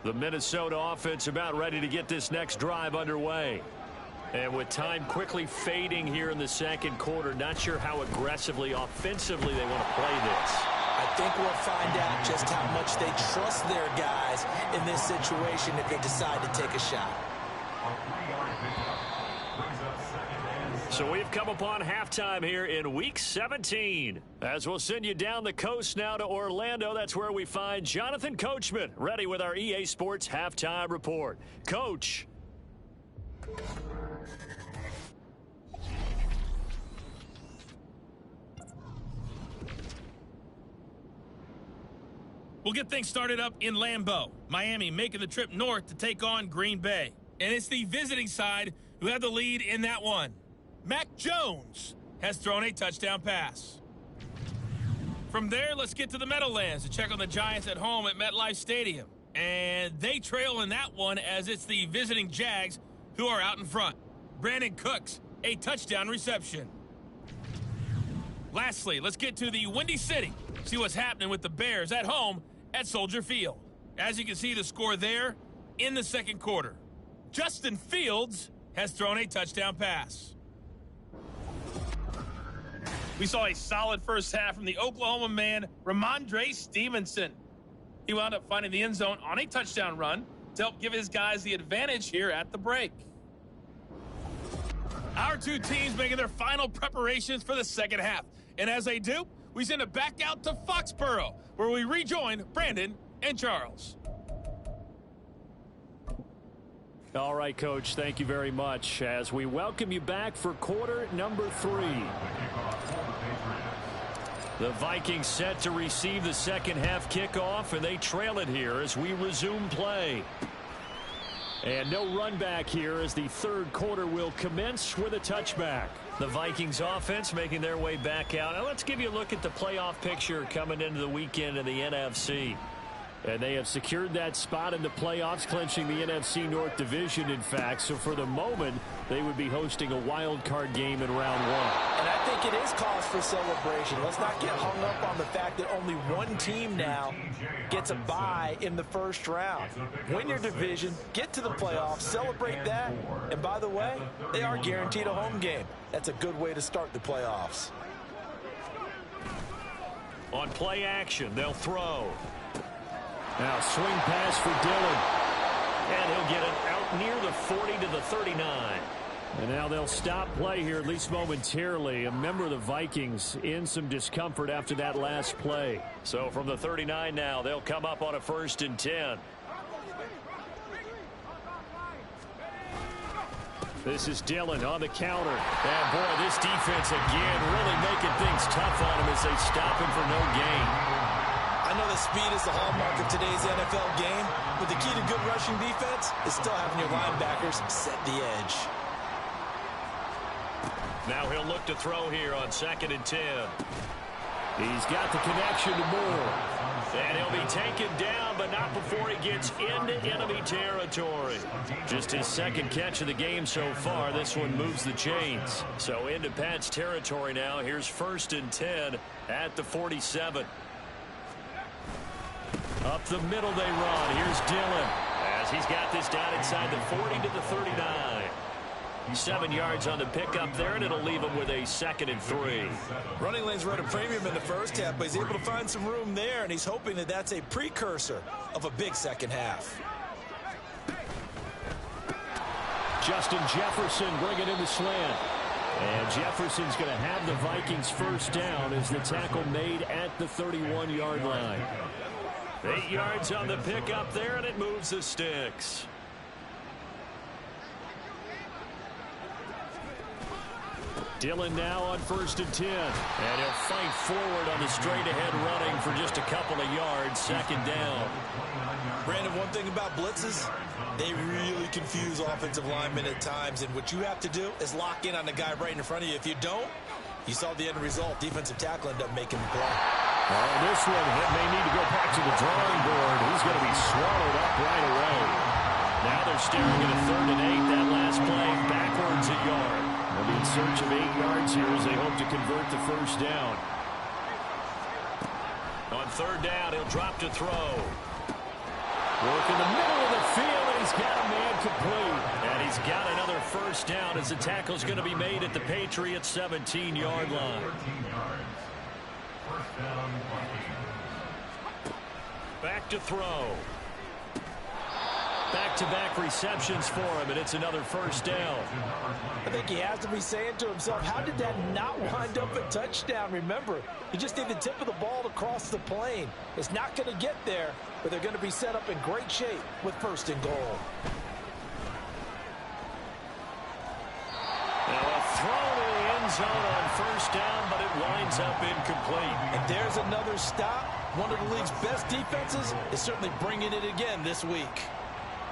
The Minnesota offense about ready to get this next drive underway. And with time quickly fading here in the second quarter, not sure how aggressively, offensively they want to play this. I think we'll find out just how much they trust their guys in this situation if they decide to take a shot. So we've come upon halftime here in Week 17. As we'll send you down the coast now to Orlando, that's where we find Jonathan Coachman, ready with our EA Sports Halftime Report. Coach. We'll get things started up in Lambeau. Miami making the trip north to take on Green Bay. And it's the visiting side who have the lead in that one. Mac Jones has thrown a touchdown pass. From there, let's get to the Meadowlands to check on the Giants at home at MetLife Stadium. And they trail in that one as it's the visiting Jags who are out in front. Brandon Cooks, a touchdown reception. Lastly, let's get to the Windy City. See what's happening with the Bears at home at Soldier Field. As you can see, the score there in the second quarter. Justin Fields has thrown a touchdown pass. We saw a solid first half from the Oklahoma man, Ramondre Stevenson. He wound up finding the end zone on a touchdown run to help give his guys the advantage here at the break. Our two teams making their final preparations for the second half. And as they do, we send it back out to Foxborough, where we rejoin Brandon and Charles. All right, Coach, thank you very much as we welcome you back for quarter number 3. The Vikings set to receive the second half kickoff, and they trail it here as we resume play. And no run back here as the third quarter will commence with a touchback. The Vikings offense making their way back out. Now let's give you a look at the playoff picture coming into the weekend in the NFC. And they have secured that spot in the playoffs, clinching the NFC North Division, in fact. So for the moment, they would be hosting a wild card game in round 1. And I think it is cause for celebration. Let's not get hung up on the fact that only one team now gets a bye in the first round. Win your division, get to the playoffs, celebrate that. And by the way, they are guaranteed a home game. That's a good way to start the playoffs. On play action, they'll throw. Now swing pass for Dillon. And he'll get it out near the 40 to the 39. And now they'll stop play here, at least momentarily. A member of the Vikings in some discomfort after that last play. So from the 39 now, they'll come up on a 1st and 10. This is Dillon on the counter. And boy, this defense again really making things tough on him as they stop him for no gain. I know that speed is the hallmark of today's NFL game, but the key to good rushing defense is still having your linebackers set the edge. Now he'll look to throw here on 2nd and 10. He's got the connection to Moore. And he'll be taken down, but not before he gets into enemy territory. Just his second catch of the game so far. This one moves the chains. So into Pat's territory now. Here's 1st and 10 at the 47. Up the middle they run. Here's Dillon as he's got this down inside the 40 to the 39. 7 yards on the pickup there, and it'll leave him with a 2nd and 3. Running lanes were at a premium in the first half, but he's able to find some room there, and he's hoping that that's a precursor of a big second half. Justin Jefferson bringing in the slant. And Jefferson's going to have the Vikings first down as the tackle made at the 31-yard line. 8 yards on the pickup there, and it moves the sticks. Dillon now on 1st and 10. And he'll fight forward on the straight-ahead running for just a couple of yards. 2nd down. Brandon, one thing about blitzes, they really confuse offensive linemen at times. And what you have to do is lock in on the guy right in front of you. If you don't, you saw the end result. Defensive tackle ended up making the play. Oh, this one may need to go back to the drawing board. He's going to be swallowed up right away. Now they're staring at a 3rd and 8. That last play backwards a yard. They'll be in search of 8 yards here as they hope to convert the first down. On 3rd down, he'll drop to throw. Working the middle of the field, and he's got a man complete. And he's got another first down as the tackle's going to be made at the Patriots' 17-yard line. Back to throw. Back-to-back receptions for him, and it's another first down. I think he has to be saying to himself, how did that not wind up a touchdown? Remember, you just need the tip of the ball to cross the plane. It's not going to get there, but they're going to be set up in great shape with first and goal. Now a throw to the end zone on first down, but it winds up incomplete. And there's another stop. One of the league's best defenses is certainly bringing it again this week.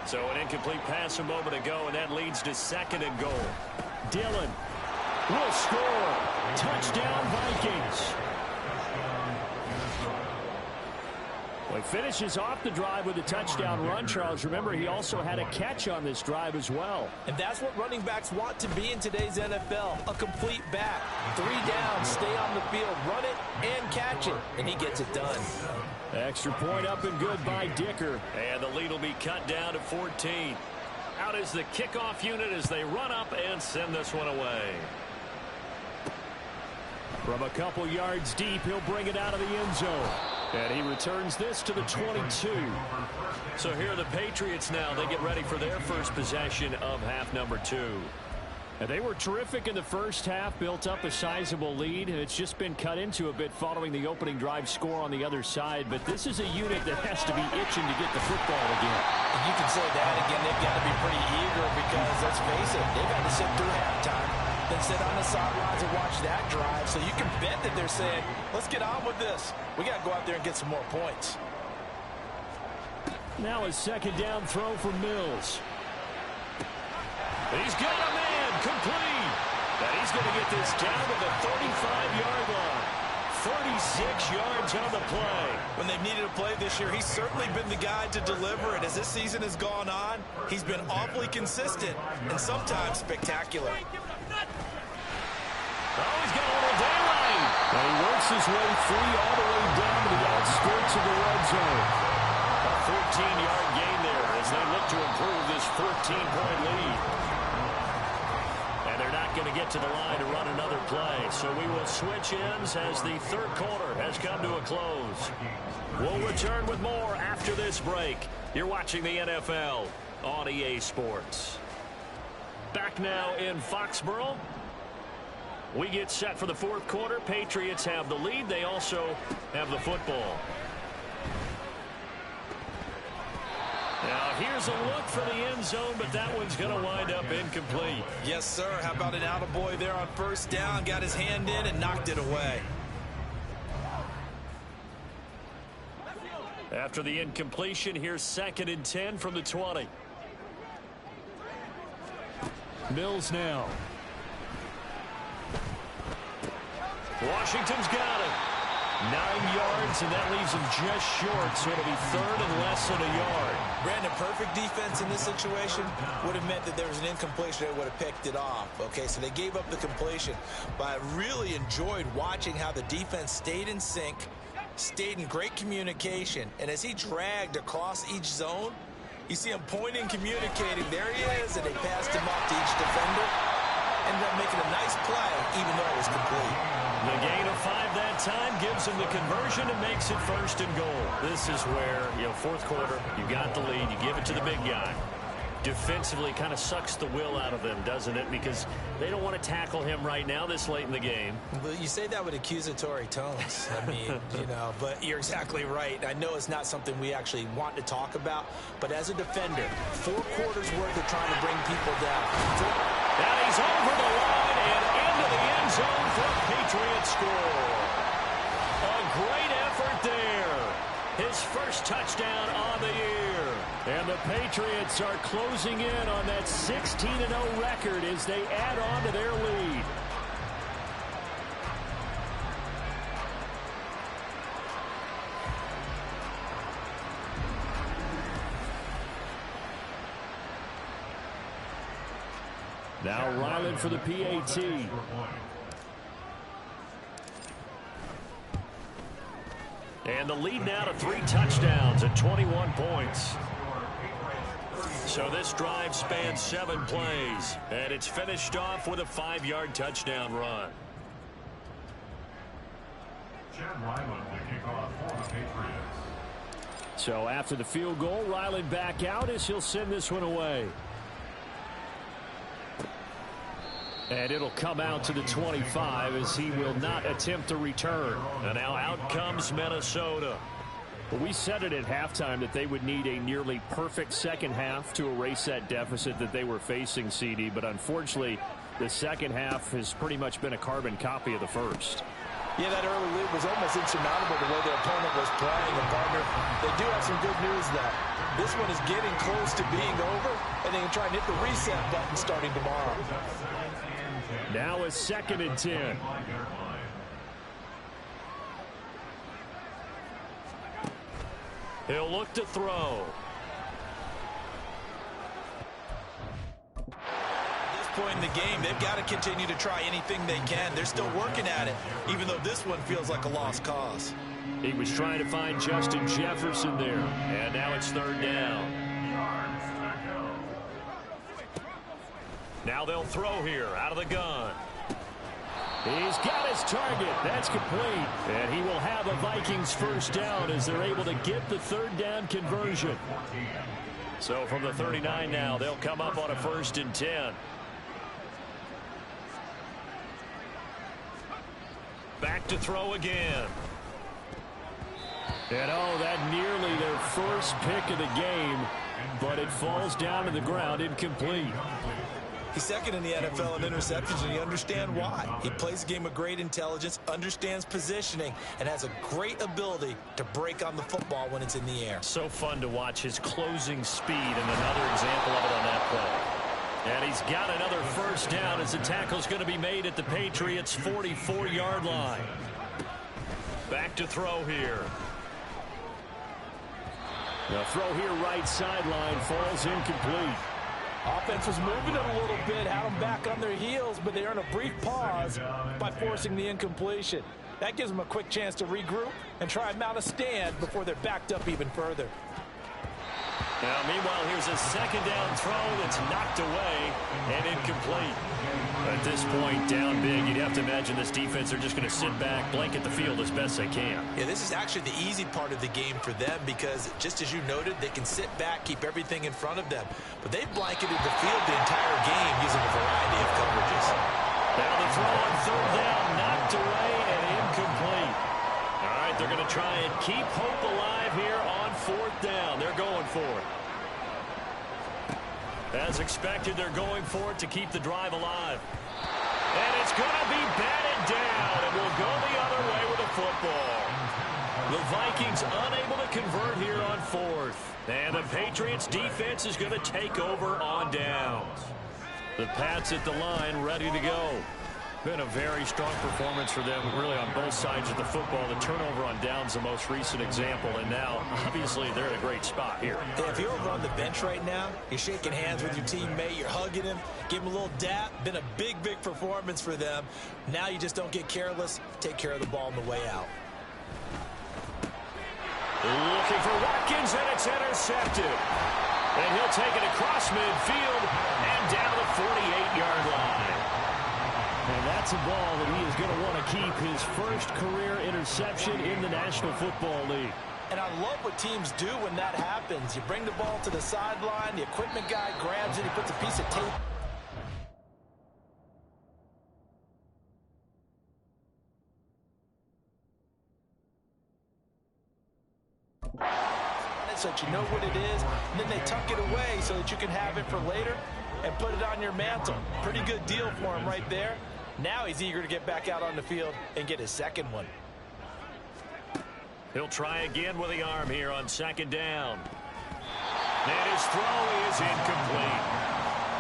So an incomplete pass a moment ago, and that leads to second and goal. Dillon will score. Touchdown, Vikings. Well, he finishes off the drive with a touchdown run, Charles. Remember, he also had a catch on this drive as well. And that's what running backs want to be in today's NFL, a complete back. 3 down, stay on the field, run it, and catch it. And he gets it done. Extra point up and good by Dicker. And the lead will be cut down to 14. Out is the kickoff unit as they run up and send this one away. From a couple yards deep, he'll bring it out of the end zone. And he returns this to the 22. So here are the Patriots now. They get ready for their first possession of half number 2. And they were terrific in the first half, built up a sizable lead, and it's just been cut into a bit following the opening drive score on the other side. But this is a unit that has to be itching to get the football again. And you can say that again. They've got to be pretty eager because, let's face it, they've had to sit through halftime, then sit on the sidelines and watch that drive. So you can bet that they're saying, let's get on with this. We got to go out there and get some more points. Now a second down throw for Mills. He's got a man complete. And he's going to get this down to the 35-yard line. 36 yards on the play. When they've needed a play this year, he's certainly been the guy to deliver. And as this season has gone on, he's been awfully consistent and sometimes spectacular. Oh, he's got a little daylight. And he works his way free all the way down to the outskirts of the red zone. A 14-yard gain there as they look to improve this 14-point lead. And they're not going to get to the line to run another play. So we will switch ends as the third quarter has come to a close. We'll return with more after this break. You're watching the NFL on EA Sports. Back now in Foxborough. We get set for the fourth quarter. Patriots have the lead. They also have the football. Now, here's a look for the end zone, but that one's going to wind up incomplete. Yes, sir. How about an attaboy there on first down? Got his hand in and knocked it away. After the incompletion, here's 2nd and 10 from the 20. Mills now. Washington's got it. 9 yards, and that leaves him just short, so it'll be third and less than a yard. Brandon, perfect defense in this situation would have meant that there was an incompletion that would have picked it off. Okay, so they gave up the completion, but I really enjoyed watching how the defense stayed in sync, stayed in great communication, and as he dragged across each zone, you see him pointing, communicating. There he is, and they passed him off to each defender. Ended up making a nice play, even though it was complete. The gain of 5 that time gives him the conversion and makes it first and goal. This is where, fourth quarter, you got the lead, you give it to the big guy. Defensively kind of sucks the will out of them, doesn't it? Because they don't want to tackle him right now this late in the game. Well, you say that with accusatory tones. I mean, but you're exactly right. I know it's not something we actually want to talk about, but as a defender, 4 quarters worth of trying to bring people down. And he's over the line and into the end zone for a Patriot score. A great effort there. His first touchdown on the year. And the Patriots are closing in on that 16-0 record as they add on to their lead. Now Ryland for the PAT. And the lead now to 3 touchdowns at 21 points. So this drive spans 7 plays, and it's finished off with a 5-yard touchdown run. So after the field goal, Ryland back out as he'll send this one away. And it'll come out to the 25 as he will not attempt to return. And now out comes Minnesota. But we said it at halftime that they would need a nearly perfect second half to erase that deficit that they were facing, CD. But unfortunately, the second half has pretty much been a carbon copy of the first. Yeah, that early lead was almost insurmountable the way their opponent was playing. And, partner, they do have some good news that this one is getting close to being over, and they can try and hit the reset button starting tomorrow. Now a 2nd and 10. He'll look to throw. Point in the game, they've got to continue to try anything they can. They're still working at it, even though this one feels like a lost cause. He was trying to find Justin Jefferson there, and now it's 3rd down. Now they'll throw here out of the gun. He's got his target. That's complete. And he will have a Vikings 1st down as they're able to get the 3rd down conversion. So from the 39 now, they'll come up on a 1st and 10. Back to throw again. And oh, that nearly their first pick of the game, but it falls down to the ground incomplete. He's 2nd in the NFL in interceptions, and you understand why. He plays a game of great intelligence, understands positioning, and has a great ability to break on the football when it's in the air. So fun to watch his closing speed, and another example of it on that play. And he's got another 1st down as the tackle's going to be made at the Patriots' 44-yard line. Back to throw here. The throw here right sideline falls incomplete. Offense was moving it a little bit, had them back on their heels, but they earn a brief pause by forcing the incompletion. That gives them a quick chance to regroup and try and mount a stand before they're backed up even further. Now, meanwhile, here's a 2nd down throw that's knocked away and incomplete. At this point, down big, you'd have to imagine this defense are just going to sit back, blanket the field as best they can. Yeah, this is actually the easy part of the game for them because, just as you noted, they can sit back, keep everything in front of them. But they've blanketed the field the entire game using a variety of coverages. Now the throw on 3rd down, knocked away and incomplete. All right, they're going to try and keep hope alive here on 4th down. They're going for it. As expected, they're going for it to keep the drive alive. And it's going to be batted down, and we'll go the other way with the football. The Vikings unable to convert here on 4th. And the Patriots defense is going to take over on downs. The Pats at the line ready to go. Been a very strong performance for them, really, on both sides of the football. The turnover on downs, the most recent example, and now, obviously, they're in a great spot here. Hey, if you're over on the bench right now, you're shaking hands with your teammate, you're hugging him, give him a little dap. Been a big, big performance for them. Now you just don't get careless. Take care of the ball on the way out. Looking for Watkins, and it's intercepted. And he'll take it across midfield and down the 48-yard line. And that's a ball that he is going to want to keep, his first career interception in the National Football League. And I love what teams do when that happens. You bring the ball to the sideline, the equipment guy grabs it, he puts a piece of tape. So that you know what it is, and then they tuck it away so that you can have it for later and put it on your mantle. Pretty good deal for him right there. Now he's eager to get back out on the field and get his 2nd one. He'll try again with the arm here on 2nd down. And his throw is incomplete.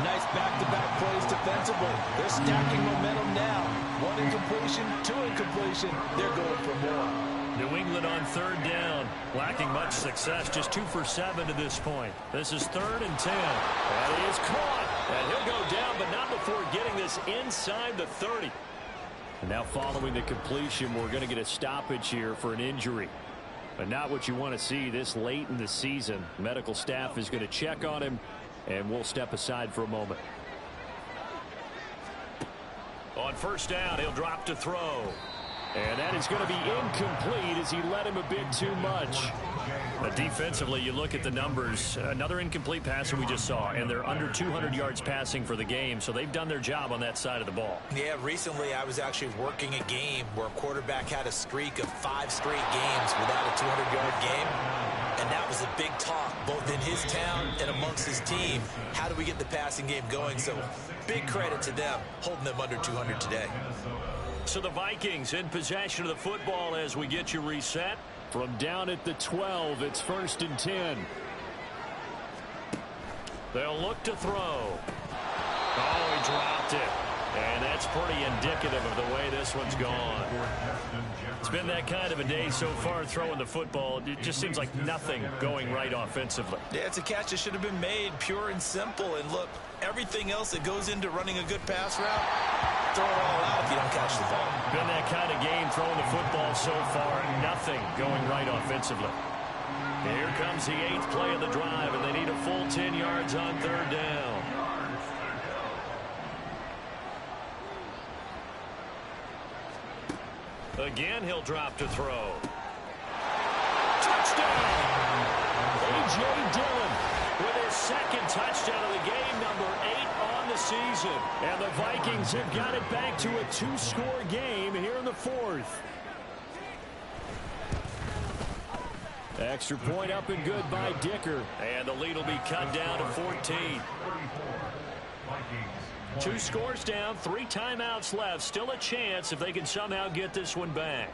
Nice back-to-back plays defensively. They're stacking momentum now. 1 incompletion, 2 incompletion. They're going for more. New England on 3rd down, lacking much success, just 2 for 7 to this point. This is 3rd and 10. That is caught, and he'll go down, but not before getting this inside the 30. And now following the completion, we're going to get a stoppage here for an injury. But not what you want to see this late in the season. Medical staff is going to check on him, And we'll step aside for a moment. On first down, he'll drop to throw. And that is going to be incomplete as he led him a bit too much. But defensively, you look at the numbers. Another incomplete passer we just saw, and they're under 200 yards passing for the game, so they've done their job on that side of the ball. Yeah, recently I was actually working a game where a quarterback had a streak of 5 straight games without a 200-yard game. And that was a big talk, both in his town and amongst his team. How do we get the passing game going? So big credit to them, holding them under 200 today. So the Vikings in possession of the football as we get you reset. From down at the 12, it's 1st and 10. They'll look to throw. Oh, he dropped it. And that's pretty indicative of the way this one's gone. It's been that kind of a day so far throwing the football. It just seems like nothing going right offensively. Yeah, it's a catch that should have been made, pure and simple. And look, everything else that goes into running a good pass route, throw it all out if you don't catch the ball. Been that kind of game throwing the football so far. Nothing going right offensively. Here comes the 8th play of the drive, and they need a full 10 yards on 3rd down. Again, he'll drop to throw. Touchdown! A.J. Dillon with his 2nd touchdown of the game, number 8 on the season. And the Vikings have got it back to a 2-score game here in the 4th. Extra point up and good by Dicker. And the lead will be cut down to 14. 2 scores down, 3 timeouts left. Still a chance if they can somehow get this one back.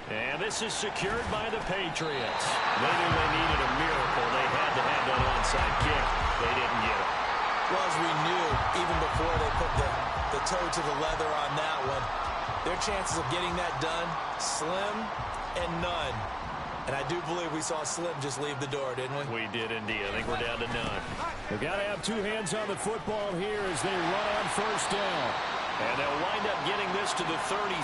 And this is secured by the Patriots. They knew they needed a miracle. They had to have that onside kick. They didn't get it. Well, as we knew, even before they put the toe to the leather on that one, their chances of getting that done, slim and none. And I do believe we saw Slim just leave the door, didn't we? We did indeed. I think we're down to none. They've got to have 2 hands on the football here as they run on first down. And they'll wind up getting this to the 37.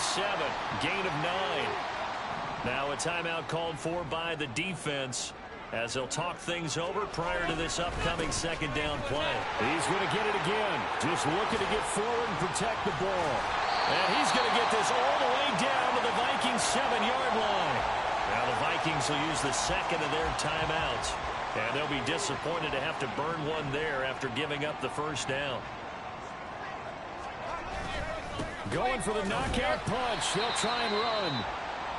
Gain of 9. Now a timeout called for by the defense as they'll talk things over prior to this upcoming 2nd down play. He's going to get it again. Just looking to get forward and protect the ball. And he's going to get this all the way down to the Vikings 7-yard line. Now the Vikings will use the 2nd of their timeouts. And they'll be disappointed to have to burn one there after giving up the 1st down. Going for the knockout punch. They'll try and run.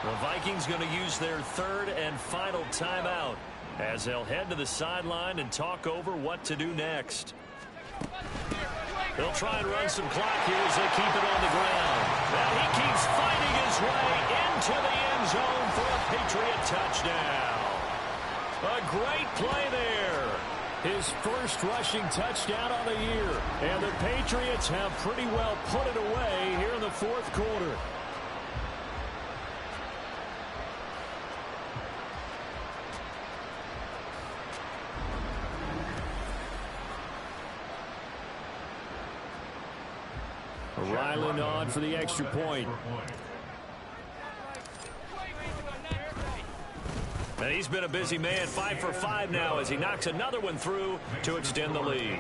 The Vikings going to use their 3rd and final timeout as they'll head to the sideline and talk over what to do next. They'll try and run some clock here as they keep it on the ground. And he keeps fighting his way into the end zone for a Patriot touchdown. A great play there. His 1st rushing touchdown on the year. And the Patriots have pretty well put it away here in the 4th quarter. Ryland on for the extra point. And he's been a busy man, 5 for 5 now as he knocks another one through to extend the lead.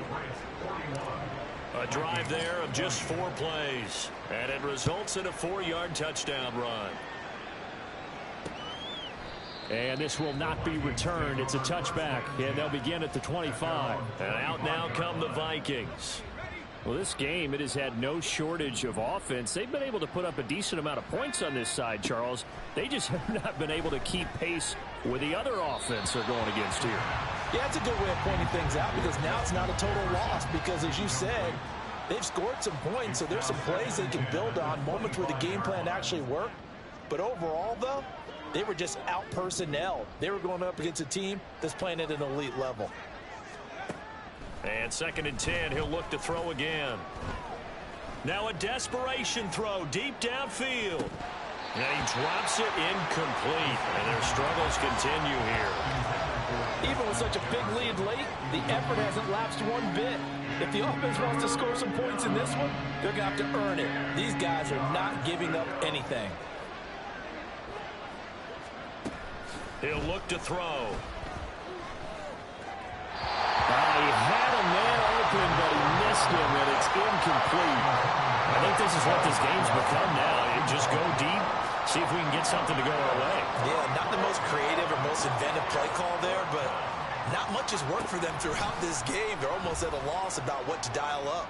A drive there of just 4 plays. And it results in a 4-yard touchdown run. And this will not be returned. It's a touchback. And they'll begin at the 25. And out now come the Vikings. Well, this game, it has had no shortage of offense. They've been able to put up a decent amount of points on this side, Charles. They just have not been able to keep pace with the other offense they're going against here. Yeah, it's a good way of pointing things out because now it's not a total loss because, as you said, they've scored some points, so there's some plays they can build on, moments where the game plan actually worked. But overall, though, they were just out-personnel. They were going up against a team that's playing at an elite level. And 2nd and 10, he'll look to throw again. Now a desperation throw deep downfield. And he drops it incomplete. And their struggles continue here. Even with such a big lead late, the effort hasn't lapsed one bit. If the offense wants to score some points in this one, they're going to have to earn it. These guys are not giving up anything. He'll look to throw. he had a man open, but he missed him, and it's incomplete. I think this is what this game's become now. You just go deep, see if we can get something to go our way. Yeah, not the most creative or most inventive play call there, but not much has worked for them throughout this game. They're almost at a loss about what to dial up.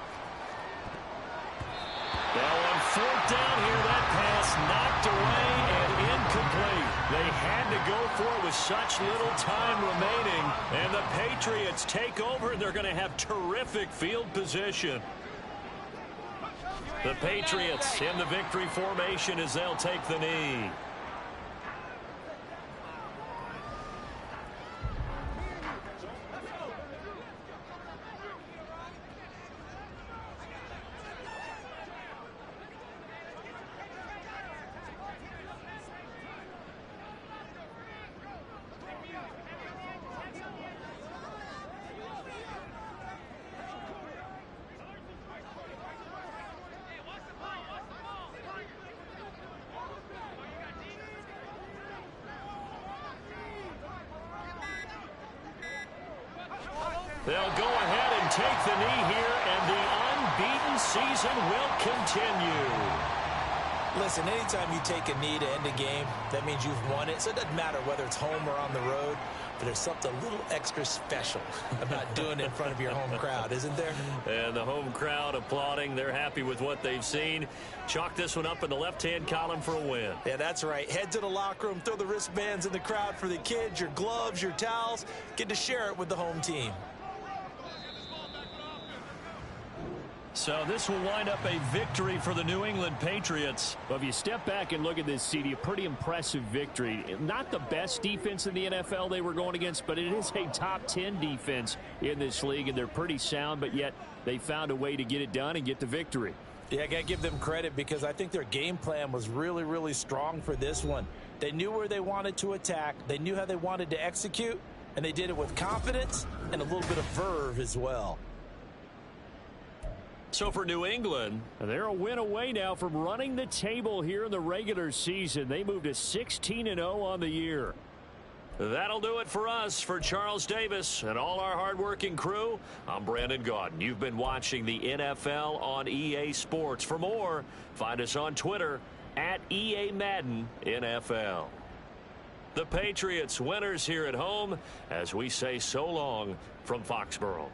Now on fourth down here, that pass knocked away and incomplete. They had to go for it with such little time remaining. And the Patriots take over. They're going to have terrific field position. The Patriots in the victory formation as they'll take the knee. They'll go ahead and take the knee here, and the unbeaten season will continue. Listen, anytime you take a knee to end a game, that means you've won it. So it doesn't matter whether it's home or on the road, but there's something a little extra special about doing it in front of your home crowd, isn't there? And the home crowd applauding. They're happy with what they've seen. Chalk this one up in the left-hand column for a win. Yeah, that's right. Head to the locker room, throw the wristbands in the crowd for the kids, your gloves, your towels. Get to share it with the home team. So this will wind up a victory for the New England Patriots. Well, if you step back and look at this, CD, a pretty impressive victory. Not the best defense in the NFL they were going against, but it is a top 10 defense in this league, and they're pretty sound, but yet they found a way to get it done and get the victory. Yeah, I got to give them credit because I think their game plan was really, really strong for this one. They knew where they wanted to attack. They knew how they wanted to execute, and they did it with confidence and a little bit of verve as well. So for New England, they're a win away now from running the table here in the regular season. They moved to 16-0 on the year. That'll do it for us. For Charles Davis and all our hardworking crew, I'm Brandon Gaudin. You've been watching the NFL on EA Sports. For more, find us on Twitter at EA Madden NFL. The Patriots winners here at home as we say so long from Foxborough.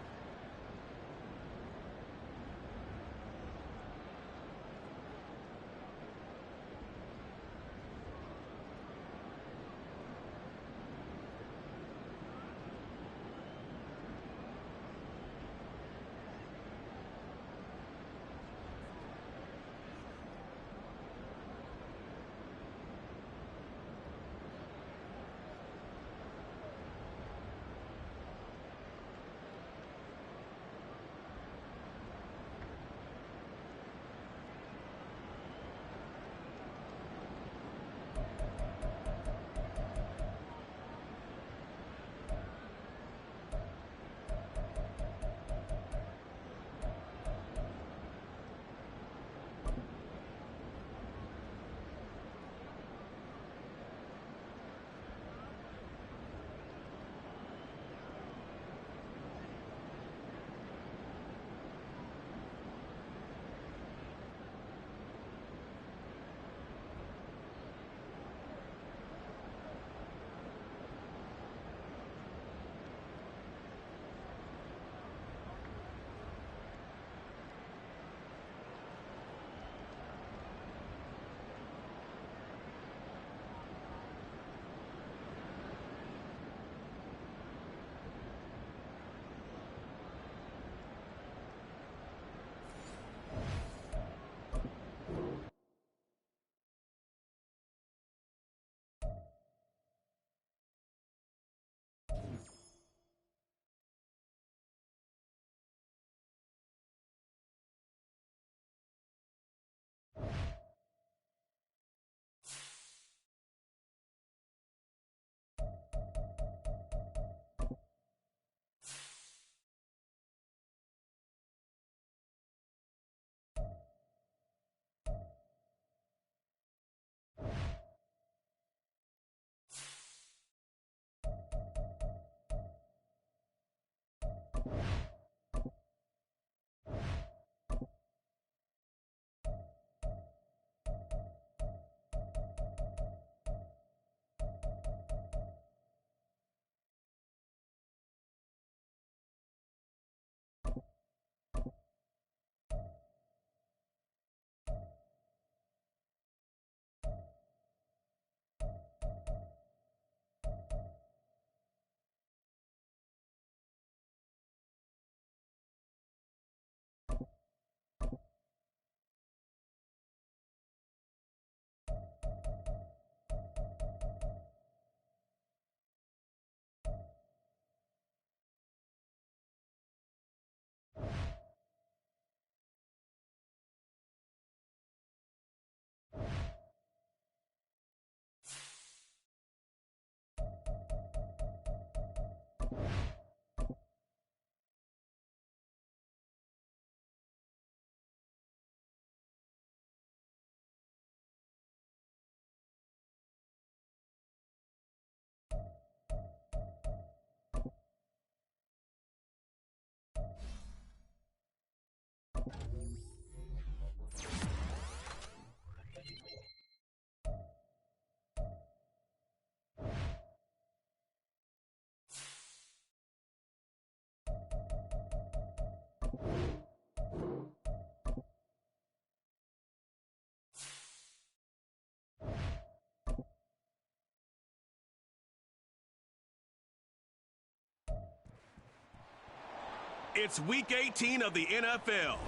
It's Week 18 of the NFL,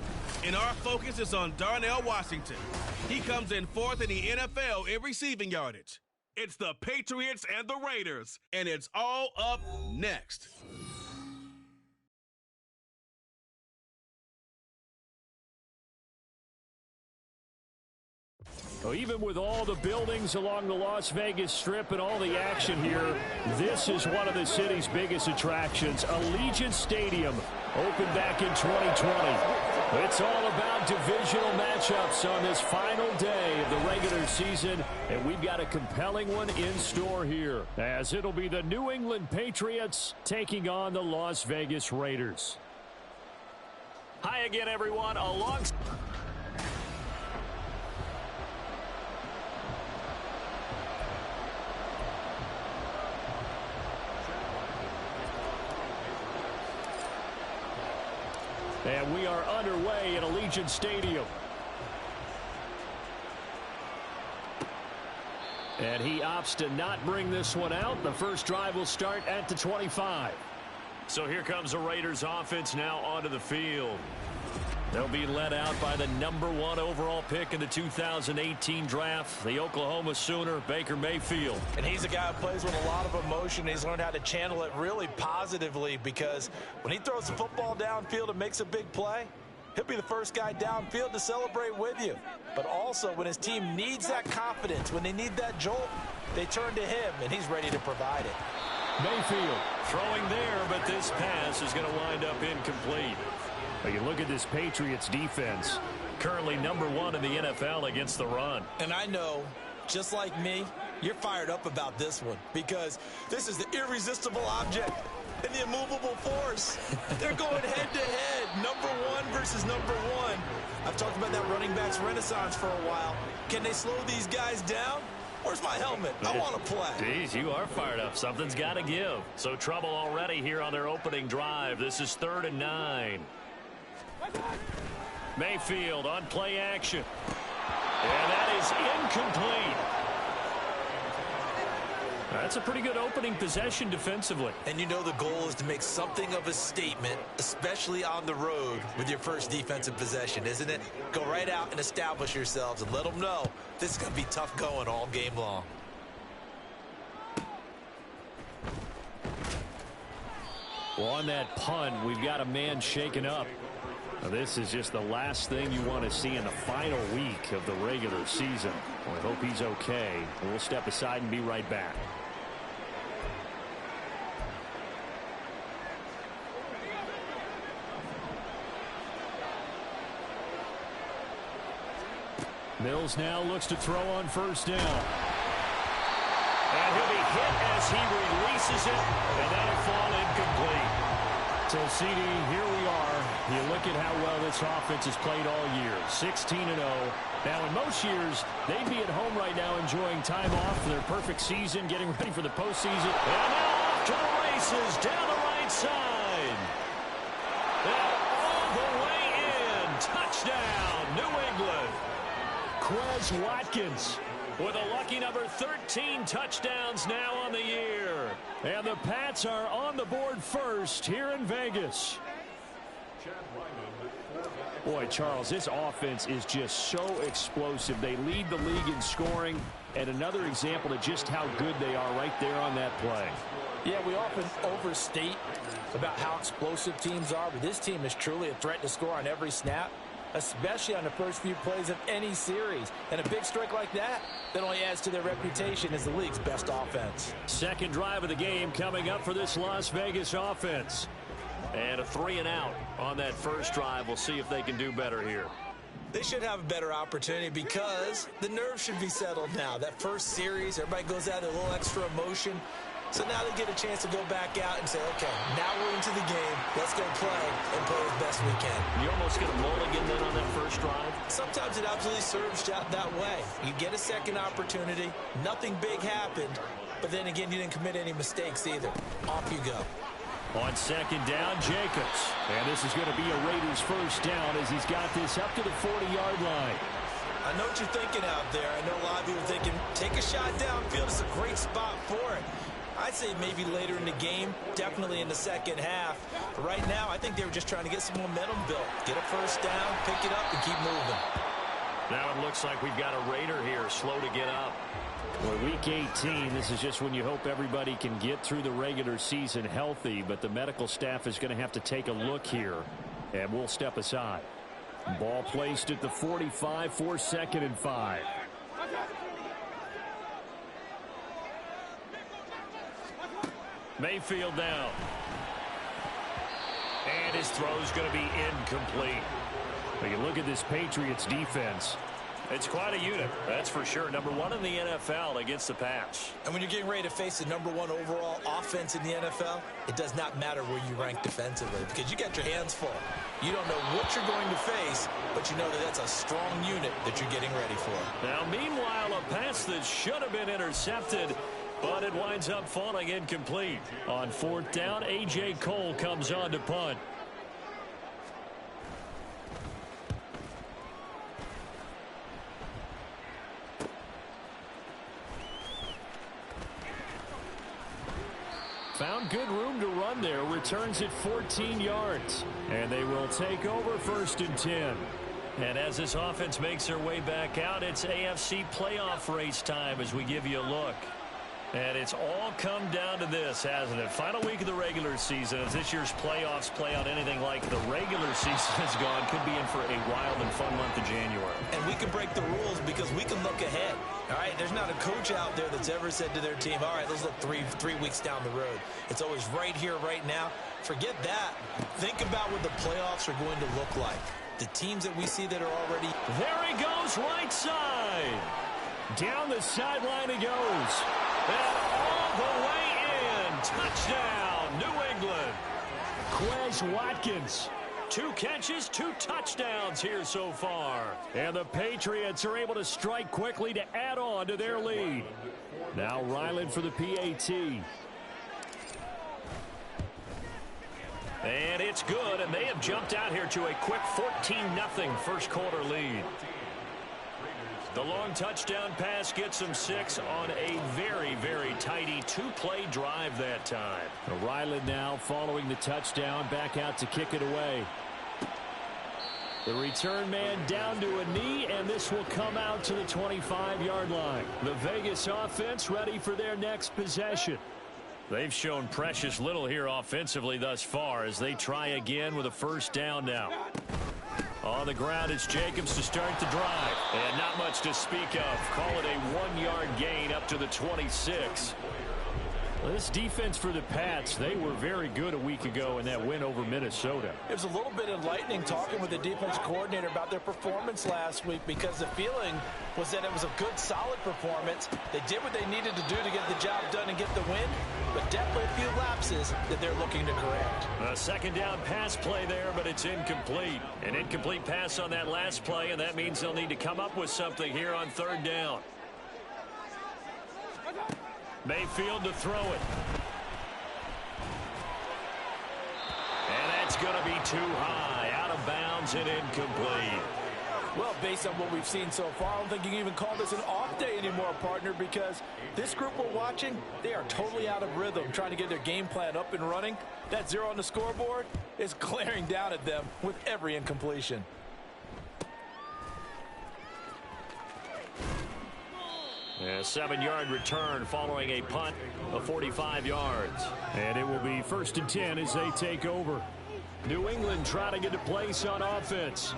and our focus is on Darnell Washington. He comes in fourth in the NFL in receiving yardage. It's the Patriots and the Raiders, and it's all up next. Well, even with all the buildings along the Las Vegas Strip and all the action here, this is one of the city's biggest attractions. Allegiant Stadium opened back in 2020. It's all about divisional matchups on this final day of the regular season, and we've got a compelling one in store here, as it'll be the New England Patriots taking on the Las Vegas Raiders. Hi again, everyone. And we are underway at Allegiant Stadium. And he opts to not bring this one out. The first drive will start at the 25. So here comes the Raiders offense now onto the field. They'll be led out by the #1 overall pick in the 2018 draft, the Oklahoma Sooner, Baker Mayfield. And he's a guy who plays with a lot of emotion. He's learned how to channel it really positively, because when he throws the football downfield and makes a big play, he'll be the first guy downfield to celebrate with you. But also, when his team needs that confidence, when they need that jolt, they turn to him, and he's ready to provide it. Mayfield throwing there, but this pass is going to wind up incomplete. You look at this Patriots defense, currently #1 in the NFL against the run. And I know, just like me, you're fired up about this one, because this is the irresistible object and the immovable force. They're going head-to-head, #1 versus #1. I've talked about that running backs renaissance for a while. Can they slow these guys down? Where's my helmet? I want to play. Jeez, you are fired up. Something's got to give. So trouble already here on their opening drive. This is 3rd and 9. Mayfield on play action. And that is incomplete. That's a pretty good opening possession defensively. And you know the goal is to make something of a statement, especially on the road with your first defensive possession, isn't it? Go right out and establish yourselves and let them know this is going to be tough going all game long. Well, on that punt, we've got a man shaken up. Now, this is just the last thing you want to see in the final week of the regular season. We hope he's okay. We'll step aside and be right back. Mills now looks to throw on 1st down. And he'll be hit as he releases it, and that'll fall incomplete. So, CD, here we are. You look at how well this offense has played all year, 16-0. Now, in most years, they'd be at home right now enjoying time off for their perfect season, getting ready for the postseason. And now off to the races down the right side. And all the way in. Touchdown, New England. Quez Watkins with a lucky number 13 touchdowns now on the year. And the Pats are on the board first here in Vegas. Boy, Charles, this offense is just so explosive. They lead the league in scoring, and another example of just how good they are right there on that play. Yeah, we often overstate about how explosive teams are, but this team is truly a threat to score on every snap, especially on the first few plays of any series. And a big strike like that only adds to their reputation as the league's best offense. Second drive of the game coming up for this Las Vegas offense. And a 3-and-out on that first drive. We'll see if they can do better here. They should have a better opportunity because the nerves should be settled now. That first series, everybody goes out with a little extra emotion. So now they get a chance to go back out and say, okay, now we're into the game. Let's go play and play as best we can. You almost get a mulligan then on that first drive? Sometimes it absolutely serves that way. You get a second opportunity. Nothing big happened. But then again, you didn't commit any mistakes either. Off you go. On second down, Jacobs. And this is going to be a Raiders first down as he's got this up to the 40-yard line. I know what you're thinking out there. I know a lot of people are thinking, take a shot downfield. It's a great spot for it. I'd say maybe later in the game, definitely in the second half. But right now, I think they were just trying to get some momentum built. Get a first down, pick it up, and keep moving. Now it looks like we've got a Raider here, slow to get up. Well, week 18, this is just when you hope everybody can get through the regular season healthy, but the medical staff is going to have to take a look here, and we'll step aside. Ball placed at the 45 for 2nd and 5. Mayfield down. And his throw's going to be incomplete. When you look at this Patriots defense, it's quite a unit, that's for sure. Number 1 in the NFL against the pass. And when you're getting ready to face the number 1 overall offense in the NFL, it does not matter where you rank defensively because you got your hands full. You don't know what you're going to face, but you know that that's a strong unit that you're getting ready for. Now, meanwhile, a pass that should have been intercepted, but it winds up falling incomplete. On 4th down, A.J. Cole comes on to punt. Found good room to run there. Returns at 14 yards. And they will take over 1st and 10. And as this offense makes their way back out, it's AFC playoff race time as we give you a look. And it's all come down to this, hasn't it? Final week of the regular season. As this year's playoffs play out anything like the regular season has gone, could be in for a wild and fun month of January. And we can break the rules because we can look ahead. All right, there's not a coach out there that's ever said to their team, all right, let's look three weeks down the road. It's always right here, right now. Forget that. Think about what the playoffs are going to look like. The teams that we see that are already... There he goes, right side. Down the sideline he goes. And all the way in. Touchdown, New England. Quez Watkins. 2 catches, 2 touchdowns here so far. And the Patriots are able to strike quickly to add on to their lead. Now Ryland for the PAT. And it's good, and they have jumped out here to a quick 14-0 first quarter lead. The long touchdown pass gets them 6 on a very, very tidy 2-play drive that time. Ryland now following the touchdown, back out to kick it away. The return man down to a knee, and this will come out to the 25-yard line. The Vegas offense ready for their next possession. They've shown precious little here offensively thus far as they try again with a first down now. On the ground, it's Jacobs to start the drive. And not much to speak of. Call it a 1-yard gain up to the 26. Well, this defense for the Pats, they were very good a week ago in that win over Minnesota. It was a little bit enlightening talking with the defense coordinator about their performance last week, because the feeling was that it was a good, solid performance. They did what they needed to do to get the job done and get the win, but definitely a few lapses that they're looking to correct. A second down pass play there, but it's incomplete. An incomplete pass on that last play, and that means they'll need to come up with something here on third down. Mayfield to throw it. And that's going to be too high. Out of bounds and incomplete. Well, based on what we've seen so far, I don't think you can even call this an off day anymore, partner, because this group we're watching, they are totally out of rhythm, trying to get their game plan up and running. That 0 on the scoreboard is glaring down at them with every incompletion. A 7-yard return following a punt of 45 yards. And it will be 1st and 10 as they take over. New England trying to get a place on offense.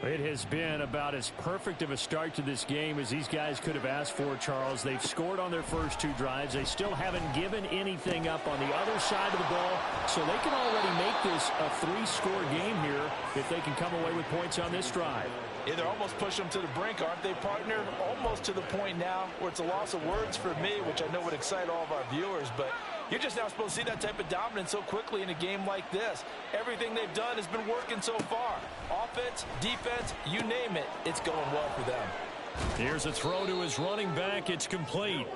It has been about as perfect of a start to this game as these guys could have asked for, Charles. They've scored on their first 2 drives. They still haven't given anything up on the other side of the ball, so they can already make this a 3-score game here if they can come away with points on this drive. Yeah, they're almost pushing them to the brink, aren't they, partner? Almost to the point now where it's a loss of words for me, which I know would excite all of our viewers, but you're just now supposed to see that type of dominance so quickly in a game like this. Everything they've done has been working so far. Offense, defense, you name it, it's going well for them. Here's a throw to his running back. It's complete.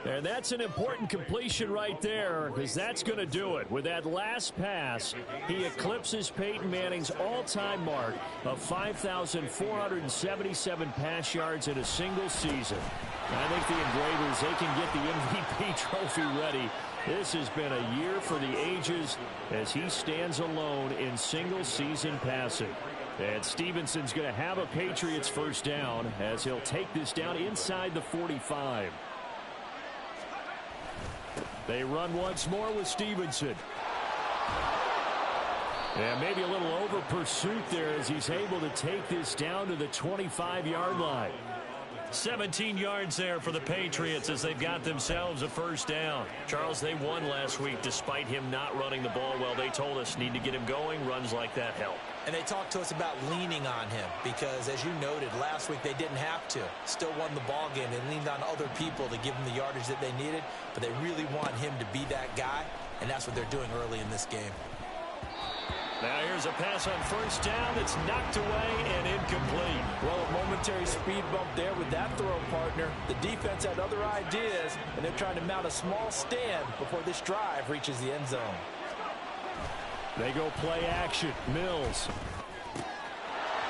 And that's an important completion right there, because that's going to do it. With that last pass, he eclipses Peyton Manning's all-time mark of 5,477 pass yards in a single season. I think the Engravers, they can get the MVP trophy ready. This has been a year for the ages as he stands alone in single-season passing. And Stevenson's going to have a Patriots first down as he'll take this down inside the 45. They run once more with Stevenson. And maybe a little over pursuit there as he's able to take this down to the 25-yard line. 17 yards there for the Patriots as they've got themselves a first down. Charles, they won last week despite him not running the ball well. They told us need to get him going. Runs like that help. And they talked to us about leaning on him because, as you noted, last week they didn't have to. Still won the ball game. They leaned on other people to give them the yardage that they needed, but they really want him to be that guy, and that's what they're doing early in this game. Now here's a pass on first down that's knocked away and incomplete. Well, a momentary speed bump there with that throw, partner. The defense had other ideas, and they're trying to mount a small stand before this drive reaches the end zone. They go play action. Mills.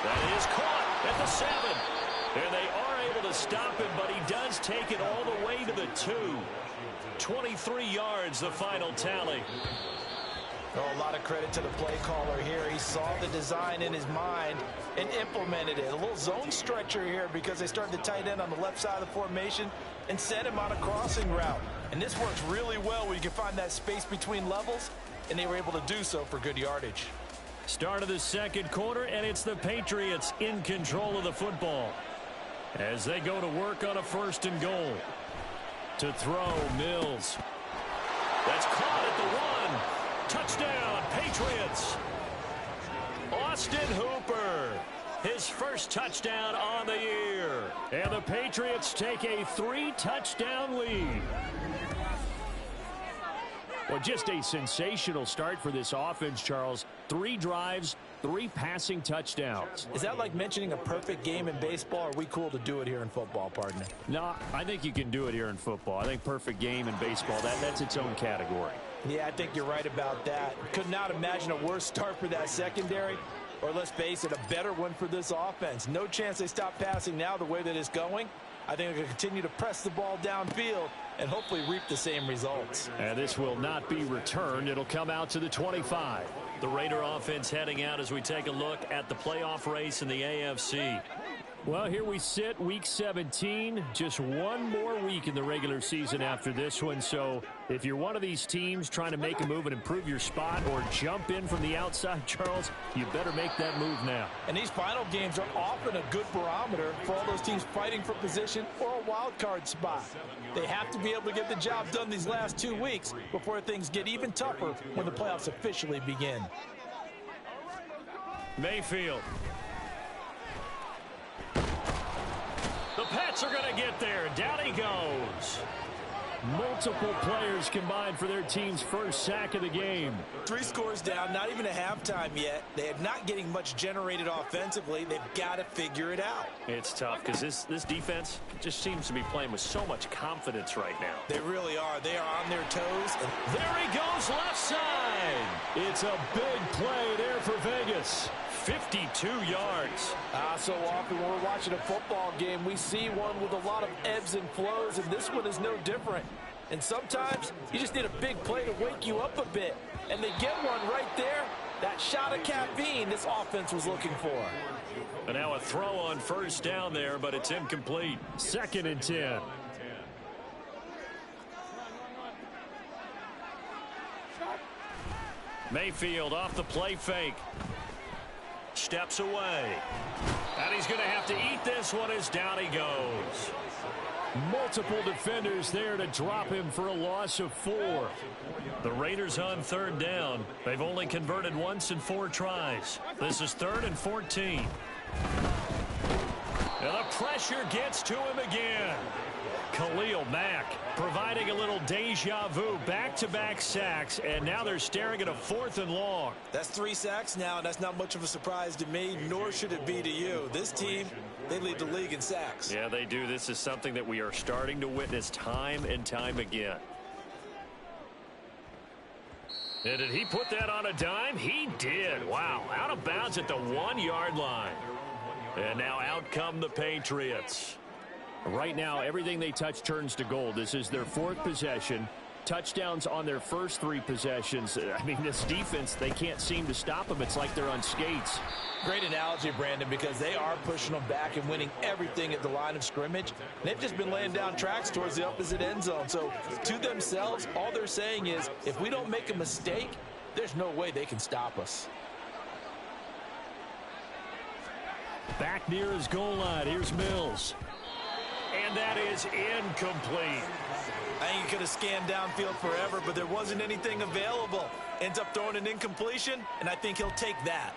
That is caught at the 7. And they are able to stop him, but he does take it all the way to the 2. 23 yards, the final tally. Oh, a lot of credit to the play caller here. He saw the design in his mind and implemented it. A little zone stretcher here because they started the tight end on the left side of the formation and sent him on a crossing route. And this works really well where you can find that space between levels, and they were able to do so for good yardage. Start of the second quarter, and it's the Patriots in control of the football as they go to work on a 1st and goal. To throw, Mills. That's caught at the 1. Touchdown, Patriots. Austin Hooper, his first touchdown on the year. And the Patriots take a 3-touchdown lead. Well, just a sensational start for this offense, Charles. 3 drives, 3 passing touchdowns. Is that like mentioning a perfect game in baseball? Or are we cool to do it here in football, partner? No, I think you can do it here in football. I think perfect game in baseball, that's its own category. Yeah, I think you're right about that. Could not imagine a worse start for that secondary, or let's face it, a better one for this offense. No chance they stop passing now the way that it's going. I think they're going to continue to press the ball downfield and hopefully reap the same results. And this will not be returned. It'll come out to the 25. The Raider offense heading out as we take a look at the playoff race in the AFC. Well, here we sit, week 17, just one more week in the regular season after this one. So if you're one of these teams trying to make a move and improve your spot or jump in from the outside, Charles, you better make that move now. And these final games are often a good barometer for all those teams fighting for position or a wild card spot. They have to be able to get the job done these last 2 weeks before things get even tougher when the playoffs officially begin. Mayfield. The Pats are going to get there. Down he goes. Multiple players combined for their team's first sack of the game. 3 scores down, not even a halftime yet. They are not getting much generated offensively. They've got to figure it out. It's tough because this defense just seems to be playing with so much confidence right now. They really are. They are on their toes. And there he goes, left side. It's a big play there for Vegas. 52 yards. So often when we're watching a football game, we see one with a lot of ebbs and flows, and this one is no different. And sometimes you just need a big play to wake you up a bit. And they get one right there. That shot of caffeine this offense was looking for. And now a throw on first down there, but it's incomplete. 2nd and 10. Mayfield off the play fake. Steps away. And he's going to have to eat this one as down he goes. Multiple defenders there to drop him for a loss of 4. The Raiders on 3rd down. They've only converted once in 4 tries. This is 3rd and 14. And the pressure gets to him again. Khalil Mack providing a little deja vu, back-to-back sacks, and now they're staring at a 4th and long. That's 3 sacks now, and that's not much of a surprise to me, nor should it be to you. This team, they lead the league in sacks. Yeah, they do. This is something that we are starting to witness time and time again. And did he put that on a dime? He did. Wow, out of bounds at the 1-yard line. And now out come the Patriots. Right now, everything they touch turns to gold. This is their 4th possession. Touchdowns on their first 3 possessions. I mean, this defense, they can't seem to stop them. It's like they're on skates. Great analogy, Brandon, because they are pushing them back and winning everything at the line of scrimmage. They've just been laying down tracks towards the opposite end zone. So to themselves, all they're saying is, if we don't make a mistake, there's no way they can stop us. Back near his goal line. Here's Mills. And that is incomplete. I think he could have scanned downfield forever, but there wasn't anything available. Ends up throwing an incompletion, and I think he'll take that.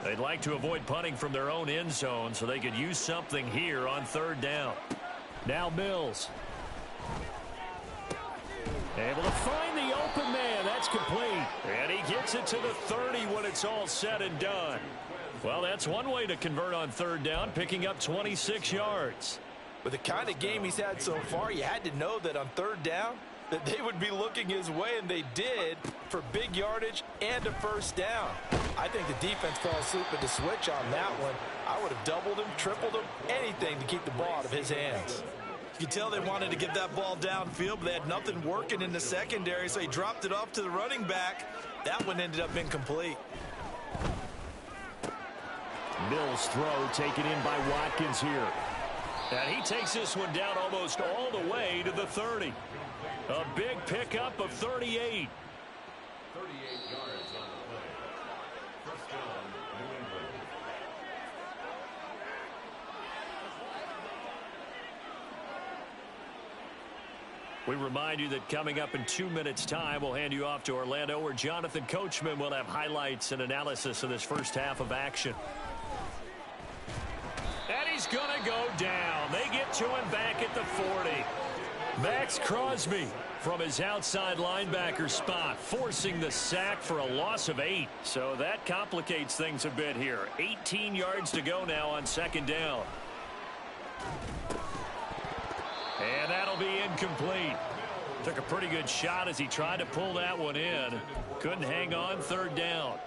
They'd like to avoid punting from their own end zone so they could use something here on 3rd down. Now Mills. Able to find the open man. That's complete. And he gets it to the 30 when it's all said and done. Well, that's one way to convert on 3rd down, picking up 26 yards. With the kind of game he's had so far, you had to know that on 3rd down, that they would be looking his way, and they did, for big yardage and a first down. I think the defense fell asleep at the switch on that one. I would have doubled him, tripled him, anything to keep the ball out of his hands. You can tell they wanted to get that ball downfield, but they had nothing working in the secondary, so he dropped it off to the running back. That one ended up incomplete. Mills' throw taken in by Watkins here. And he takes this one down almost all the way to the 30. A big pickup of 38. 38 yards on the play. First down, New England. We remind you that coming up in 2 minutes' time, we'll hand you off to Orlando, where Jonathan Coachman will have highlights and analysis of this first half of action. And he's going to go down. They get to him back at the 40. Max Crosby from his outside linebacker spot, forcing the sack for a loss of 8. So that complicates things a bit here. 18 yards to go now on 2nd down. And that'll be incomplete. Took a pretty good shot as he tried to pull that one in. Couldn't hang on 3rd down.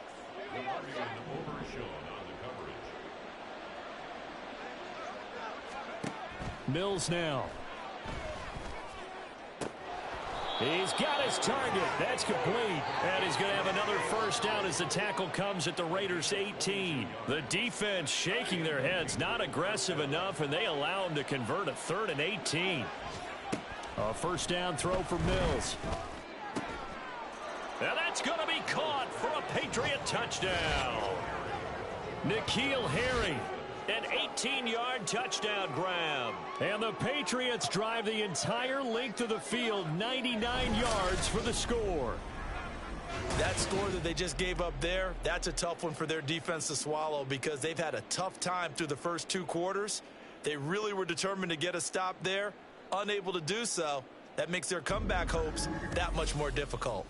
Mills now. He's got his target. That's complete. And he's going to have another first down as the tackle comes at the Raiders' 18. The defense shaking their heads, not aggressive enough, and they allow him to convert a 3rd and 18. A first down throw for Mills. And that's going to be caught for a Patriot touchdown. N'Keal Harry, an 18-yard touchdown grab. And the Patriots drive the entire length of the field, 99 yards for the score. That score that they just gave up there, that's a tough one for their defense to swallow because they've had a tough time through the first 2 quarters. They really were determined to get a stop there, unable to do so. That makes their comeback hopes that much more difficult.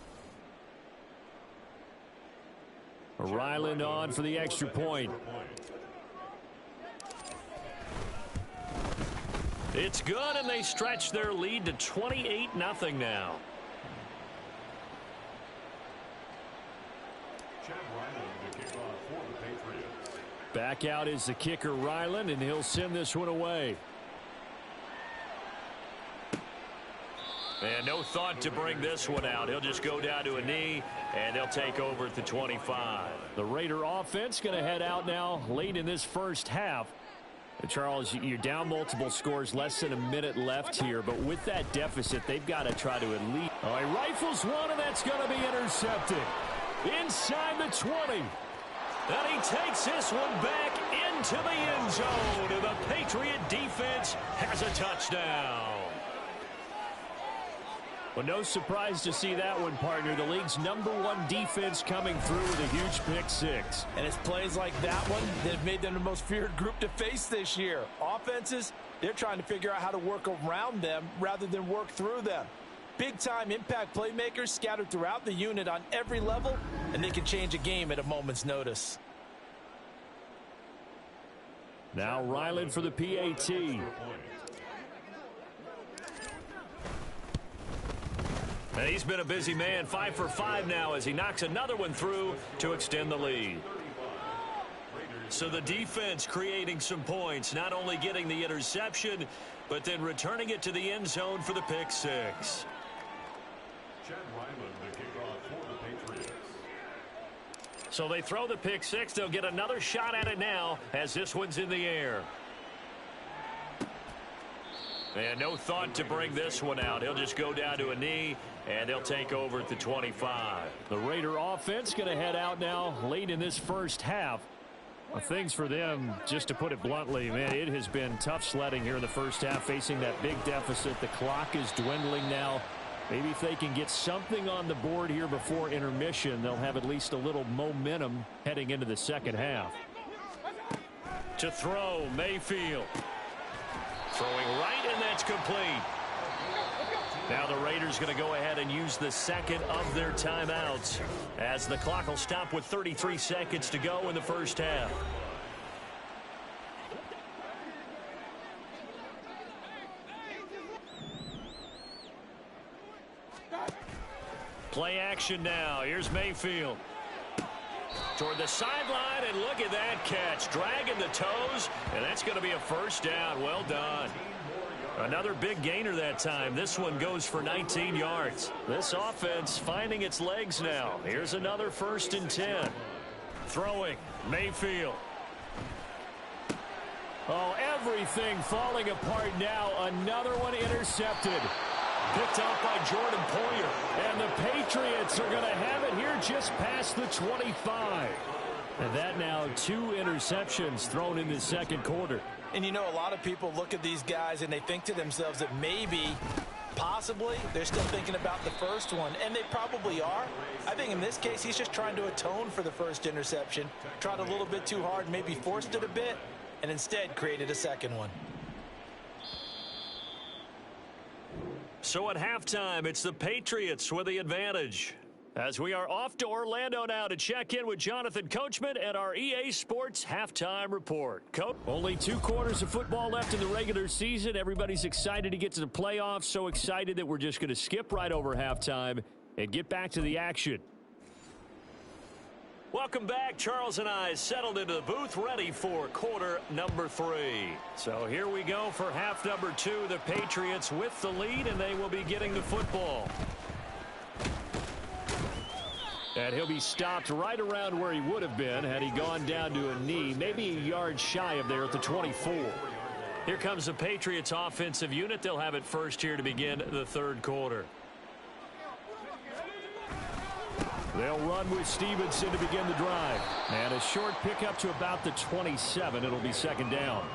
Ryland on for the extra point. It's good, and they stretch their lead to 28-0 now. Back out is the kicker, Ryland, and he'll send this one away. And no thought to bring this one out. He'll just go down to a knee, and they'll take over at the 25. The Raider offense going to head out now late in this first half. And Charles, you're down multiple scores, less than a minute left here. But with that deficit, they've got to try to at least. Oh, he rifles one, and that's going to be intercepted. Inside the 20. And he takes this one back into the end zone. And the Patriot defense has a touchdown. Well, no surprise to see that one, partner. The league's #1 defense coming through with a huge pick 6. And it's plays like that one that have made them the most feared group to face this year. Offenses, they're trying to figure out how to work around them rather than work through them. Big-time impact playmakers scattered throughout the unit on every level, and they can change a game at a moment's notice. Now Ryland for the PAT. And he's been a busy man, 5 for 5 now as he knocks another one through to extend the lead. So the defense creating some points, not only getting the interception, but then returning it to the end zone for the pick 6. So they throw the pick 6. They'll get another shot at it now as this one's in the air. And no thought to bring this one out. He'll just go down to a knee, and they'll take over at the 25. The Raider offense going to head out now late in this first half. Well, things for them, just to put it bluntly, man, it has been tough sledding here in the first half, facing that big deficit. The clock is dwindling now. Maybe if they can get something on the board here before intermission, they'll have at least a little momentum heading into the second half. To throw, Mayfield. Throwing right, and that's complete. Now the Raiders going to go ahead and use the second of their timeouts as the clock will stop with 33 seconds to go in the first half. Play action now. Here's Mayfield. Toward the sideline, and look at that catch. Dragging the toes, and that's going to be a first down. Well done. Another big gainer that time. This one goes for 19 yards. This offense finding its legs now. Here's another 1st and 10. Throwing, Mayfield. Oh, everything falling apart now. Another one intercepted. Picked off by Jordan Poyer. And the Patriots are going to have it here just past the 25. And that now 2 interceptions thrown in the second quarter. And you know, a lot of people look at these guys and they think to themselves that maybe, possibly, they're still thinking about the first one. And they probably are. I think in this case, he's just trying to atone for the first interception. Tried a little bit too hard, maybe forced it a bit, and instead created a second one. So at halftime, it's the Patriots with the advantage. As we are off to Orlando now to check in with Jonathan Coachman and our EA Sports Halftime Report. Coach, only 2 quarters of football left in the regular season. Everybody's excited to get to the playoffs, so excited that we're just going to skip right over halftime and get back to the action. Welcome back. Charles and I settled into the booth, ready for quarter number 3. So here we go for half number 2. The Patriots with the lead, and they will be getting the football. And he'll be stopped right around where he would have been had he gone down to a knee, maybe a yard shy of there at the 24. Here comes the Patriots offensive unit. They'll have it first here to begin the third quarter. They'll run with Stevenson to begin the drive. And a short pickup to about the 27. It'll be second down.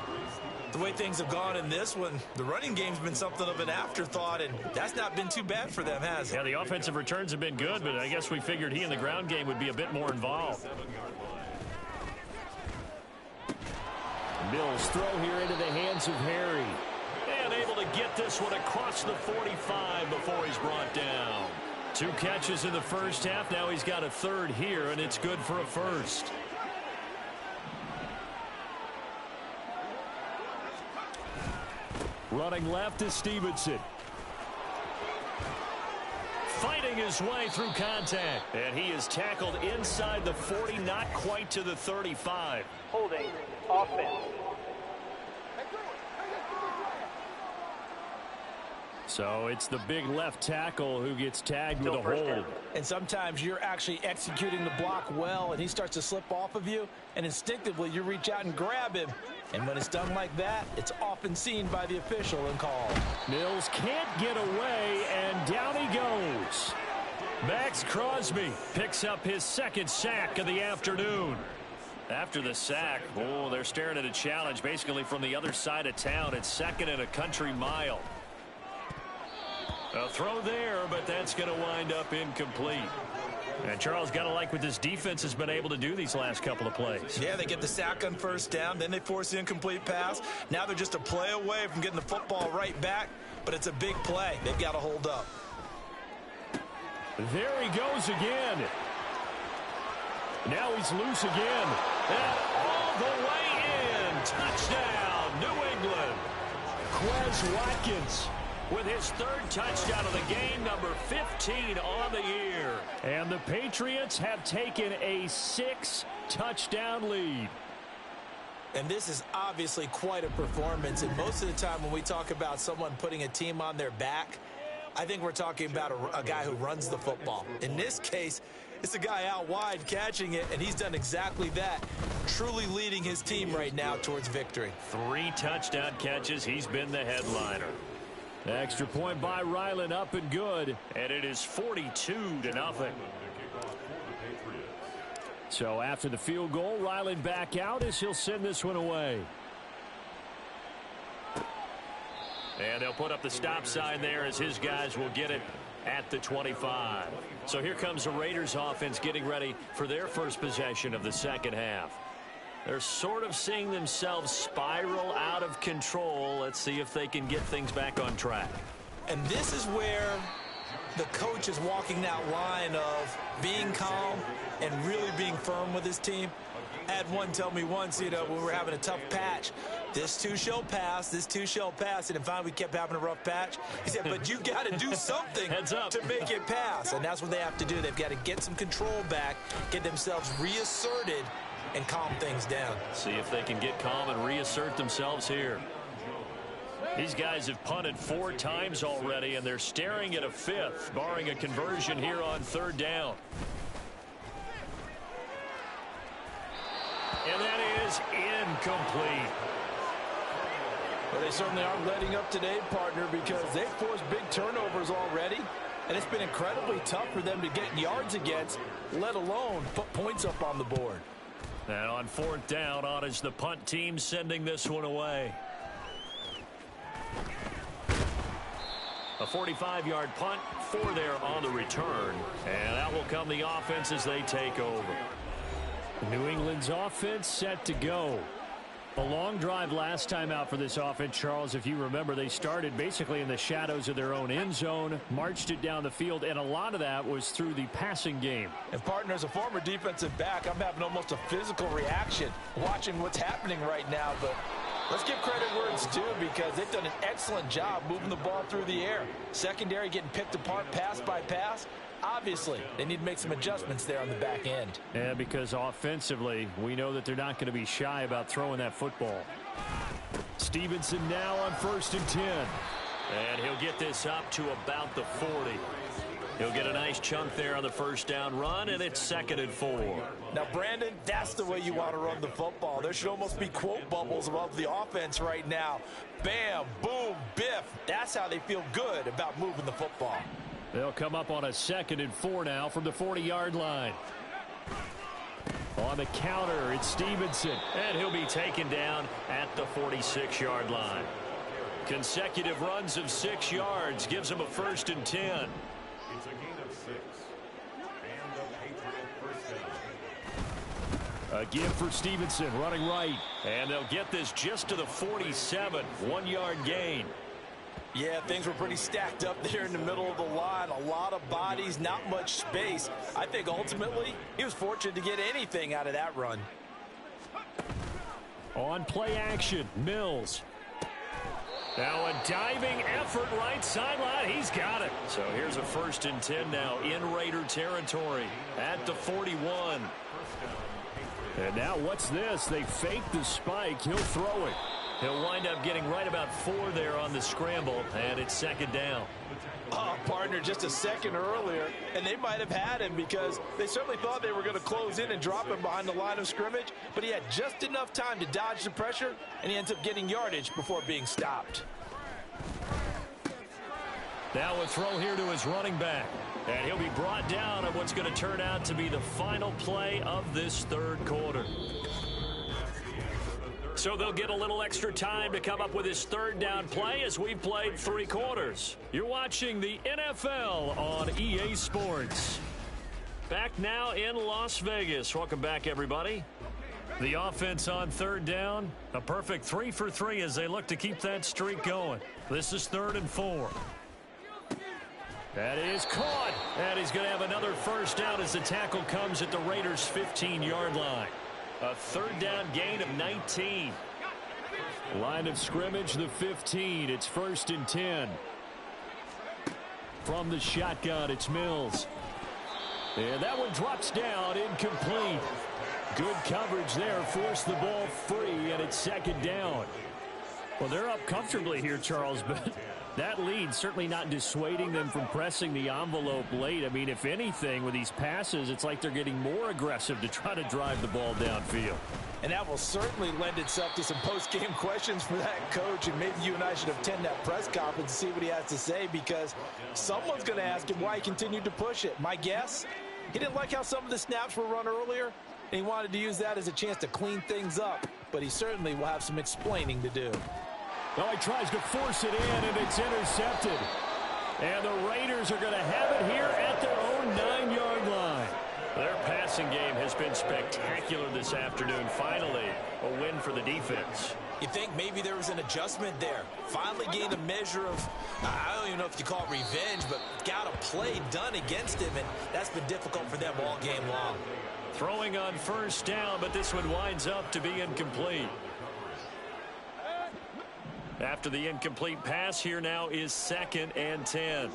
The way things have gone in this one, the running game's been something of an afterthought, and that's not been too bad for them, has it? Yeah, the offensive returns have been good, but I guess we figured he in the ground game would be a bit more involved. Mills throw here into the hands of Harry. And able to get this one across the 45 before he's brought down. 2 catches in the first half. Now he's got a third here, and it's good for a first. Running left is Stevenson. Fighting his way through contact. And he is tackled inside the 40, not quite to the 35. Holding offense. So it's the big left tackle who gets tagged with a hold. And sometimes you're actually executing the block well, and he starts to slip off of you, and instinctively you reach out and grab him. And when it's done like that, it's often seen by the official and called. Mills can't get away, and down he goes. Max Crosby picks up his second sack of the afternoon. After the sack, oh, they're staring at a challenge basically from the other side of town. It's second and a country mile. A throw there, but that's going to wind up incomplete. And Charles, got to like what this defense has been able to do these last couple of plays. Yeah, they get the sack on first down, then they force the incomplete pass. Now they're just a play away from getting the football right back, but it's a big play. They've got to hold up. There he goes again. Now he's loose again. And all the way in. Touchdown, New England. Quez Watkins with his third touchdown of the game, number 15 on the year. And the Patriots have taken a 6-touchdown lead. And this is obviously quite a performance. And most of the time when we talk about someone putting a team on their back, I think we're talking about a guy who runs the football. In this case, it's a guy out wide catching it, and he's done exactly that, truly leading his team right now towards victory. 3 touchdown catches. He's been the headliner. Extra point by Ryland, up and good. And it is 42-0. So after the field goal, Ryland back out as he'll send this one away. And they'll put up the stop sign there as his guys will get it at the 25. So here comes the Raiders offense getting ready for their first possession of the second half. They're sort of seeing themselves spiral out of control. Let's see if they can get things back on track. And this is where the coach is walking that line of being calm and really being firm with his team. I had one tell me once, when we were having a tough patch, this too shall pass, this too shall pass. And finally we kept having a rough patch. He said, but you got to do something to make it pass. And that's what they have to do. They've got to get some control back, get themselves reasserted, and calm things down. See if they can get calm and reassert themselves here. These guys have punted 4 times already, and they're staring at a 5th, barring a conversion here on third down. And that is incomplete. Well, they certainly aren't letting up today, partner, because they've forced big turnovers already, and it's been incredibly tough for them to get yards against, let alone put points up on the board. And on fourth down, on is the punt team sending this one away. A 45-yard punt, 4 there on the return. And that will come the offense as they take over. New England's offense set to go. A long drive last time out for this offense, Charles. If you remember, they started basically in the shadows of their own end zone, marched it down the field, and a lot of that was through the passing game. And partner, as a former defensive back, I'm having almost a physical reaction watching what's happening right now. But Let's give credit where it's due because they've done an excellent job moving the ball through the air. Secondary getting picked apart pass by pass. Obviously, they need to make some adjustments there on the back end. Yeah, because offensively, we know that they're not going to be shy about throwing that football. Stevenson now on 1st and 10. And he'll get this up to about the 40. He'll get a nice chunk there on the first down run, and it's 2nd and 4. Now, Brandon, that's the way you want to run the football. There should almost be quote bubbles above the offense right now. Bam, boom, biff. That's how they feel good about moving the football. They'll come up on a 2nd and 4 now from the 40-yard line. On the counter, it's Stevenson, and he'll be taken down at the 46-yard line. Consecutive runs of 6 yards gives him a 1st and 10. It's a gain of 6. And the Patriot first down. Again for Stevenson, running right. And they'll get this just to the 47, 1-yard gain. Yeah, things were pretty stacked up there in the middle of the line. A lot of bodies, not much space. I think ultimately he was fortunate to get anything out of that run. On play action, Mills. Now a diving effort right sideline. He's got it. So here's a 1st and 10 now in Raider territory at the 41. And now what's this? They fake the spike. He'll throw it. He'll wind up getting right about 4 there on the scramble, and it's 2nd down. Oh, partner, just a second earlier, and they might have had him because they certainly thought they were going to close in and drop him behind the line of scrimmage, but he had just enough time to dodge the pressure, and he ends up getting yardage before being stopped. Now a throw here to his running back, and he'll be brought down on what's going to turn out to be the final play of this 3rd quarter. So they'll get a little extra time to come up with his 3rd down play as we've played 3 quarters. You're watching the NFL on EA Sports. Back now in Las Vegas. Welcome back, everybody. The offense on 3rd down. A perfect 3 for 3 as they look to keep that streak going. This is 3rd and 4. That is caught. And he's going to have another 1st down as the tackle comes at the Raiders' 15-yard line. A 3rd down gain of 19. Line of scrimmage, the 15. It's 1st and 10. From the shotgun, it's Mills. And that one drops down, incomplete. Good coverage there, forced the ball free, and it's 2nd down. Well, they're up comfortably here, Charles, but that lead certainly not dissuading them from pressing the envelope late. I mean, if anything, with these passes, it's like they're getting more aggressive to try to drive the ball downfield. And that will certainly lend itself to some post-game questions for that coach, and maybe you and I should attend that press conference and see what he has to say, because someone's going to ask him why he continued to push it. My guess, he didn't like how some of the snaps were run earlier, and he wanted to use that as a chance to clean things up, but he certainly will have some explaining to do. Well, he tries to force it in, and it's intercepted. And the Raiders are going to have it here at their own 9-yard line. Their passing game has been spectacular this afternoon. Finally, a win for the defense. You think maybe there was an adjustment there. Finally gained a measure of, I don't even know if you call it revenge, but got a play done against him, and that's been difficult for them all game long. Throwing on 1st down, but this one winds up to be incomplete. After the incomplete pass, here now is 2nd and 10.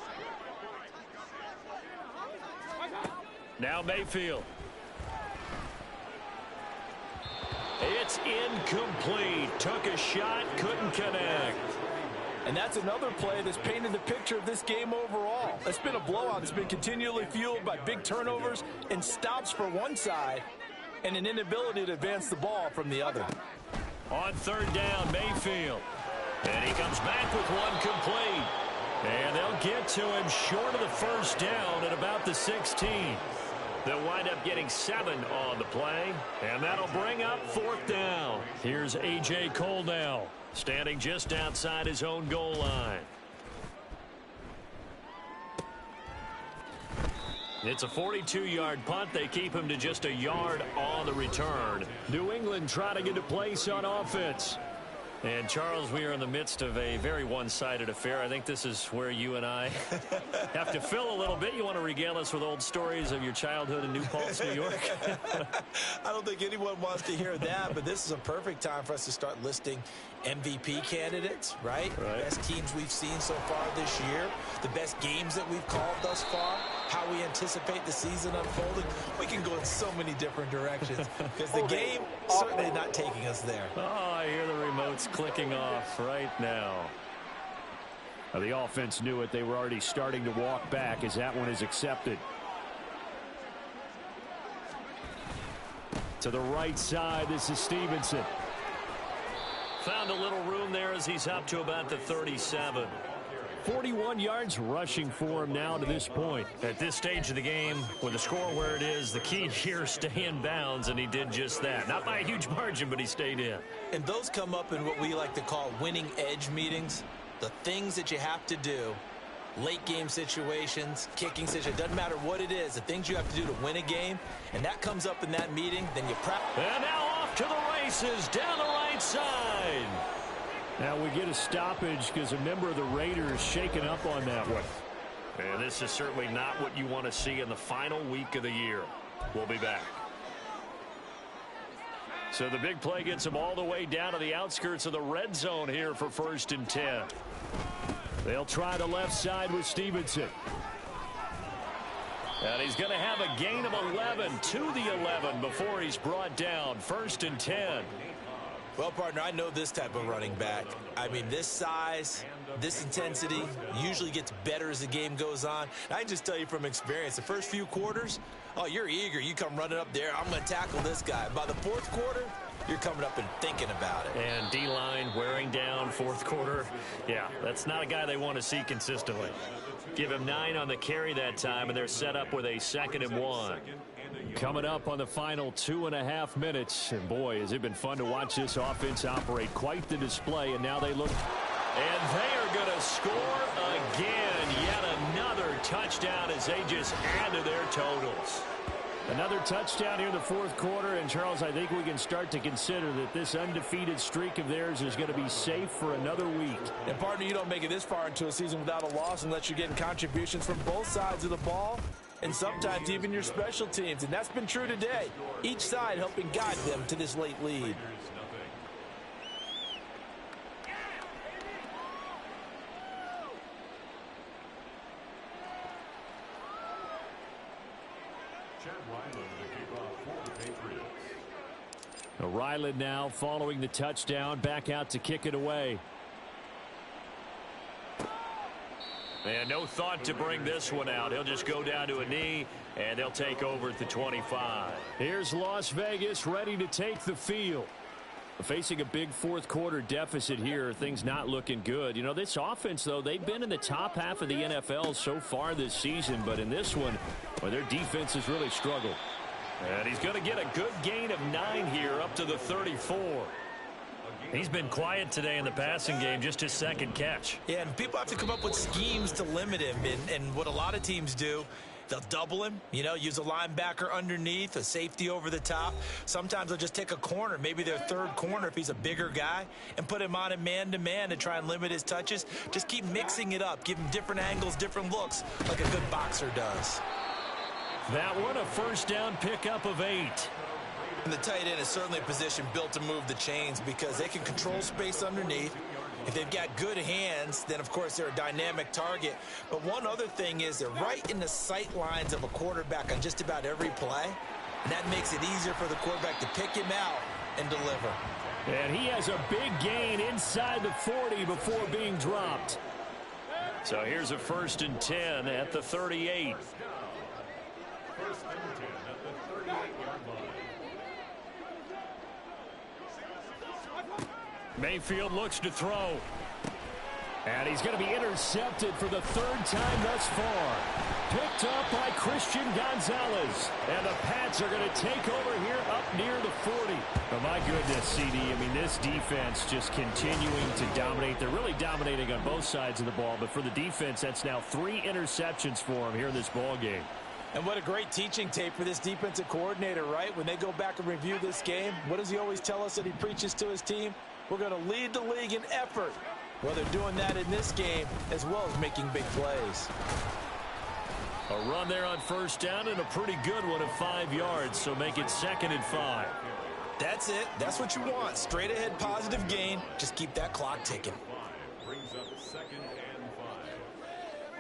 Now Mayfield. It's incomplete. Took a shot, couldn't connect. And that's another play that's painted the picture of this game overall. It's been a blowout. It's been continually fueled by big turnovers and stops for one side and an inability to advance the ball from the other. On 3rd down, Mayfield. And he comes back with one complete. And they'll get to him short of the 1st down at about the 16. They'll wind up getting 7 on the play. And that'll bring up 4th down. Here's A.J. Cole now, standing just outside his own goal line. It's a 42-yard punt. They keep him to just a yard on the return. New England trying to get a place on offense. And Charles, we are in the midst of a very one-sided affair. I think this is where you and I have to fill a little bit. You want to regale us with old stories of your childhood in New Paltz, New York? I don't think anyone wants to hear that, but this is a perfect time for us to start listing MVP candidates, right? Best teams we've seen so far this year, the best games that we've called thus far, how we anticipate the season unfolding. We can go in so many different directions because the game certainly not taking us there. Oh, I hear the remotes clicking off right now. Now, the offense knew it. They were already starting to walk back as that one is accepted. To the right side, this is Stevenson. Found a little room there as he's up to about the 37. 41 yards rushing for him now to this point. At this stage of the game, with the score where it is, the key here is stay in bounds, and he did just that. Not by a huge margin, but he stayed in. And those come up in what we like to call winning edge meetings. The things that you have to do, late game situations, kicking situations, doesn't matter what it is, the things you have to do to win a game, and that comes up in that meeting, then you practice. And now off to the races down the right side. Now we get a stoppage because a member of the Raiders shaken up on that one. And this is certainly not what you want to see in the final week of the year. We'll be back. So the big play gets him all the way down to the outskirts of the red zone here for 1st and 10. They'll try the left side with Stevenson. And he's going to have a gain of 11 to the 11 before he's brought down. 1st and 10. Well, partner, I know this type of running back. I mean, this size, this intensity usually gets better as the game goes on. And I can just tell you from experience, the first few quarters, oh, you're eager. You come running up there. I'm going to tackle this guy. By the 4th quarter, you're coming up and thinking about it. And D-line wearing down 4th quarter. Yeah, that's not a guy they want to see consistently. Give him 9 on the carry that time, and they're set up with a 2nd and 1. Coming up on the final 2.5 minutes. And boy, has it been fun to watch this offense operate. Quite the display, and now they look. And they are going to score again. Yet another touchdown as they just add to their totals. Another touchdown here in the 4th quarter. And, Charles, I think we can start to consider that this undefeated streak of theirs is going to be safe for another week. And, partner, you don't make it this far into a season without a loss unless you're getting contributions from both sides of the ball and sometimes even your special teams. And that's been true today. Each side helping guide them to this late lead. Ryland now following the touchdown, back out to kick it away. And no thought to bring this one out. He'll just go down to a knee, and they'll take over at the 25. Here's Las Vegas ready to take the field. Facing a big 4th quarter deficit here, things not looking good. You know, this offense, though, they've been in the top half of the NFL so far this season, but in this one, well, their defense has really struggled. And he's going to get a good gain of 9 here up to the 34. He's been quiet today in the passing game, just his 2nd catch. Yeah, and people have to come up with schemes to limit him. And what a lot of teams do, they'll double him, you know, use a linebacker underneath, a safety over the top. Sometimes they'll just take a corner, maybe their 3rd corner if he's a bigger guy, and put him on a man-to-man to try and limit his touches. Just keep mixing it up, give him different angles, different looks, like a good boxer does. That one a 1st down pickup of 8. And the tight end is certainly a position built to move the chains because they can control space underneath. If they've got good hands, then, of course, they're a dynamic target. But one other thing is they're right in the sight lines of a quarterback on just about every play. And that makes it easier for the quarterback to pick him out and deliver. And he has a big gain inside the 40 before being dropped. So here's a 1st and 10 at the 38. Mayfield looks to throw. And he's going to be intercepted for the 3rd time thus far. Picked up by Christian Gonzalez. And the Pats are going to take over here up near the 40. Oh, my goodness, CD. I mean, this defense just continuing to dominate. They're really dominating on both sides of the ball. But for the defense, that's now 3 interceptions for them here in this ball game. And what a great teaching tape for this defensive coordinator, right? When they go back and review this game, what does he always tell us that he preaches to his team? We're going to lead the league in effort. Well, they're doing that in this game as well as making big plays. A run there on first down and a pretty good one of 5 yards, so make it 2nd and 5. That's it. That's what you want. Straight ahead positive gain. Just keep that clock ticking. Brings up 2nd and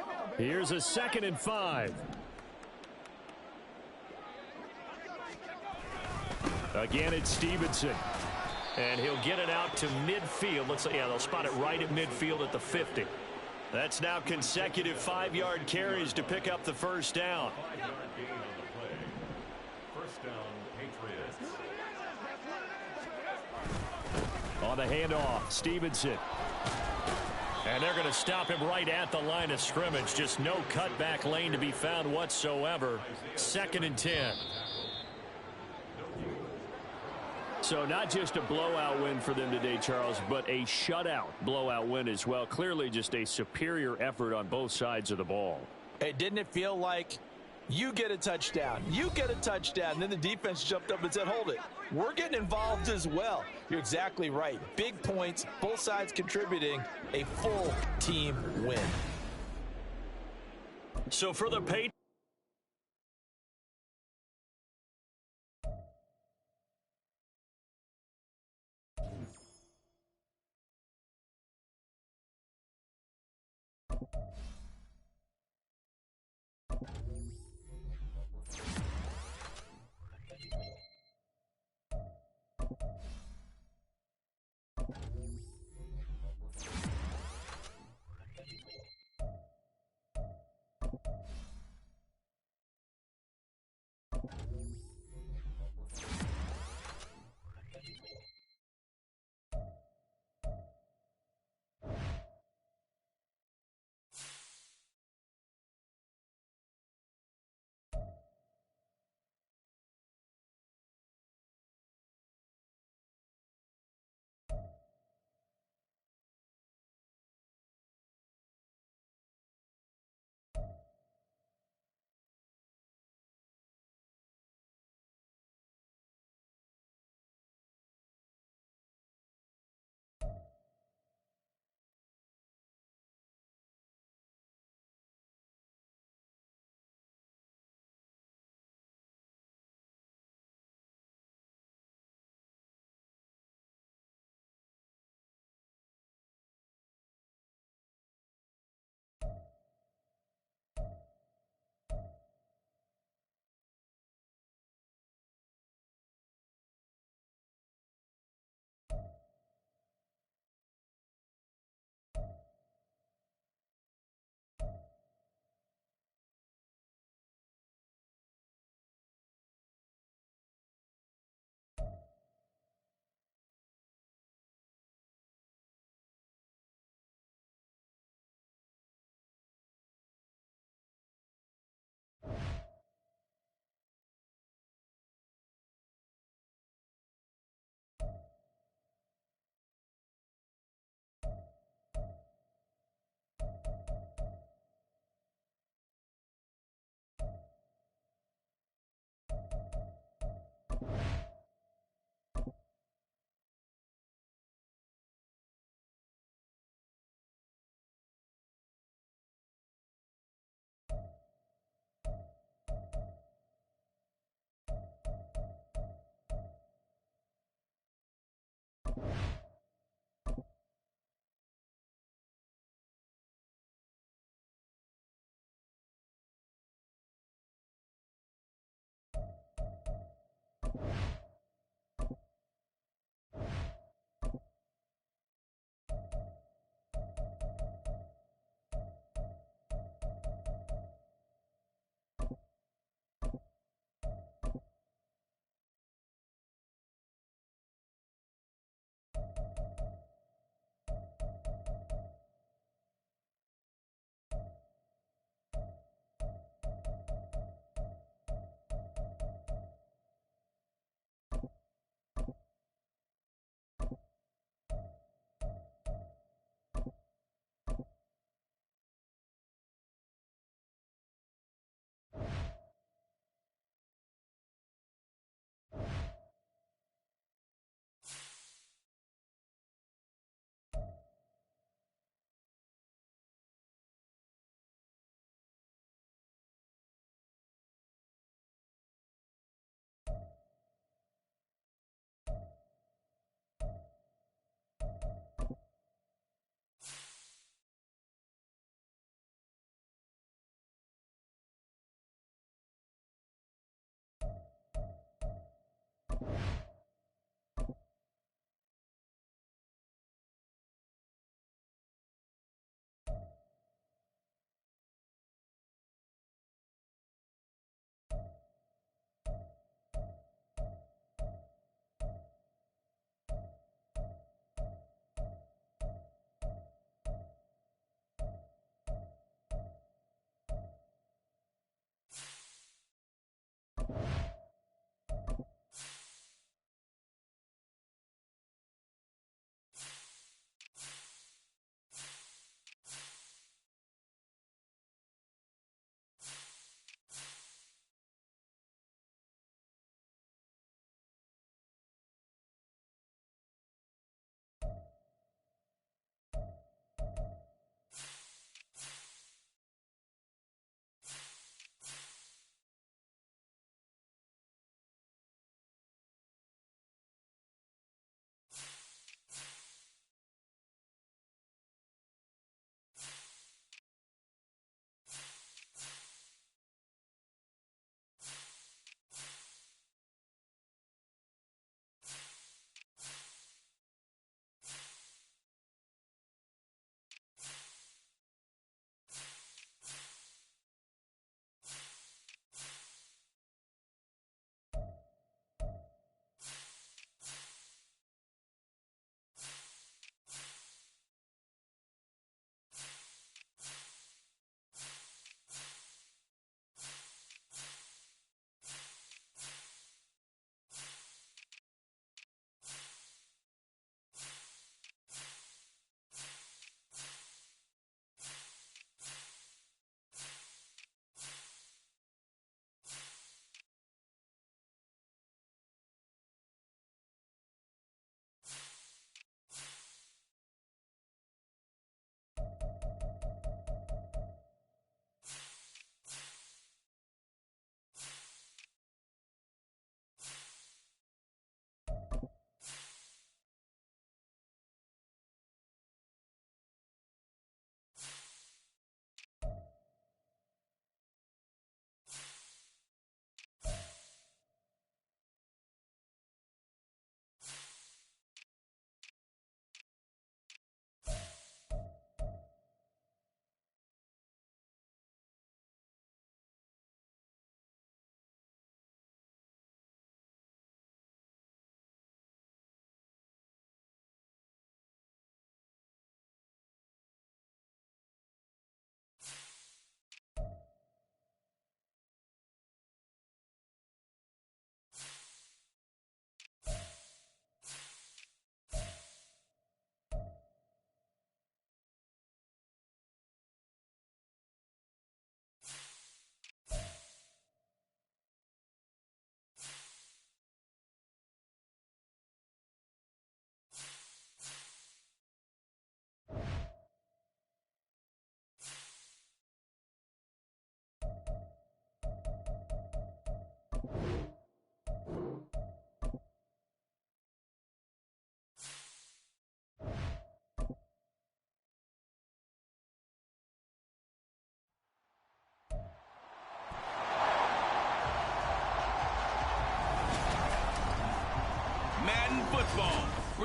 5. Here's a 2nd and 5. Again, it's Stevenson. And he'll get it out to midfield. Looks like, yeah, they'll spot it right at midfield at the 50. That's now consecutive 5-yard carries to pick up the first down. 5-yard gain on the play. First down, Patriots. On the handoff, Stevenson. And they're going to stop him right at the line of scrimmage. Just no cutback lane to be found whatsoever. 2nd and 10. So not just a blowout win for them today, Charles, but a shutout blowout win as well. Clearly just a superior effort on both sides of the ball. Hey, didn't it feel like you get a touchdown, you get a touchdown, and then the defense jumped up and said, hold it. We're getting involved as well. You're exactly right. Big points, both sides contributing, a full team win. So for the Patriots,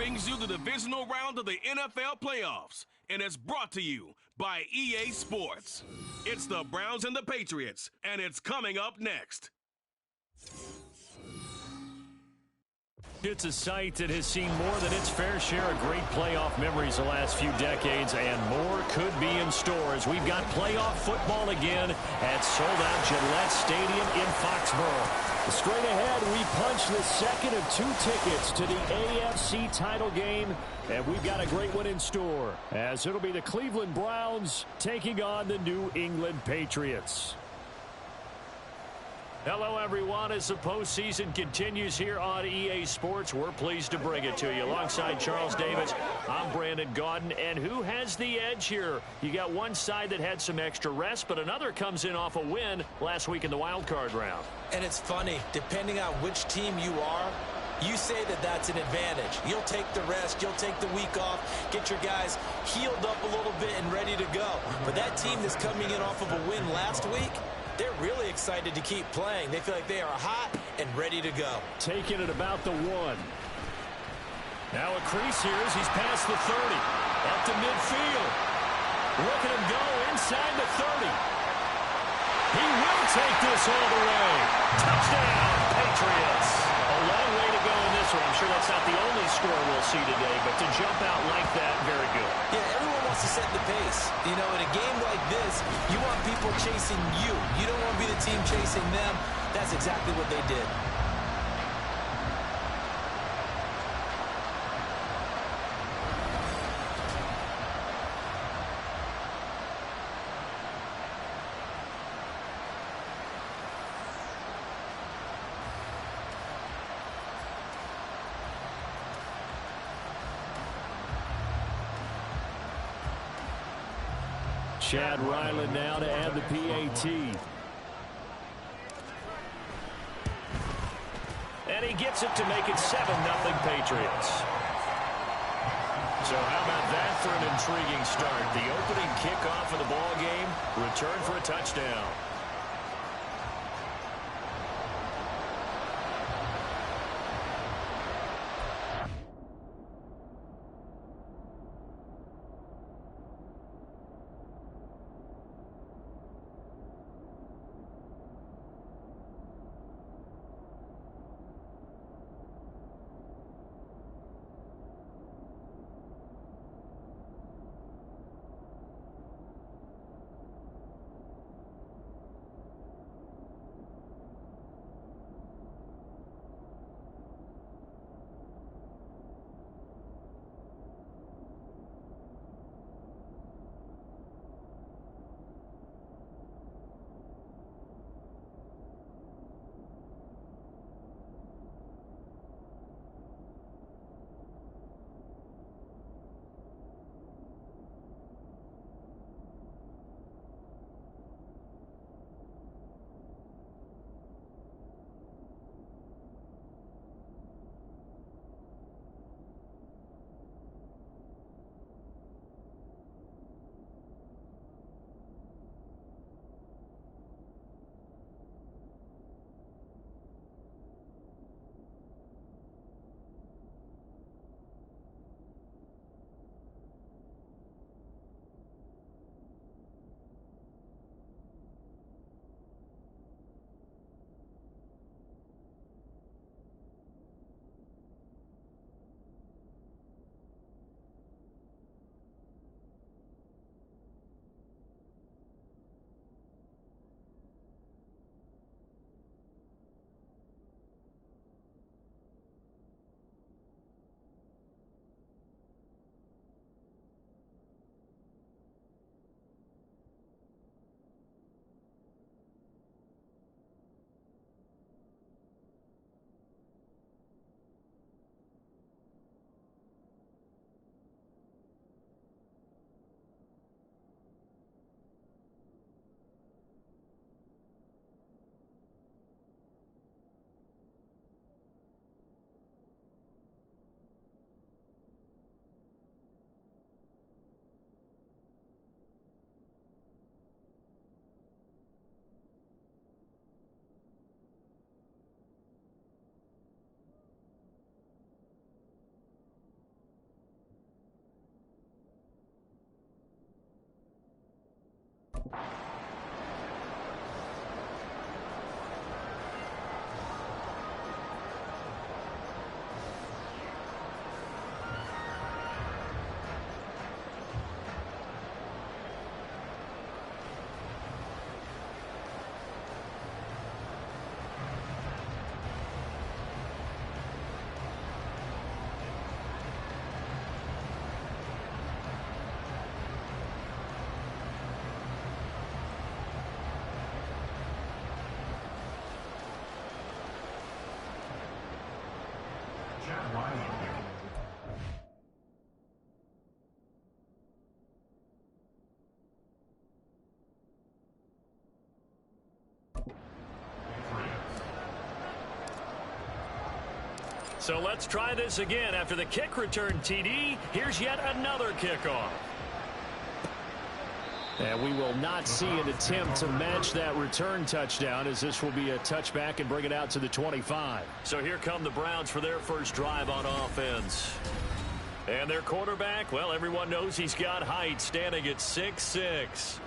brings you the divisional round of the NFL playoffs, and it's brought to you by EA Sports. It's the Browns and the Patriots, and it's coming up next. It's a site that has seen more than its fair share of great playoff memories the last few decades, and more could be in store as we've got playoff football again at sold-out Gillette Stadium in Foxborough. Straight ahead, we punch the second of 2 tickets to the AFC title game, and we've got a great one in store, as it'll be the Cleveland Browns taking on the New England Patriots. Hello, everyone. As the postseason continues here on EA Sports, we're pleased to bring it to you. Alongside Charles Davis, I'm Brandon Gaudin. And who has the edge here? You got one side that had some extra rest, but another comes in off a win last week in the wild card round. And it's funny, depending on which team you are, you say that that's an advantage. You'll take the rest, you'll take the week off, get your guys healed up a little bit and ready to go. But that team that's coming in off of a win last week, they're really excited to keep playing. They feel like they are hot and ready to go. Taking it about the 1. Now a crease here as he's past the 30. Up to midfield. Look at him go inside the 30. He will take this all the way. Touchdown, Patriots. A long way to go in this one. I'm sure that's not the only score we'll see today, but to jump out like that, very good. Yeah, everyone wants to set the pace. You know, in a game like this, you want people chasing you. You don't want to be the team chasing them. That's exactly what they did. Chad Ryland now to add the PAT. And he gets it to make it 7-0 Patriots. So how about that for an intriguing start? The opening kickoff of the ball game, return for a touchdown. So let's try this again. After the kick return TD, here's yet another kickoff. And we will not see an attempt to match that return touchdown, as this will be a touchback and bring it out to the 25. So here come the Browns for their first drive on offense. And their quarterback, well, everyone knows he's got height, standing at 6'6".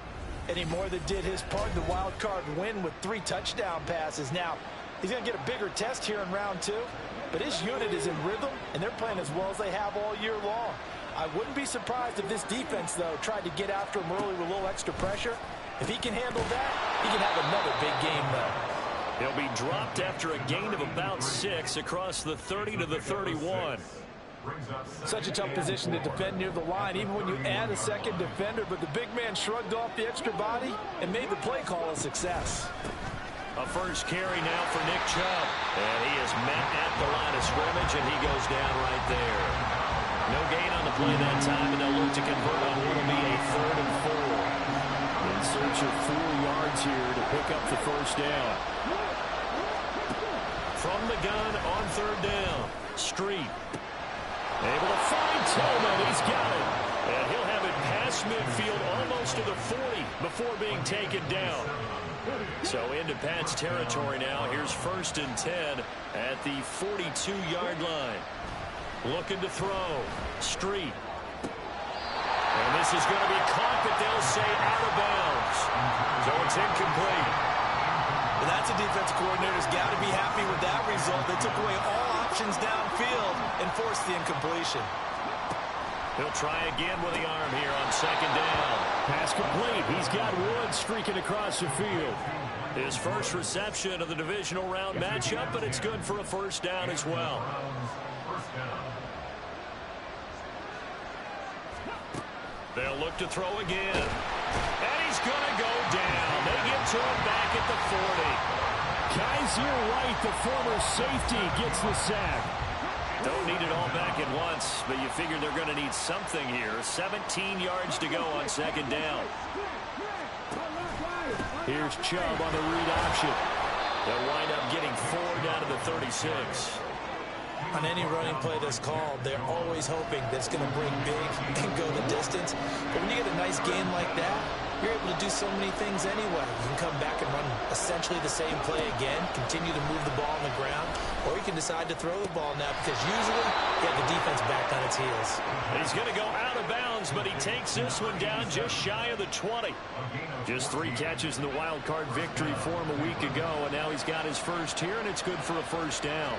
And he more than did his part in the wild card win with 3 touchdown passes. Now, he's going to get a bigger test here in round 2. But his unit is in rhythm, and they're playing as well as they have all year long. I wouldn't be surprised if this defense, though, tried to get after him early with a little extra pressure. If he can handle that, he can have another big game, though. He'll be dropped after a gain of about 6 across the 30 to the 31. Such a tough position to defend near the line, even when you add a second defender. But the big man shrugged off the extra body and made the play call a success. A first carry now for Nick Chubb. And he is met at the line of scrimmage, and he goes down right there. No gain on the play that time, and they'll look to convert on what will be a 3rd and 4. In search of 4 yards here to pick up the first down. From the gun on 3rd down, Street. Able to find Tillman. He's got it. And he'll have it past midfield almost to the 40 before being taken down. So into Pat's territory now. Here's 1st and 10 at the 42-yard line. Looking to throw. Street. And this is going to be caught, but they'll say out of bounds. So it's incomplete. But that's a defensive coordinator's got to be happy with that result. They took away all options downfield and forced the incompletion. He'll try again with the arm here on 2nd down. Pass complete. He's got Woods streaking across the field. His first reception of the divisional round matchup, but it's good for a first down as well. They'll look to throw again. And he's going to go down. They get to him back at the 40. Kaiser Wright, the former safety, gets the sack. Don't need it all back at once, but you figure they're going to need something here. 17 yards to go on 2nd down. Here's Chubb on the read option. They'll wind up getting 4 down to the 36. On any running play that's called, they're always hoping that it's going to break big and go the distance. But when you get a nice gain like that, you're able to do so many things anyway. You can come back and run essentially the same play again, continue to move the ball on the ground, or you can decide to throw the ball now because usually you have the defense back on its heels. He's going to go out of bounds, but he takes this one down just shy of the 20. Just 3 catches in the wild card victory for him a week ago, and now he's got his first here, and it's good for a first down.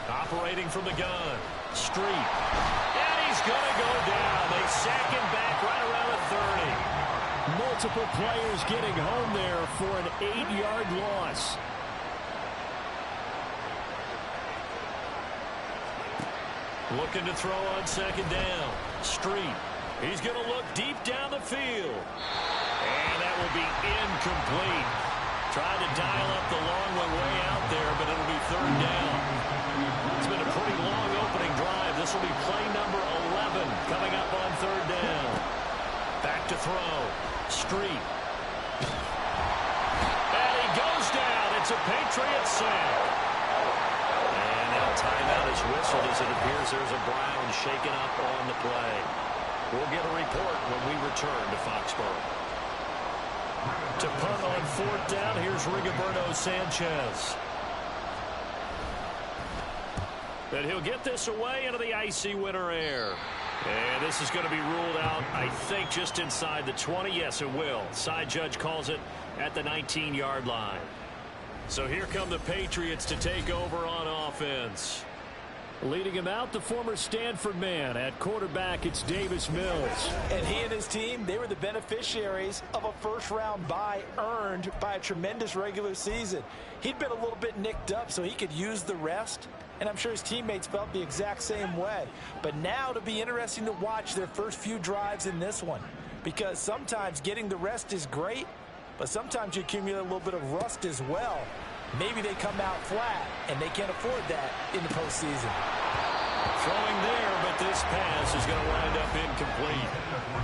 Operating from the gun, Street. And he's going to go down. They sack him back right around the 30. Multiple players getting home there for an 8-yard loss. Looking to throw on 2nd down. Street. He's going to look deep down the field. And that will be incomplete. Tried to dial up the long one way out there, but it'll be 3rd down. It's been a pretty long opening drive. This will be play number 11 coming up on 3rd down. Back to throw. Street. And he goes down. It's a Patriot sack. And now timeout is whistled as it appears there's a Brown shaken up on the play. We'll get a report when we return to Foxborough. To punt on 4th down, here's Rigoberto Sanchez. And he'll get this away into the icy winter air. And this is going to be ruled out, I think, just inside the 20. Yes, it will. Side judge calls it at the 19-yard line. So here come the Patriots to take over on offense. Leading him out, the former Stanford man. At quarterback, it's Davis Mills. And he and his team, they were the beneficiaries of a first-round bye earned by a tremendous regular season. He'd been a little bit nicked up, so he could use the rest. And I'm sure his teammates felt the exact same way. But now it'll be interesting to watch their first few drives in this one. Because sometimes getting the rest is great, but sometimes you accumulate a little bit of rust as well. Maybe they come out flat, and they can't afford that in the postseason. Throwing there, but this pass is going to wind up incomplete.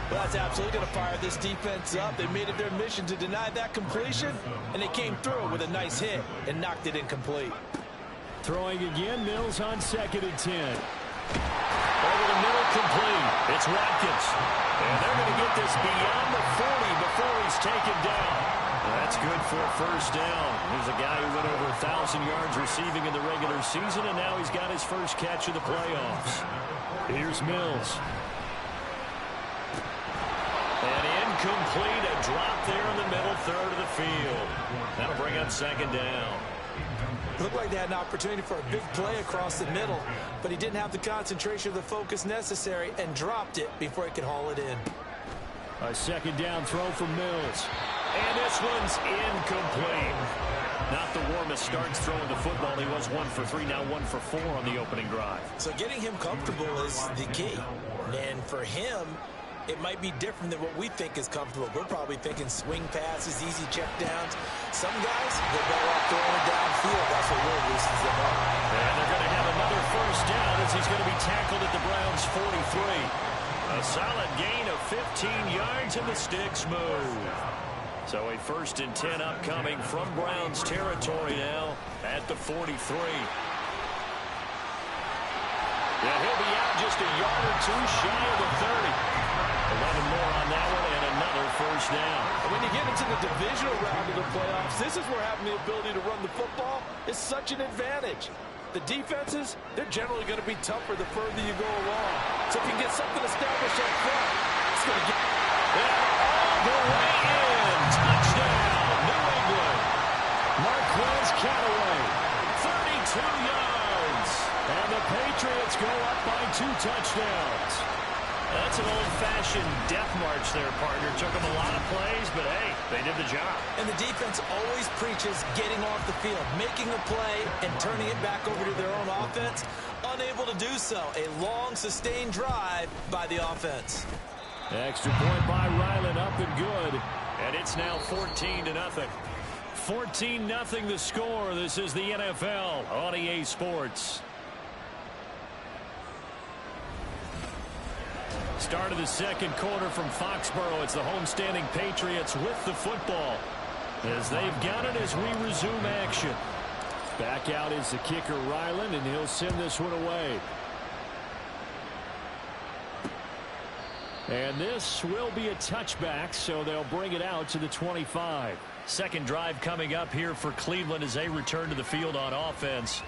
Well, that's absolutely going to fire this defense up. They made it their mission to deny that completion, and they came through with a nice hit and knocked it incomplete. Throwing again, Mills on 2nd and 10. Over the middle, complete. It's Watkins. And they're going to get this beyond the 40 before he's taken down. That's good for a first down. Here's a guy who went over 1,000 yards receiving in the regular season, and now he's got his first catch of the playoffs. Here's Mills. And incomplete, a drop there in the middle third of the field. That'll bring up 2nd down. Looked like they had an opportunity for a big play across the middle, but he didn't have the concentration or the focus necessary and dropped it before he could haul it in. A 2nd down throw from Mills. And this one's incomplete. Not the warmest starts throwing the football. He was 1 for 3, now 1 for 4 on the opening drive. So getting him comfortable is the key. And for him, it might be different than what we think is comfortable. We're probably thinking swing passes, easy check downs. Some guys, they're better off throwing it downfield. That's what really loosens them up. And they're going to have another first down as he's going to be tackled at the Browns' 43. A solid gain of 15 yards, and the sticks move. So a 1st and 10 upcoming from Browns territory now at the 43. Yeah, he'll be out just a yard or two shy of the 30. 11 more on that one and another first down. And when you get into the divisional round of the playoffs, this is where having the ability to run the football is such an advantage. The defenses, they're generally going to be tougher the further you go along. So if you can get something established up front, it's going to get all the way in. Touchdown, New England. Marquez Callaway. 32 yards. And the Patriots go up by 2 touchdowns. That's an old-fashioned death march there, partner. Took them a lot of plays, but hey, they did the job. And the defense always preaches getting off the field, making a play, and turning it back over to their own offense. Unable to do so. A long, sustained drive by the offense. Extra point by Ryland, up and good. And it's now 14-0. 14-0 the score. This is the NFL on EA Sports. Start of the 2nd quarter from Foxborough. It's the homestanding Patriots with the football as they've got it as we resume action. Back out is the kicker, Ryland, and he'll send this one away. And this will be a touchback, so they'll bring it out to the 25. Second drive coming up here for Cleveland as they return to the field on offense.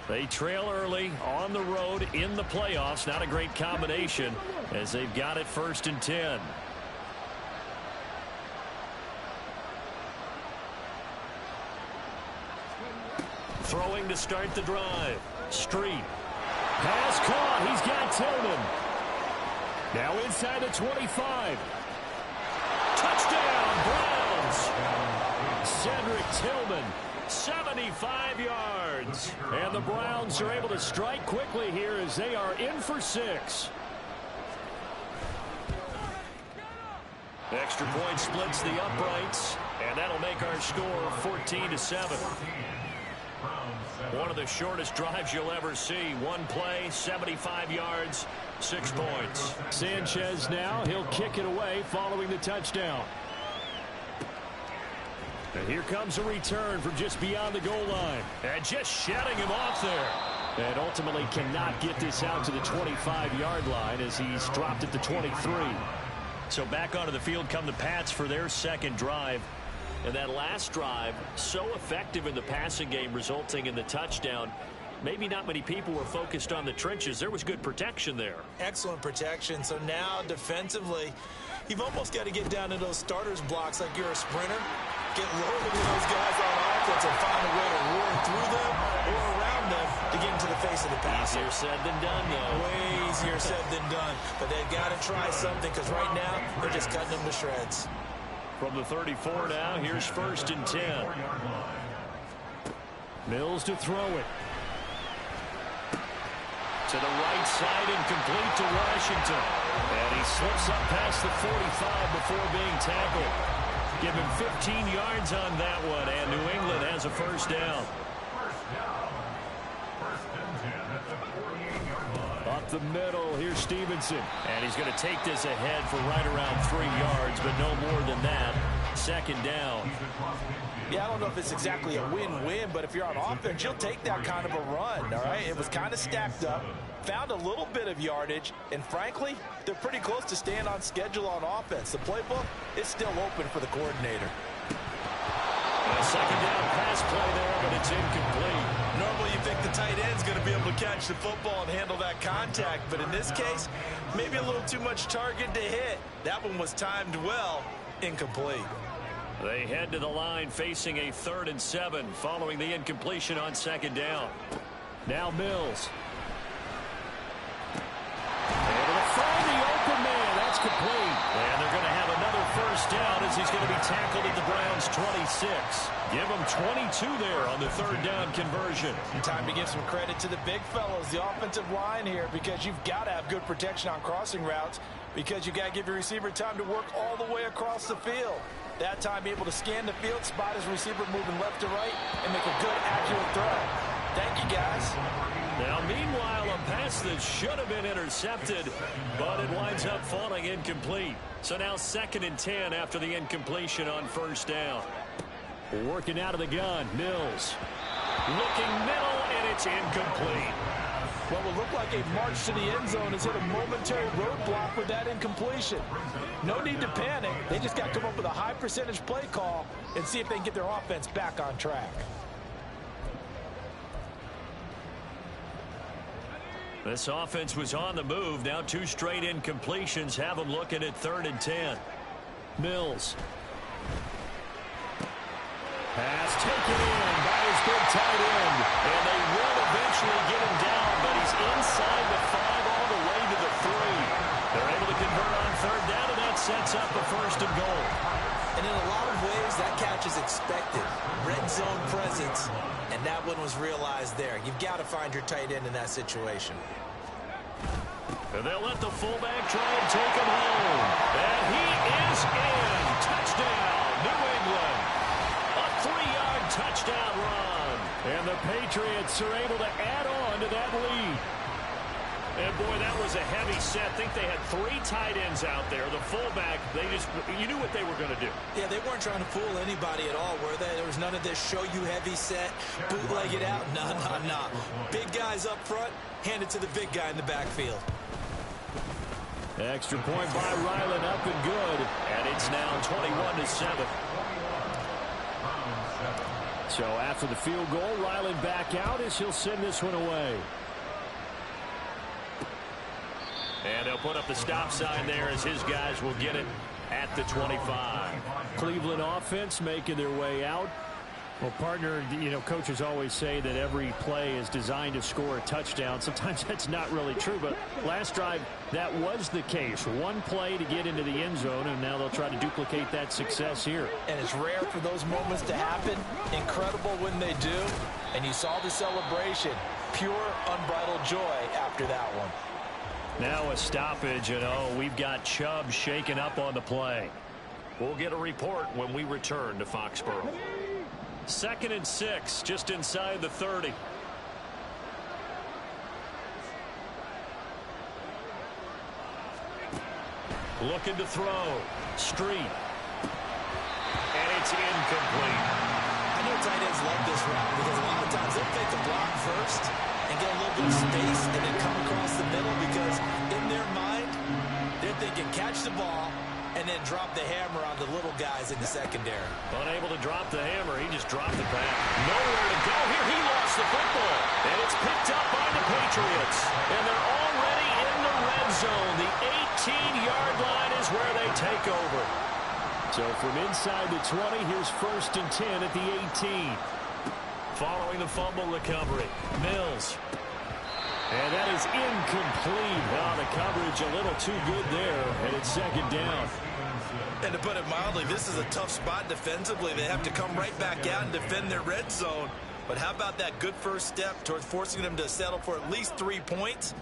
They trail early on the road in the playoffs. Not a great combination as they've got it 1st and 10. Throwing to start the drive. Street. Pass caught. He's got Tillman. Now inside the 25. Touchdown, Browns. Cedric Tillman. 75 yards. And the Browns are able to strike quickly here as they are in for 6. Extra point splits the uprights, and that'll make our score 14-7. One of the shortest drives you'll ever see. One play, 75 yards, 6 points. Sanchez now, he'll kick it away following the touchdown. And here comes a return from just beyond the goal line. And just shedding him off there. And ultimately cannot get this out to the 25-yard line as he's dropped at the 23. So back onto the field come the Pats for their second drive. And that last drive, so effective in the passing game, resulting in the touchdown. Maybe not many people were focused on the trenches. There was good protection there. Excellent protection. So now defensively, you've almost got to get down to those starters blocks like you're a sprinter. Get loaded with those guys on offense and find a way to roar through them or around them to get into the face of the passer. Easier said than done, though. Way easier said than done. But they've got to try something because right now they're just cutting them to shreds. From the 34 now, here's 1st and 10. Mills to throw it. To the right side and complete to Washington. And he slips up past the 45 before being tackled. Give him 15 yards on that one, and New England has a first down. First and 10 at the 48-yard line. up the middle. Here's Stevenson. And he's going to take this ahead for right around 3 yards, but no more than that. Second down. Yeah, I don't know if it's exactly a win-win, but if you're on offense, you'll take that kind of a run, all right? It was kind of stacked up, found a little bit of yardage, and frankly, they're pretty close to staying on schedule on offense. The playbook is still open for the coordinator. A second down pass play there, but it's incomplete. Normally you think the tight end's going to be able to catch the football and handle that contact, but in this case, maybe a little too much target to hit. That one was timed well, incomplete. They head to the line facing a 3rd and 7 following the incompletion on second down. Now Mills. Able to find the open man. That's complete. And they're going to have another first down as he's going to be tackled at the Browns' 26. Give him 22 there on the 3rd down conversion. Time to give some credit to the big fellows, the offensive line here, because you've got to have good protection on crossing routes, because you've got to give your receiver time to work all the way across the field. That time able to scan the field, spot his receiver moving left to right, and make a good, accurate throw. Thank you, guys. Now, meanwhile, a pass that should have been intercepted, but it winds up falling incomplete. So now 2nd and 10 after the incompletion on first down. Working out of the gun, Mills. Looking middle, and it's incomplete. What will look like a march to the end zone has hit a momentary roadblock with that incompletion. No need to panic. They just got to come up with a high percentage play call and see if they can get their offense back on track. This offense was on the move. Now 2 straight incompletions have them looking at 3rd and 10. Mills. Pass taken in by his big tight end. And they will eventually get him down, but he's inside the 5 all the way to the 3. They're able to convert on 3rd down, and that sets up a 1st and goal. And in a lot of ways, that catch is expected. Red zone presence, and that one was realized there. You've got to find your tight end in that situation. And they'll let the fullback try and take him home. And he is in. Touchdown, New England. A 3-yard touchdown run. And the Patriots are able to add on to that lead. And, boy, that was a heavy set. I think they had 3 tight ends out there. The fullback, you knew what they were going to do. Yeah, they weren't trying to fool anybody at all, were they? There was none of this show you heavy set, bootleg it out. No. Big guys up front, hand it to the big guy in the backfield. Extra point by Ryland, up and good. And it's now 21-7. So after the field goal, Ryland back out as he'll send this one away. And they'll put up the stop sign there as his guys will get it at the 25. Cleveland offense making their way out. Well, partner, coaches always say that every play is designed to score a touchdown. Sometimes that's not really true, but last drive, that was the case. One play to get into the end zone, and now they'll try to duplicate that success here. And it's rare for those moments to happen. Incredible when they do. And you saw the celebration. Pure, unbridled joy after that one. Now a stoppage, and we've got Chubb shaken up on the play. We'll get a report when we return to Foxborough. 2nd and 6, just inside the 30. Looking to throw. Street. And it's incomplete. I know tight ends love this route because a lot of times they'll fake a block first and get a little bit of space and then come across the middle because in their mind, they're thinking catch the ball and then drop the hammer on the little guys in the secondary. Unable to drop the hammer. He just dropped the back. Nowhere to go here. He lost the football. And it's picked up by the Patriots. And they're already in the red zone. The 18-yard line is where they take over. So from inside the 20, here's 1st and 10 at the 18. Following the fumble recovery, Mills. And that is incomplete. Well, the coverage a little too good there, and it's 2nd down. And to put it mildly, this is a tough spot defensively. They have to come right back out and defend their red zone. But how about that good first step towards forcing them to settle for at least 3 points?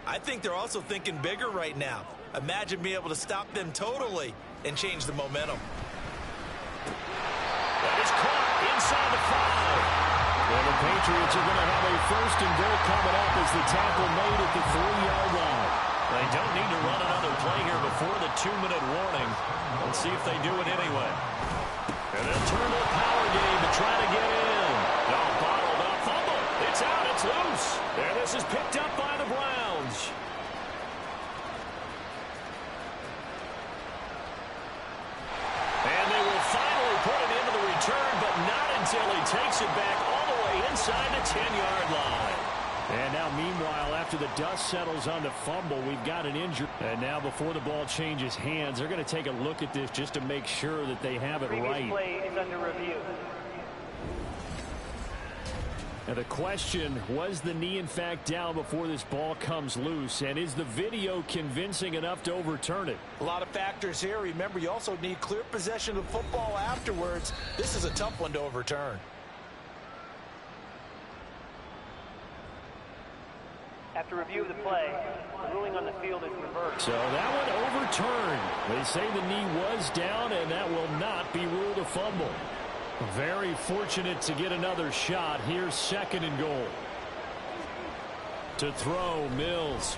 I think they're also thinking bigger right now. Imagine being able to stop them totally and change the momentum. That is caught inside the 5. And the Patriots are going to have a first and goal coming up as the tackle made at the 3-yard line. They don't need to run another play here before the 2-minute warning. Let's see if they do it anyway. And they'll turn to the power game to try to get in. No, bottled up, fumble. It's out, it's loose. And this is picked up by the Browns. And they will finally put it into the return, but not until he takes it back all the way inside the 10-yard line. And now, meanwhile, after the dust settles on the fumble, we've got an injury. And now, before the ball changes hands, they're going to take a look at this just to make sure that they have it right. Play is under review. And the question, was the knee in fact down before this ball comes loose? And is the video convincing enough to overturn it? A lot of factors here. Remember, you also need clear possession of football afterwards. This is a tough one to overturn. After review of the play, the ruling on the field is reversed. So that one overturned. They say the knee was down, and that will not be ruled a fumble. Very fortunate to get another shot. Here's 2nd and goal. To throw, Mills.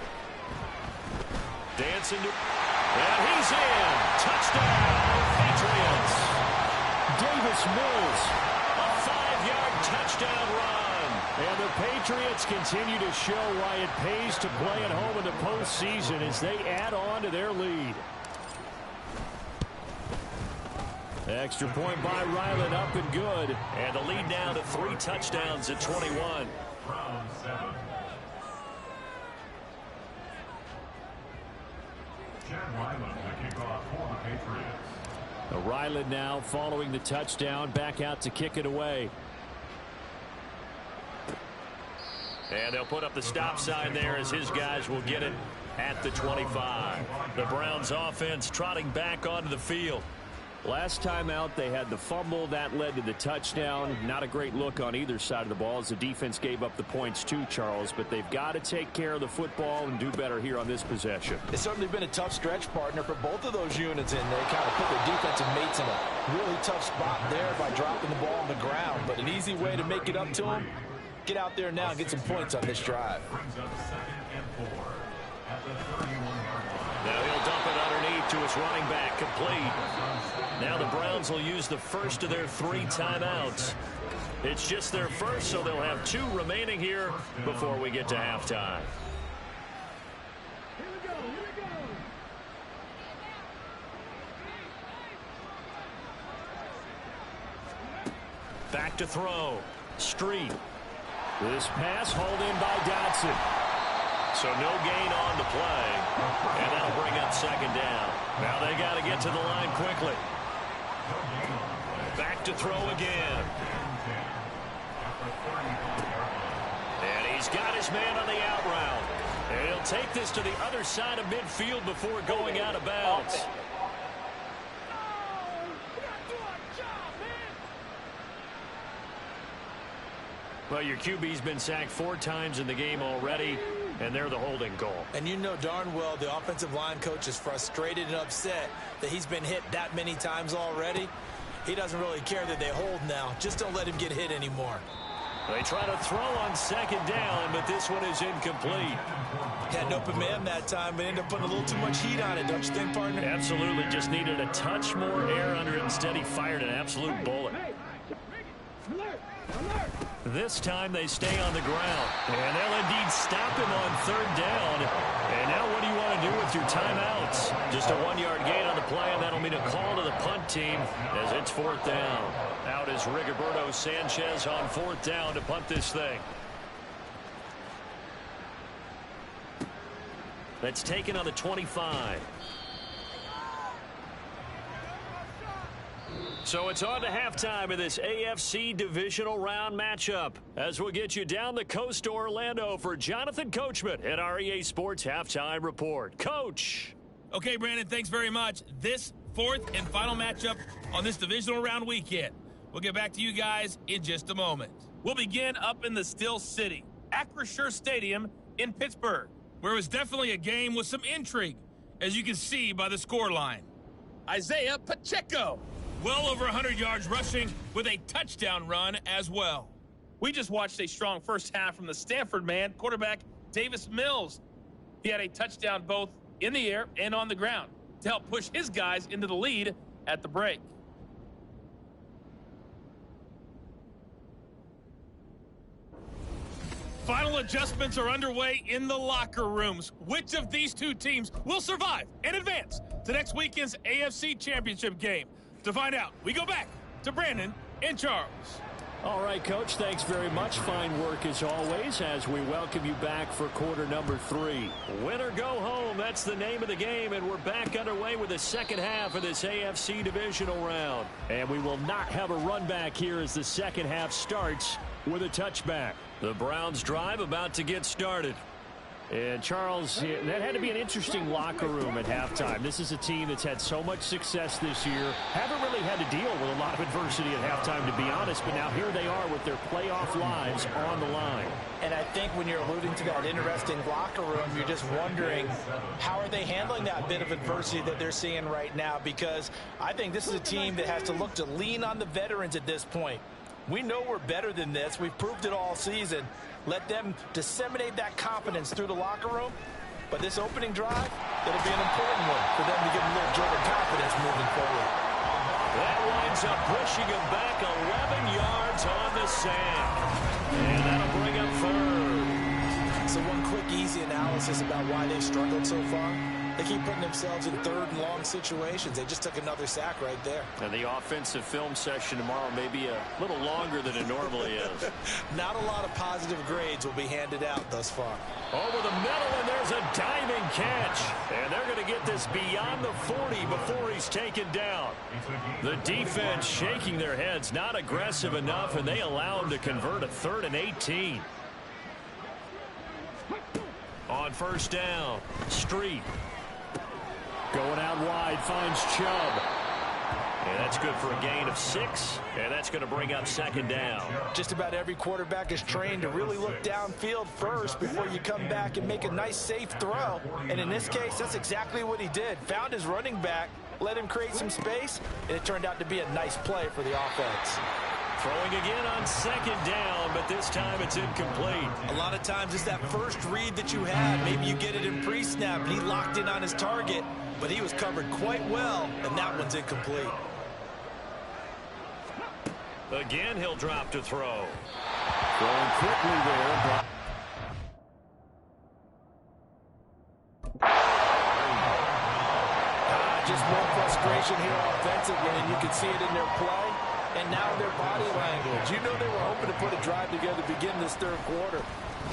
Dancing to... And he's in. Touchdown, Patriots. Davis Mills. A 5-yard touchdown run. And the Patriots continue to show why it pays to play at home in the postseason as they add on to their lead. Extra point by Ryland, up and good. And the lead now to 3 touchdowns at 21. Round 7. Chad Ryland, the kickoff for the Patriots. Ryland now following the touchdown, back out to kick it away. And they'll put up the stop sign there as his guys will get it at the 25. The Browns offense trotting back onto the field. Last time out, they had the fumble. That led to the touchdown. Not a great look on either side of the ball as the defense gave up the points too, Charles. But they've got to take care of the football and do better here on this possession. It's certainly been a tough stretch, partner, for both of those units in there. Kind of put their defensive mates in a really tough spot there by dropping the ball on the ground. But an easy way to make it up to them, get out there now and get some points on this drive. Brings up 2nd and 4 at the 31-yard line. Now he'll dump it underneath to his running back, complete. Now the Browns will use the first of their 3 timeouts. It's just their first, so they'll have 2 remaining here before we get to halftime. Back to throw. Street. This pass hauled in by Dotson. So no gain on the play. And that'll bring up 2nd down. Now they got to get to the line quickly. Back to throw again. And he's got his man on the out route. And he'll take this to the other side of midfield before going out of bounds. Well, your QB's been sacked 4 times in the game already, and they're the holding goal. And you know darn well the offensive line coach is frustrated and upset that he's been hit that many times already. He doesn't really care that they hold now. Just don't let him get hit anymore. They try to throw on 2nd down, but this one is incomplete. Had an open man that time, but ended up putting a little too much heat on it, don't you think, partner? Absolutely. Just needed a touch more air under it. Instead, he fired an absolute bullet. This time they stay on the ground. And they'll indeed stop him on 3rd down. And now what do you want to do with your timeouts? Just a 1-yard gain on the play, and that'll mean a call to the punt team as it's 4th down. Out is Rigoberto Sanchez on 4th down to punt this thing. That's taken on the 25. So it's on to halftime of this AFC divisional round matchup as we'll get you down the coast to Orlando for Jonathan Coachman at our EA Sports Halftime Report. Coach. Okay, Brandon, thanks very much. This 4th and final matchup on this divisional round weekend. We'll get back to you guys in just a moment. We'll begin up in the Still City, Acrisure Stadium in Pittsburgh, where it was definitely a game with some intrigue, as you can see by the scoreline. Isaiah Pacheco, well over 100 yards rushing with a touchdown run as well. We just watched a strong first half from the Stanford man, quarterback Davis Mills. He had a touchdown both in the air and on the ground to help push his guys into the lead at the break. Final adjustments are underway in the locker rooms. Which of these two teams will survive and advance to next weekend's AFC Championship game? To find out, we go back to Brandon and Charles. All right, Coach, thanks very much. Fine work as always as we welcome you back for quarter number 3. Win or go home, that's the name of the game, and we're back underway with the second half of this AFC divisional round. And we will not have a run back here as the second half starts with a touchback. The Browns drive about to get started. And, Charles, that had to be an interesting locker room at halftime. This is a team that's had so much success this year. Haven't really had to deal with a lot of adversity at halftime, to be honest. But now here they are with their playoff lives on the line. And I think when you're alluding to that interesting locker room, you're just wondering how are they handling that bit of adversity that they're seeing right now? Because I think this is a team that has to look to lean on the veterans at this point. We know we're better than this. We've proved it all season. Let them disseminate that confidence through the locker room. But this opening drive, that'll be an important one for them to give them a little jolt of confidence moving forward. That winds up pushing him back 11 yards on the sack. And that'll bring up third. So one quick, easy analysis about why they struggled so far. They keep putting themselves in third and long situations. They just took another sack right there. And the offensive film session tomorrow may be a little longer than it normally is. Not a lot of positive grades will be handed out thus far. Over the middle, and there's a diving catch. And they're going to get this beyond the 40 before he's taken down. The defense shaking their heads, not aggressive enough, and they allow him to convert a 3rd and 18. On first down, Street. Going out wide, finds Chubb. And that's good for a gain of 6. And that's going to bring up second down. Just about every quarterback is trained to really look downfield first before you come back and make a nice, safe throw. And in this case, that's exactly what he did. Found his running back, let him create some space, and it turned out to be a nice play for the offense. Throwing again on second down, but this time it's incomplete. A lot of times it's that first read that you had. Maybe you get it in pre-snap, and he locked in on his target, but he was covered quite well, and that one's incomplete. Again, he'll drop to throw. Throwing quickly there. Just more frustration here offensively, and you can see it in their play. And now their body language. You know they were hoping to put a drive together to begin this third quarter.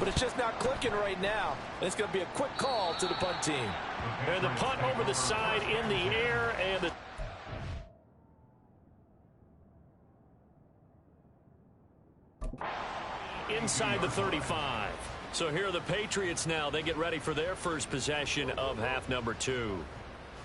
But it's just not clicking right now. And it's going to be a quick call to the punt team. And the punt over the side in the air. And the inside the 35. So here are the Patriots now. They get ready for their first possession of half number 2.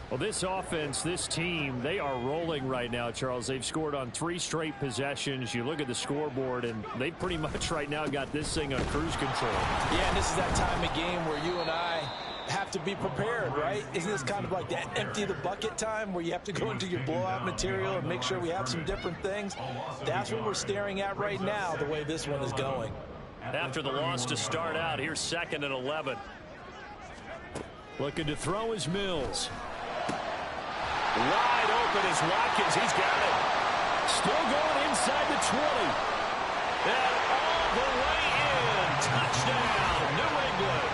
Well, this offense, this team, they are rolling right now, Charles. They've scored on 3 straight possessions. You look at the scoreboard, and they pretty much right now got this thing on cruise control. Yeah, and this is that time of game where you and I have to be prepared, right? Isn't this kind of like that empty the bucket time where you have to go into your blowout material and make sure we have some different things? That's what we're staring at right now, the way this one is going. After the loss to start out, here's 2nd and 11. Looking to throw is Mills. Wide open is Watkins. He's got it. Still going inside the 20. And all the way in. Touchdown, New England.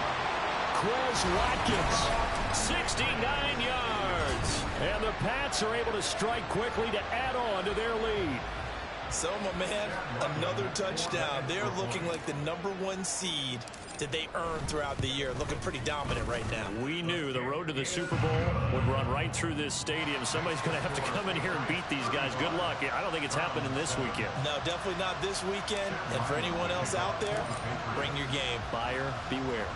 Quez Watkins, 69 yards. And the Pats are able to strike quickly to add on to their lead. So, my man, another touchdown. They're looking like the #1 seed that they earned throughout the year. Looking pretty dominant right now. We knew the road to the Super Bowl would run right through this stadium. Somebody's going to have to come in here and beat these guys. Good luck. I don't think it's happening this weekend. No, definitely not this weekend. And for anyone else out there, bring your game. Buyer beware.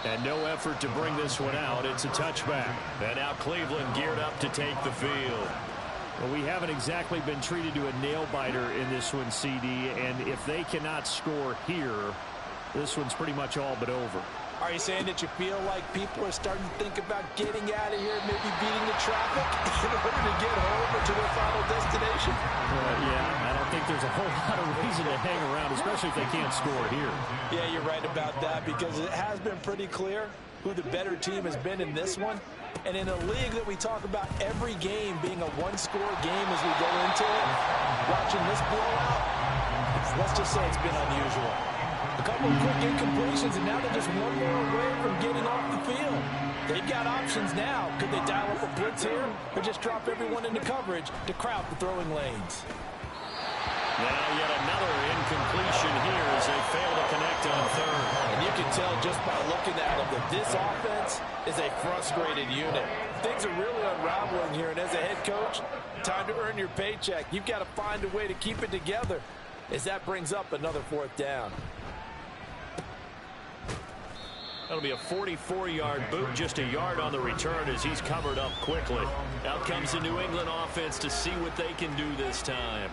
And no effort to bring this one out. It's a touchback. And now Cleveland geared up to take the field. Well, we haven't exactly been treated to a nail-biter in this one, CD. And if they cannot score here, this one's pretty much all but over. Are you saying that you feel like people are starting to think about getting out of here, maybe beating the traffic in order to get home or to their final destination? Yeah, I don't think there's a whole lot of reason to hang around, especially if they can't score here. Yeah, you're right about that, because it has been pretty clear who the better team has been in this one. And in a league that we talk about every game being a one-score game as we go into it, watching this blowout, let's just say it's been unusual. A couple of quick incompletions, and now they're just one more away from getting off the field. They've got options now. Could they dial up a blitz here or just drop everyone into coverage to crowd the throwing lanes? Now yet another incompletion here as they fail to connect on third. And you can tell just by looking at them that this offense is a frustrated unit. Things are really unraveling here, and as a head coach, time to earn your paycheck. You've got to find a way to keep it together as that brings up another fourth down. That'll be a 44-yard boot, just a yard on the return as he's covered up quickly. Out comes the New England offense to see what they can do this time.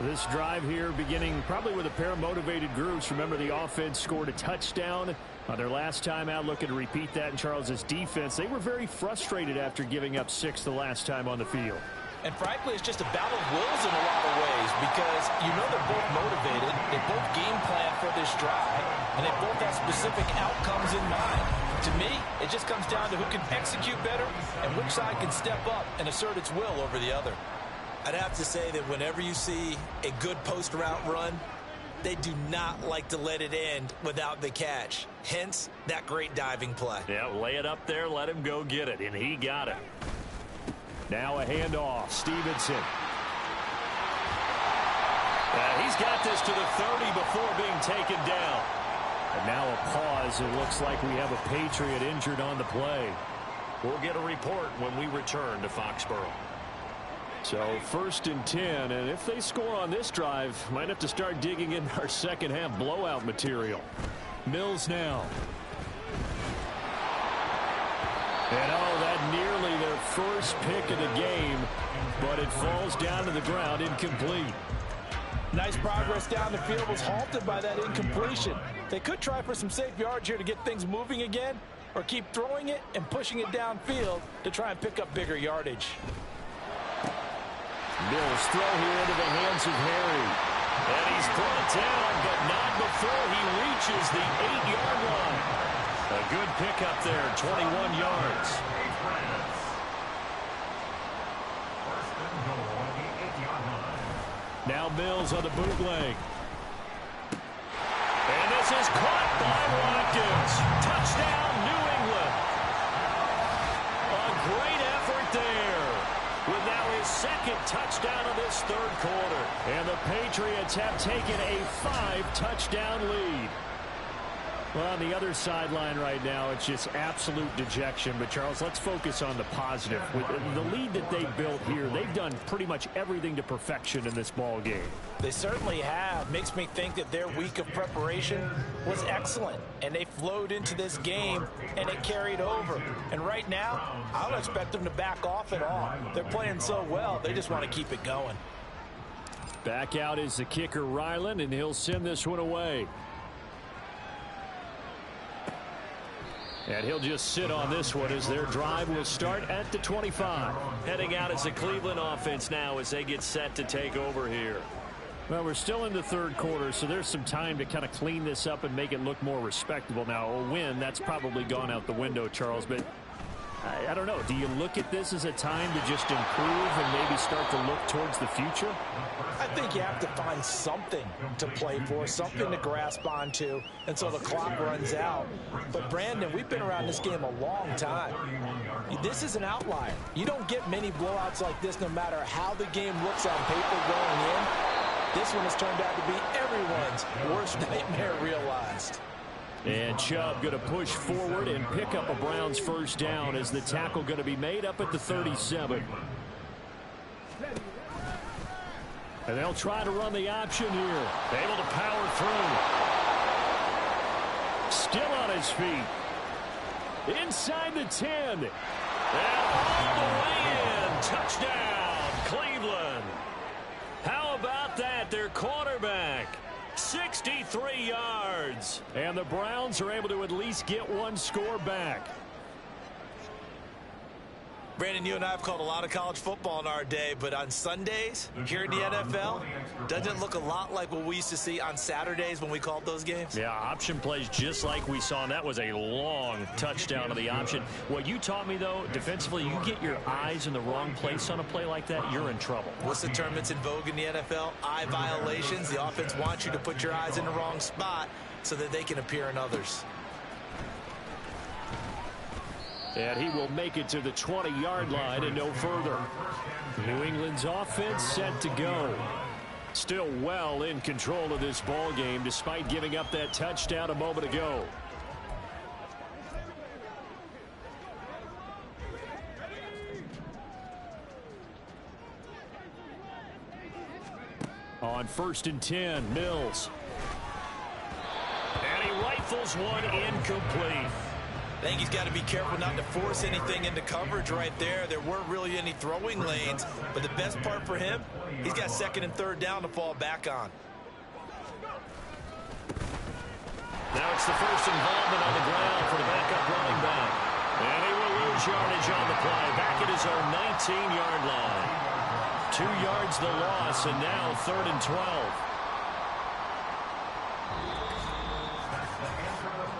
This drive here beginning probably with a pair of motivated groups. Remember, the offense scored a touchdown on their last time out, looking to repeat that in Charles's defense. They were very frustrated after giving up 6 the last time on the field. And frankly, it's just a battle of wills in a lot of ways, because you know they're both motivated, they both game plan for this drive, and they both have specific outcomes in mind. To me, it just comes down to who can execute better and which side can step up and assert its will over the other. I'd have to say that whenever you see a good post-route run, they do not like to let it end without the catch. Hence, that great diving play. Yeah, lay it up there, let him go get it, and he got it. Now a handoff. Stevenson. He's got this to the 30 before being taken down. And now a pause. It looks like we have a Patriot injured on the play. We'll get a report when we return to Foxborough. So 1st and 10, and if they score on this drive, might have to start digging in our second half blowout material. Mills now. And that nearly their first pick of the game, but it falls down to the ground incomplete. Nice progress down the field was halted by that incompletion. They could try for some safe yards here to get things moving again, or keep throwing it and pushing it downfield to try and pick up bigger yardage. Mills throw here into the hands of Harry. And he's brought down, but not before he reaches the 8-yard line. A good pickup there, 21 yards. Now Mills on the bootleg. And this is caught by Watkins. Touchdown, New England. A great effort there, with now his second touchdown of this third quarter. And the Patriots have taken a 5-touchdown lead. Well, on the other sideline right now, it's just absolute dejection. But, Charles, let's focus on the positive. With the lead that they built here, they've done pretty much everything to perfection in this ball game. They certainly have. Makes me think that their week of preparation was excellent. And they flowed into this game, and it carried over. And right now, I don't expect them to back off at all. They're playing so well, they just want to keep it going. Back out is the kicker, Ryland, and he'll send this one away. And he'll just sit on this one as their drive will start at the 25. Heading out as the Cleveland offense now as they get set to take over here. Well, we're still in the third quarter, so there's some time to kind of clean this up and make it look more respectable. Now, a win, that's probably gone out the window, Charles, but I don't know. Do you look at this as a time to just improve and maybe start to look towards the future? I think you have to find something to play for, something to grasp onto until the clock runs out. But, Brandon, we've been around this game a long time. This is an outlier. You don't get many blowouts like this no matter how the game looks on paper going in. This one has turned out to be everyone's worst nightmare realized. And Chubb going to push forward and pick up a Browns first down as the tackle going to be made up at the 37. And they'll try to run the option here. Able to power through. Still on his feet. Inside the 10. And all the way in. Touchdown, Cleveland. How about that? Their quarterback 63 yards. And the Browns are able to at least get one score back. Brandon, you and I have called a lot of college football in our day, but on Sundays here in the NFL, doesn't it look a lot like what we used to see on Saturdays when we called those games? Yeah, option plays just like we saw, and that was a long touchdown of the option. What you taught me, though, defensively, you get your eyes in the wrong place on a play like that, you're in trouble. What's the term that's in vogue in the NFL? Eye violations. The offense wants you to put your eyes in the wrong spot so that they can appear in others. And he will make it to the 20-yard line and no further. New England's offense set to go. Still well in control of this ball game despite giving up that touchdown a moment ago. On 1st and 10, Mills. And he rifles one incomplete. I think he's got to be careful not to force anything into coverage right there. There weren't really any throwing lanes, but the best part for him, he's got 2nd and 3rd down to fall back on. Now it's the first involvement on the ground for the backup running back. And he will lose yardage on the play, back at his own 19-yard line. 2 yards the loss, and now 3rd and 12.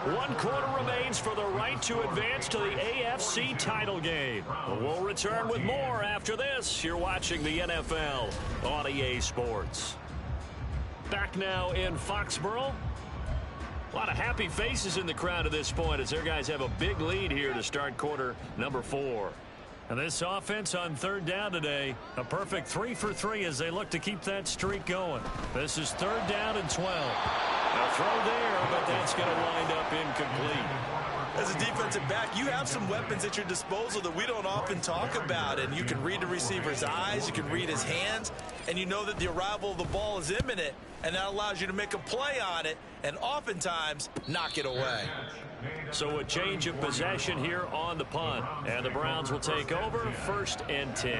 1 quarter remains for the right to advance to the AFC title game. We'll return with more after this. You're watching the NFL on EA Sports. Back now in Foxborough. A lot of happy faces in the crowd at this point as their guys have a big lead here to start quarter number 4. And this offense on 3rd down today, a perfect 3 for 3 as they look to keep that streak going. This is 3rd down and 12. A throw there, but that's going to wind up incomplete. As a defensive back, you have some weapons at your disposal that we don't often talk about. And you can read the receiver's eyes, you can read his hands, and you know that the arrival of the ball is imminent. And that allows you to make a play on it and oftentimes knock it away. So a change of possession here on the punt. And the Browns will take over 1st and 10.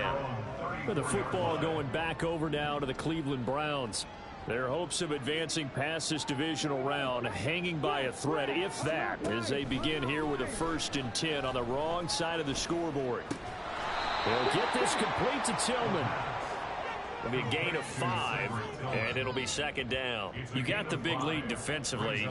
With the football going back over now to the Cleveland Browns. Their hopes of advancing past this divisional round hanging by a thread, if that, as they begin here with a 1st and 10 on the wrong side of the scoreboard. They'll get this complete to Tillman. It'll be a gain of 5, and it'll be 2nd down. You got the big lead defensively,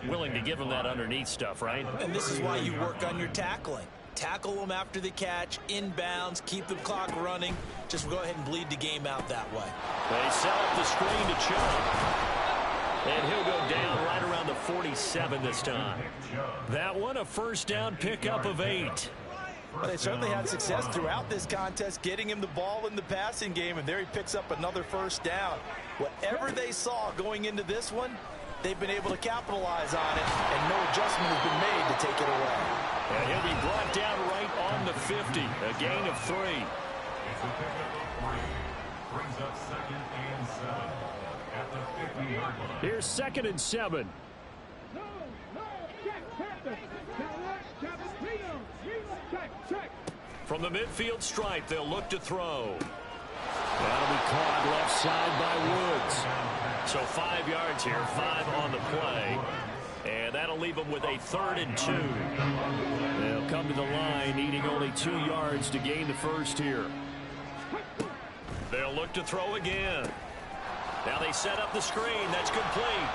willing to give them that underneath stuff, right? And this is why you work on your tackling. Tackle them after the catch, inbounds, keep the clock running. Just go ahead and bleed the game out that way. They set up the screen to Chubb. And he'll go down right around the 47 this time. That one a 1st down pickup of 8. Well, they certainly had success throughout this contest, getting him the ball in the passing game, and there he picks up another 1st down. Whatever they saw going into this one, they've been able to capitalize on it, and no adjustment has been made to take it away. And he'll be brought down right on the 50, a gain of 3. Brings up 2nd and 7 at the 50-yard line. Here's 2nd and 7. From the midfield stripe, they'll look to throw. That'll be caught left side by Woods. So 5 yards here, 5 on the play. And that'll leave them with a 3rd and 2. They'll come to the line, needing only 2 yards to gain the 1st here. They'll look to throw again. Now they set up the screen. That's complete.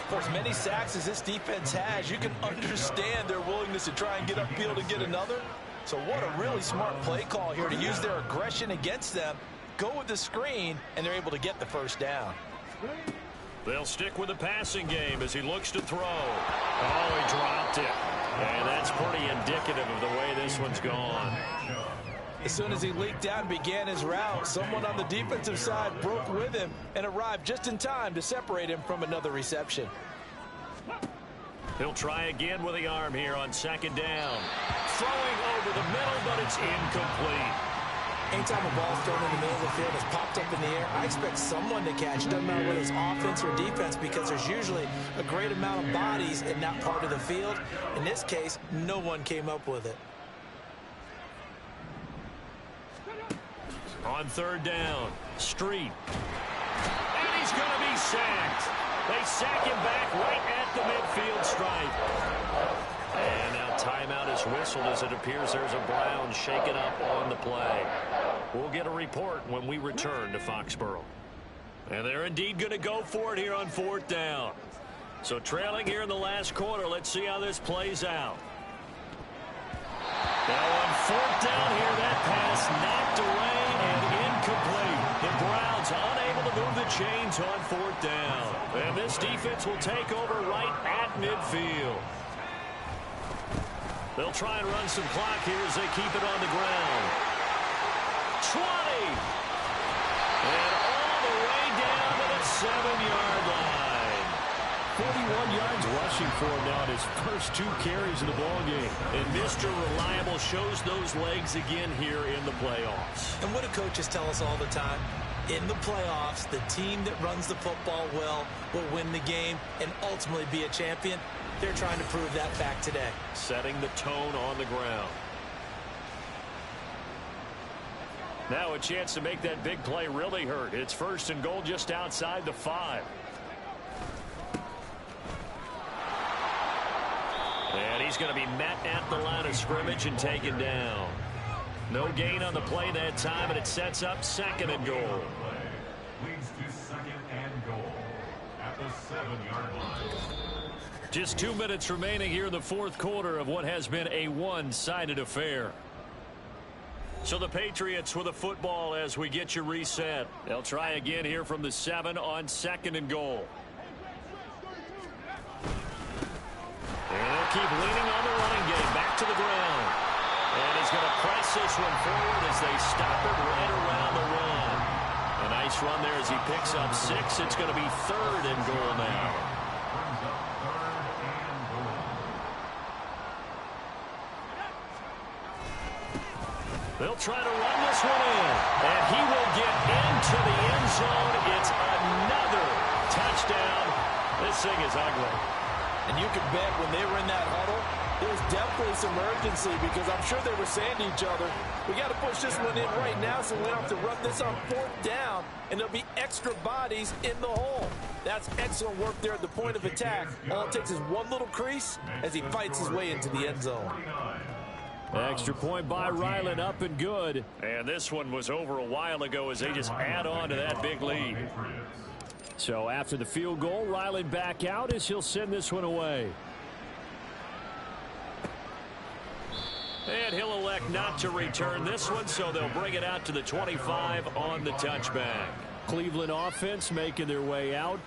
For as many sacks as this defense has, you can understand their willingness to try and get upfield and get another. So what a really smart play call here to use their aggression against them, go with the screen, and they're able to get the 1st down. They'll stick with the passing game as he looks to throw. Oh, he dropped it. And that's pretty indicative of the way this one's gone. As soon as he leaked out and began his route, someone on the defensive side broke with him and arrived just in time to separate him from another reception. He'll try again with the arm here on 2nd down. Throwing over the middle, but it's incomplete. Anytime a ball's thrown in the middle of the field, it's popped up in the air, I expect someone to catch. Doesn't matter whether it's offense or defense, because there's usually a great amount of bodies in that part of the field. In this case, no one came up with it. On 3rd down, Street. And he's he's going to be sacked. They sack him back right at the midfield stripe. And now timeout is whistled as it appears there's a Brown shaken up on the play. We'll get a report when we return to Foxborough. And they're indeed going to go for it here on 4th down. So trailing here in the last quarter, let's see how this plays out. Now on 4th down here, that pass knocked away and incomplete. The Browns unable to move the chains on 4th down. And this defense will take over right at midfield. They'll try and run some clock here as they keep it on the ground. 20! And all the way down to the 7-yard line. 41 yards rushing for him now in his first 2 carries of the ballgame. And Mr. Reliable shows those legs again here in the playoffs. And what do coaches tell us all the time? In the playoffs, the team that runs the football well will win the game and ultimately be a champion. They're trying to prove that fact today. Setting the tone on the ground. Now a chance to make that big play really hurt. It's 1st and goal just outside the 5. And he's going to be met at the line of scrimmage and taken down. No gain on the play that time, and it sets up 2nd and goal. Leads to 2nd and goal at the 7-yard line. Just 2 minutes remaining here in the 4th quarter of what has been a one-sided affair. So the Patriots with a football as we get you reset. They'll try again here from the 7 on 2nd and goal. And they'll keep leaning on the running game. Back to the ground. And he's going to press this one forward as they stop it right around the 1. A nice run there as he picks up 6. It's going to be 3rd and goal now. They'll try to run this one in. And he will get into the end zone. It's another touchdown. This thing is ugly. And you can bet when they were in that huddle, there was definitely some urgency because I'm sure they were saying to each other, we got to push this one in right now so we don't have to run this on 4th down, and there'll be extra bodies in the hole. That's excellent work there at the point of attack. All it takes is one little crease as he fights his way into the end zone. Extra point by Ryland, up and good. And this one was over a while ago as they just add on to that big lead. So after the field goal, Ryland back out as he'll send this one away. And he'll elect not to return this one, so they'll bring it out to the 25 on the touchback. Cleveland offense making their way out.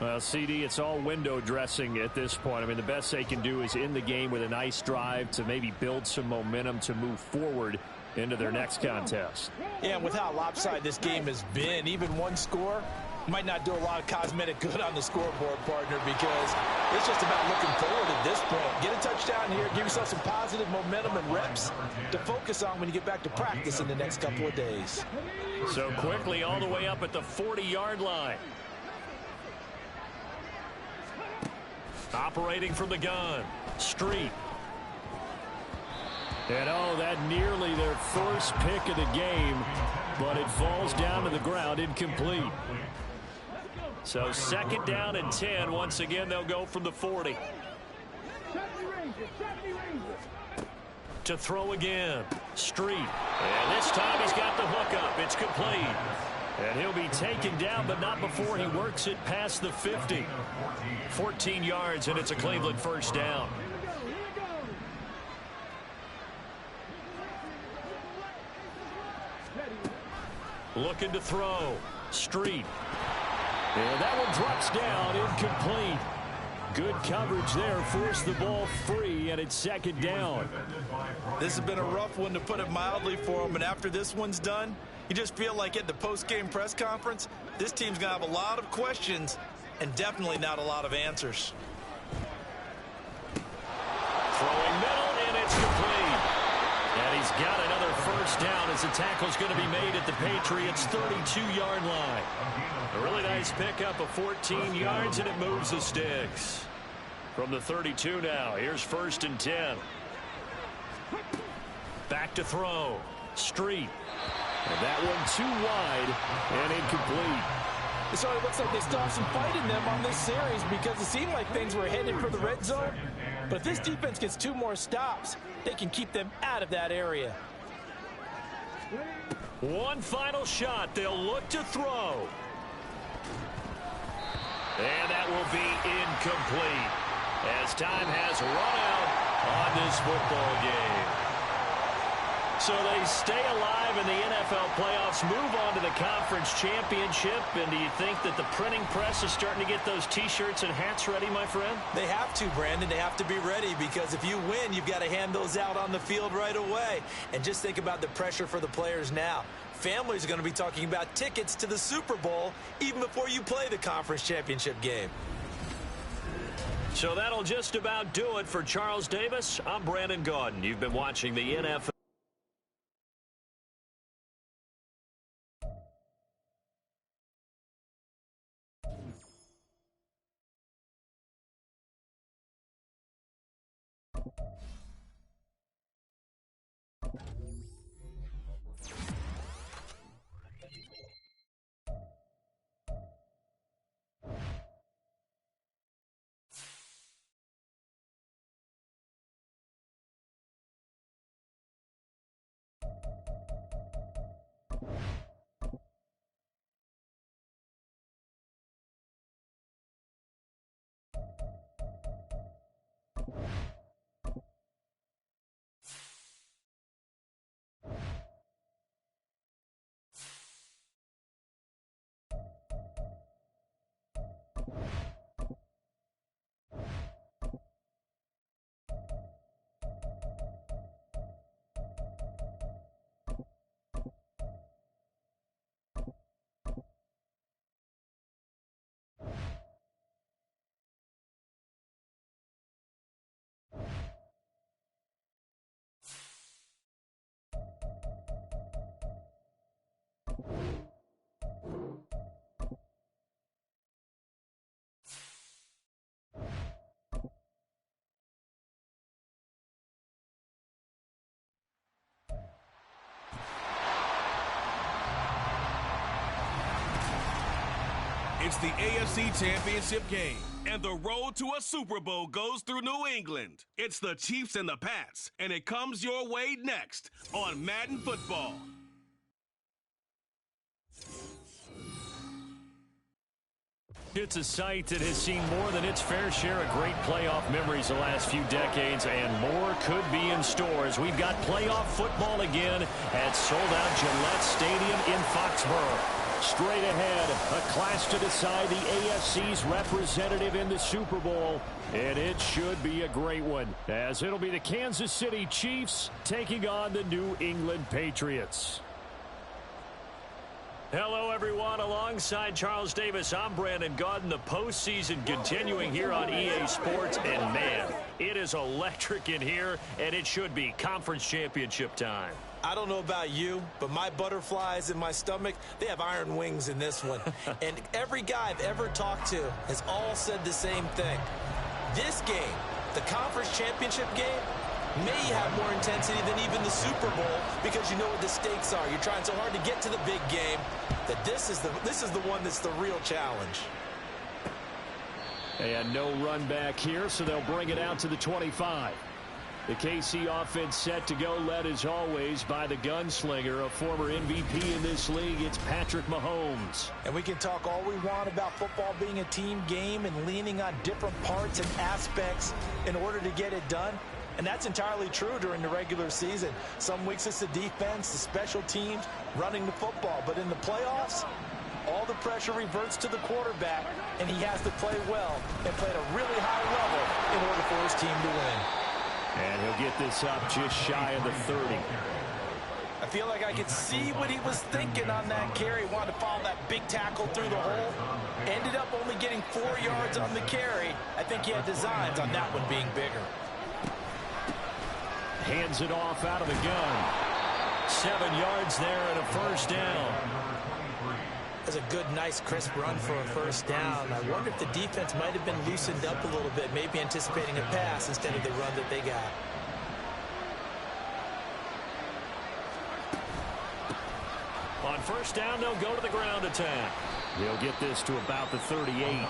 Well, CD, it's all window dressing at this point. I mean, the best they can do is in the game with a nice drive to maybe build some momentum to move forward into their next contest. Yeah, and with how lopsided this game has been, even one score might not do a lot of cosmetic good on the scoreboard, partner, because it's just about looking forward at this point. Get a touchdown here, give yourself some positive momentum and reps to focus on when you get back to practice in the next couple of days. So quickly all the way up at the 40-yard line. Operating from the gun, Street. And oh, that nearly their first pick of the game, but it falls down to the ground, incomplete. So 2nd down and 10. Once again, they'll go from the 40. To throw again, Street. And this time he's got the hook up. It's complete. And he'll be taken down, but not before he works it past the 50. 14 yards, and it's a Cleveland 1st down. Looking to throw, Street. And that one drops down, incomplete. Good coverage there, forced the ball free, and it's 2nd down. This has been a rough one, to put it mildly, for him, and after this one's done, you just feel like at the post-game press conference, this team's going to have a lot of questions and definitely not a lot of answers. Throwing middle, and it's complete. And he's got another 1st down as the tackle's going to be made at the Patriots' 32-yard line. A really nice pickup of 14 yards, and it moves the sticks. From the 32 now, here's 1st and 10. Back to throw, Street. And that one too wide and incomplete. It certainly looks like they still have some fight in them on this series because it seemed like things were headed for the red zone. But if this defense gets 2 more stops, they can keep them out of that area. One final shot. They'll look to throw. And that will be incomplete as time has run out on this football game. So they stay alive in the NFL playoffs, move on to the conference championship. And do you think that the printing press is starting to get those T-shirts and hats ready, my friend? They have to, Brandon. They have to be ready because if you win, you've got to hand those out on the field right away. And just think about the pressure for the players now. Families are going to be talking about tickets to the Super Bowl even before you play the conference championship game. So that'll just about do it for Charles Davis. I'm Brandon Gaudin. You've been watching the NFL. It's the AFC Championship game, and the road to a Super Bowl goes through New England. It's the Chiefs and the Pats, and it comes your way next on Madden Football. It's a site that has seen more than its fair share of great playoff memories the last few decades, and more could be in store as we've got playoff football again at sold-out Gillette Stadium in Foxborough. Straight ahead, a clash to decide the AFC's representative in the Super Bowl, and it should be a great one, as it'll be the Kansas City Chiefs taking on the New England Patriots. Hello, everyone. Alongside Charles Davis, I'm Brandon Gaudin. The postseason continuing here on EA Sports, and man, it is electric in here, and it should be conference championship time. I don't know about you, but my butterflies in my stomach, they have iron wings in this one. And every guy I've ever talked to has all said the same thing. This game, the conference championship game, may have more intensity than even the Super Bowl because you know what the stakes are. You're trying so hard to get to the big game that this is the one that's the real challenge. And no run back here, so they'll bring it out to the 25. The KC offense set to go, led as always by the gunslinger, a former MVP in this league. It's Patrick Mahomes. And we can talk all we want about football being a team game and leaning on different parts and aspects in order to get it done. And that's entirely true during the regular season. Some weeks it's the defense, the special teams, running the football. But in the playoffs, all the pressure reverts to the quarterback, and he has to play well and play at a really high level in order for his team to win. And he'll get this up just shy of the 30. I feel like I could see what he was thinking on that carry. Wanted to follow that big tackle through the hole. Ended up only getting 4 yards on the carry. I think he had designs on that one being bigger. Hands it off out of the gun. 7 yards there and a first down. That's a good, nice, crisp run for a first down. I wonder if the defense might have been loosened up a little bit, maybe anticipating a pass instead of the run that they got. On first down, they'll go to the ground attack. He'll get this to about the 38.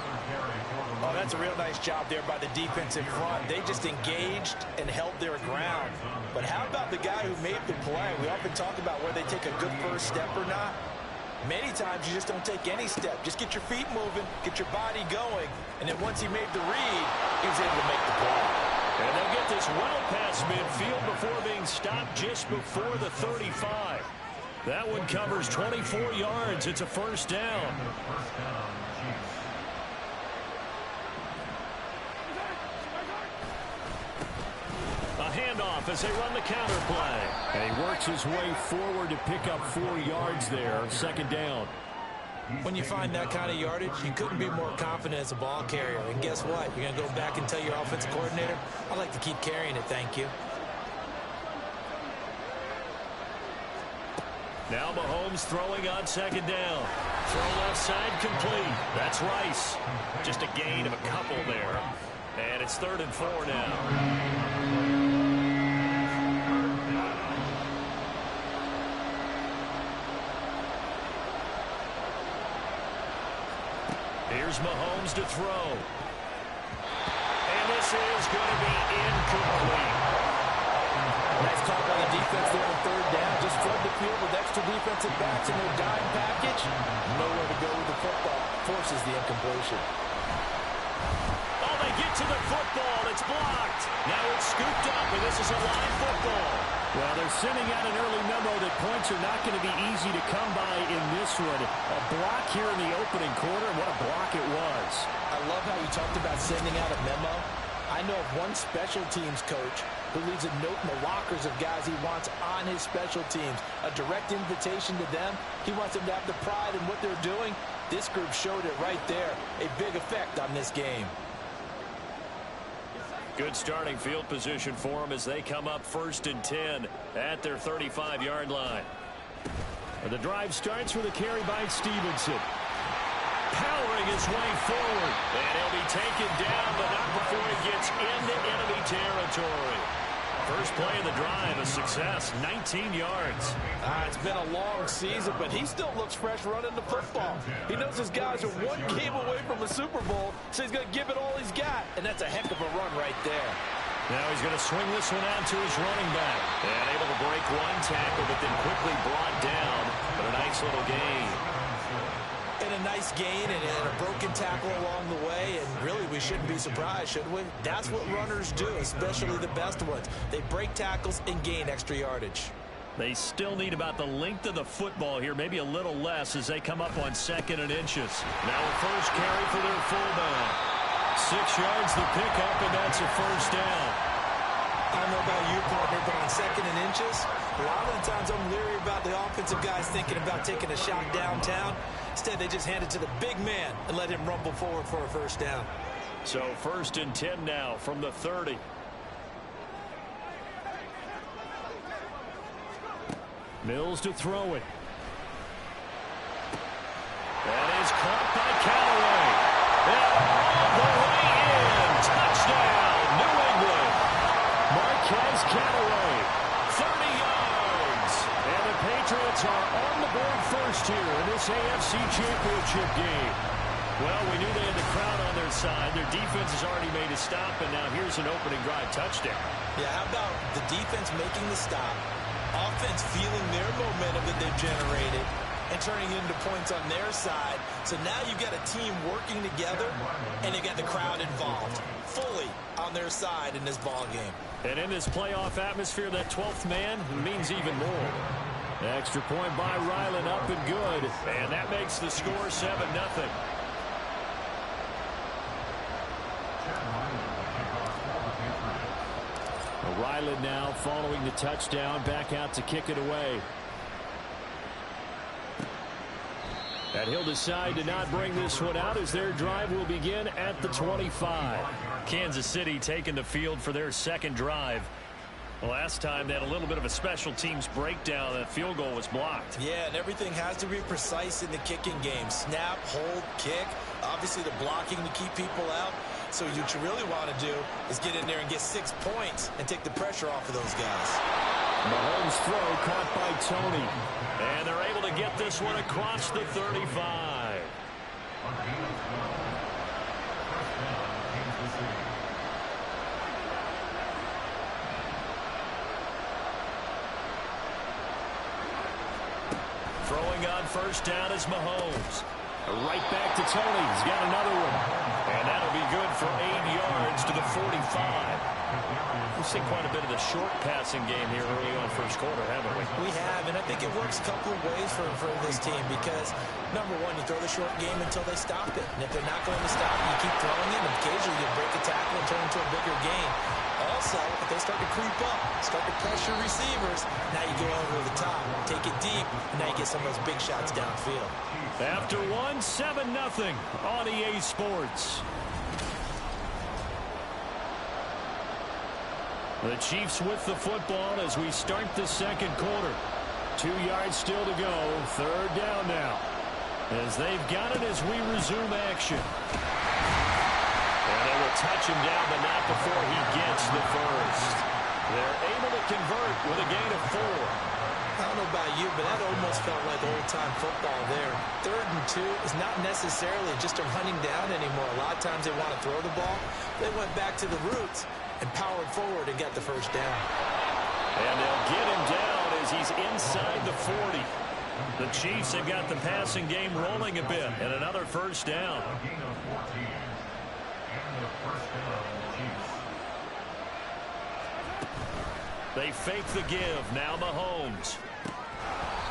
Oh, that's a real nice job there by the defense in front. They just engaged and held their ground. But how about the guy who made the play? We often talk about whether they take a good first step or not. Many times you just don't take any step. Just get your feet moving, get your body going, and then once he made the read, he was able to make the play. And they'll get this well past midfield before being stopped just before the 35. That one covers 24 yards. It's a first down. A handoff as they run the counter play. And he works his way forward to pick up 4 yards there. Second down. When you find that kind of yardage, you couldn't be more confident as a ball carrier. And guess what? You're going to go back and tell your offensive coordinator, I'd like to keep carrying it, thank you. Now Mahomes throwing on second down. Throw left side complete. That's Rice. Just a gain of a couple there. And it's 3rd and 4 now. Here's Mahomes to throw. And this is going to be incomplete. Nice call by the defense there on 3rd down. Just flood the field with extra defensive backs in their dime package. Nowhere to go with the football. Forces the incompletion. Oh, they get to the football. It's blocked. Now it's scooped up, and this is a live football. Well, they're sending out an early memo that points are not going to be easy to come by in this one. A block here in the opening quarter, and what a block it was. I love how you talked about sending out a memo. I know of one special teams coach who leaves a note in the lockers of guys he wants on his special teams. A direct invitation to them. He wants them to have the pride in what they're doing. This group showed it right there. A big effect on this game. Good starting field position for them as they come up 1st and 10 at their 35-yard line. The drive starts with a carry by Stevenson. Powering his way forward. And he'll be taken down, but not before he gets into enemy territory. First play of the drive, a success, 19 yards. It's been a long season, but he still looks fresh running the football. He knows his guys are one game away from a Super Bowl, so he's going to give it all he's got. And that's a heck of a run right there. Now he's going to swing this one out to his running back. And able to break one tackle, but then quickly brought down. But a nice little gain. And a nice gain and a broken tackle along the way, and really we shouldn't be surprised, should we? That's what runners do, especially the best ones. They break tackles and gain extra yardage. They still need about the length of the football here, maybe a little less as they come up on 2nd and inches. Now a first carry for their fullback. 6 yards the pickup, and that's a first down. I don't know about you, partner, but on 2nd and inches, a lot of the times I'm leery about the offensive guys thinking about taking a shot downtown. Instead, they just hand it to the big man and let him rumble forward for a first down. So 1st and 10 now from the 30. Mills to throw it. That is caught by Callaway. And all the way in. Touchdown, New England. Marquez Callaway. 30 yards. And the Patriots are on the board first here in this AFC Championship game. Well, we knew they had the crowd on their side. Their defense has already made a stop, and now here's an opening drive touchdown. Yeah, how about the defense making the stop, offense feeling their momentum that they've generated, and turning into points on their side. So now you've got a team working together, and they've got the crowd involved fully on their side in this ball game. And in this playoff atmosphere, that 12th man means even more. Extra point by Ryland, up and good. And that makes the score 7-0. Ryland now following the touchdown, back out to kick it away. And he'll decide to not bring this one out as their drive will begin at the 25. Kansas City taking the field for their 2nd drive. Last time they had a little bit of a special teams breakdown. That field goal was blocked. Yeah, and everything has to be precise in the kicking game. Snap, hold, kick. Obviously the blocking to keep people out. So what you really want to do is get in there and get 6 points and take the pressure off of those guys. Mahomes' throw caught by Tony. And they're able to get this one across the 35. Throwing on first down is Mahomes. Right back to Tony. He's got another one. And that'll be good for 8 yards to the 45. We've seen quite a bit of the short passing game here early on first quarter, haven't we? We have, and I think it works a couple of ways for this team because, number one, you throw the short game until they stop it. And if they're not going to stop it, you keep throwing it, and occasionally you break a tackle and turn into a bigger gain. Also, if they start to creep up, start to pressure receivers, now you go over the top, take it deep, and now you get some of those big shots downfield. After one, 7-0 on EA Sports. The Chiefs with the football as we start the second quarter. 2 yards still to go. Third down now. As they've got it as we resume action. And they will touch him down, but not before he gets the first. They're able to convert with a gain of 4. I don't know about you, but that almost felt like old-time football there. 3rd and 2 is not necessarily just a running down anymore. A lot of times they want to throw the ball. They went back to the roots and powered forward and got the first down. And they'll get him down as he's inside the 40. The Chiefs have got the passing game rolling a bit, and another first down. They fake the give. Now Mahomes.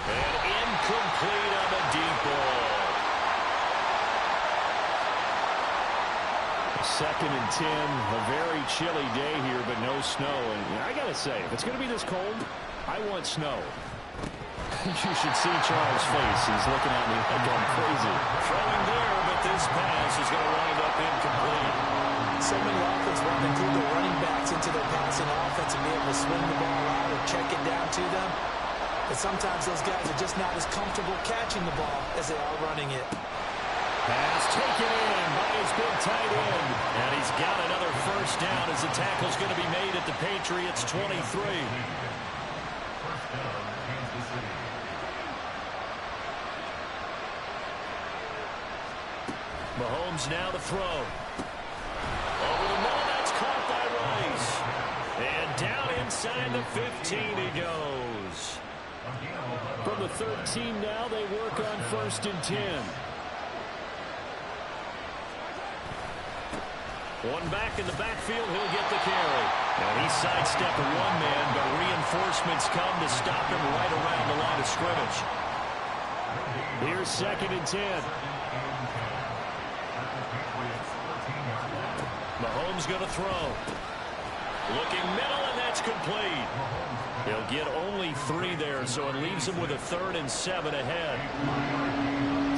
And incomplete on the deep ball. 2nd and 10. A very chilly day here, but no snow. And I got to say, if it's going to be this cold, I want snow. You should see Charles' face. He's looking at me like I'm crazy. Throwing there, but this pass is going to wind up incomplete. So many offenses want to include their running backs into their passing offense and be able to swing the ball out or check it down to them. But sometimes those guys are just not as comfortable catching the ball as they are running it. Pass taken in by his big tight end. And he's got another first down as the tackle's going to be made at the Patriots' 23. Mahomes now to throw. Over the middle, that's caught by Rice. And down inside the 15 he goes. From the 13 now, they work on 1st and 10. One back in the backfield, he'll get the carry. And he sidestepped one man, but reinforcements come to stop him right around the line of scrimmage. Here's 2nd and 10. Mahomes going to throw. Looking middle, and that's complete. He'll get only 3 there, so it leaves him with a 3rd and 7 ahead.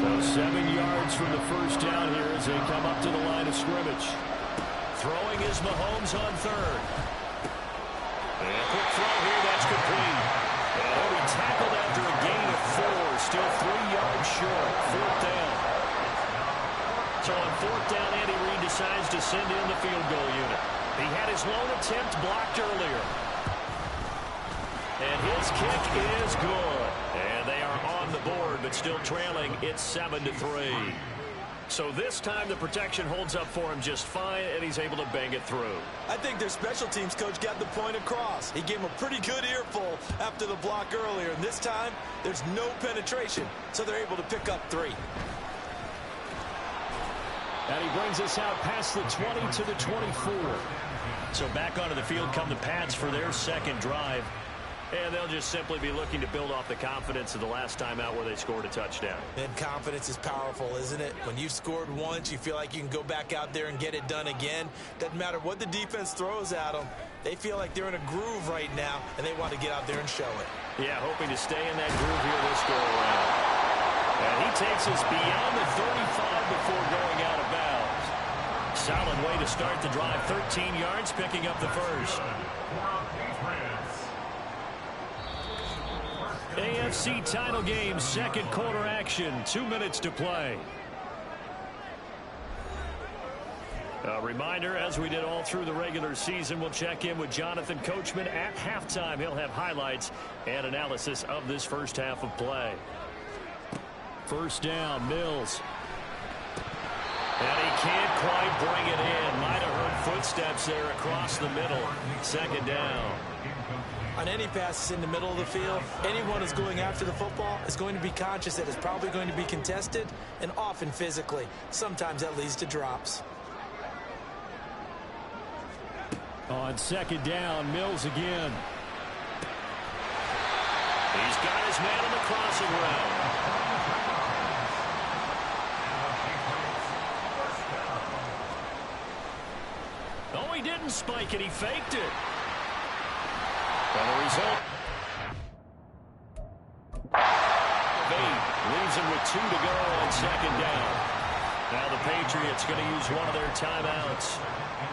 So 7 yards from the first down here as they come up to the line of scrimmage. Throwing is Mahomes on 3rd. And quick throw here, that's complete. And he'll be tackled after a gain of 4, still 3 yards short. 4th down. So on 4th down, Andy Reid decides to send in the field goal unit. He had his lone attempt blocked earlier. And his kick is good. And they are on the board, but still trailing. It's 7-3. So this time the protection holds up for him just fine, and he's able to bang it through. I think their special teams coach got the point across. He gave him a pretty good earful after the block earlier. And this time, there's no penetration, so they're able to pick up 3. And he brings us out past the 20 to the 24. So back onto the field come the Pats for their second drive. And they'll just simply be looking to build off the confidence of the last time out where they scored a touchdown. And confidence is powerful, isn't it? When you've scored once, you feel like you can go back out there and get it done again. Doesn't matter what the defense throws at them. They feel like they're in a groove right now, and they want to get out there and show it. Yeah, hoping to stay in that groove here this go-around. And he takes us beyond the 35 before going out of bounds. Solid way to start the drive. 13 yards, picking up the first. AFC title game, second quarter action. 2 minutes to play. A reminder, as we did all through the regular season, we'll check in with Jonathan Coachman at halftime. He'll have highlights and analysis of this first half of play. First down, Mills. And he can't quite bring it in. Might have heard footsteps there across the middle. Second down. On any passes in the middle of the field, anyone who's going after the football is going to be conscious that it's probably going to be contested, and often physically. Sometimes that leads to drops. On second down, Mills again. He's got his man on the crossing route. Oh, he didn't spike it. He faked it. And the result, leaves him with 2 to go on second down. Now the Patriots going to use one of their timeouts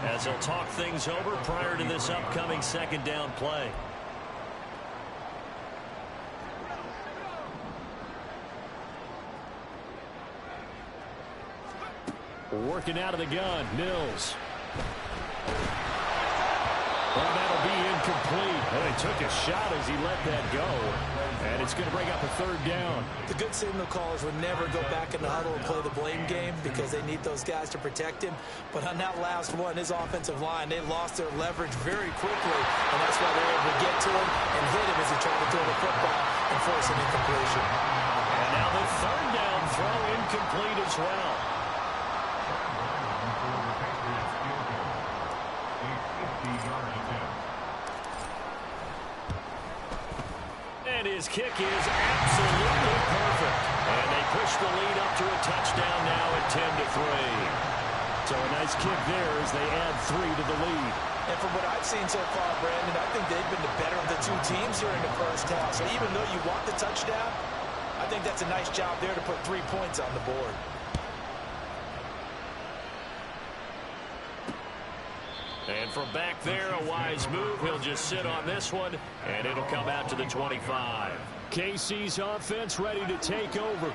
as they'll talk things over prior to this upcoming second down play. Working out of the gun, Mills. Well, that'll be incomplete. Well, he took a shot as he let that go. And it's going to bring up a third down. The good signal callers would never go back in the huddle and play the blame game because they need those guys to protect him. But on that last one, his offensive line, they lost their leverage very quickly. And that's why they were able to get to him and hit him as he tried to throw the football and force an incompletion. And now the third down throw incomplete as well. And his kick is absolutely perfect. And they push the lead up to a touchdown now at 10-3. So a nice kick there as they add 3 to the lead. And from what I've seen so far, Brandon, I think they've been the better of the two teams here in the first half. So even though you want the touchdown, I think that's a nice job there to put 3 points on the board. And from back there, a wise move. He'll just sit on this one, and it'll come out to the 25. KC's offense ready to take over.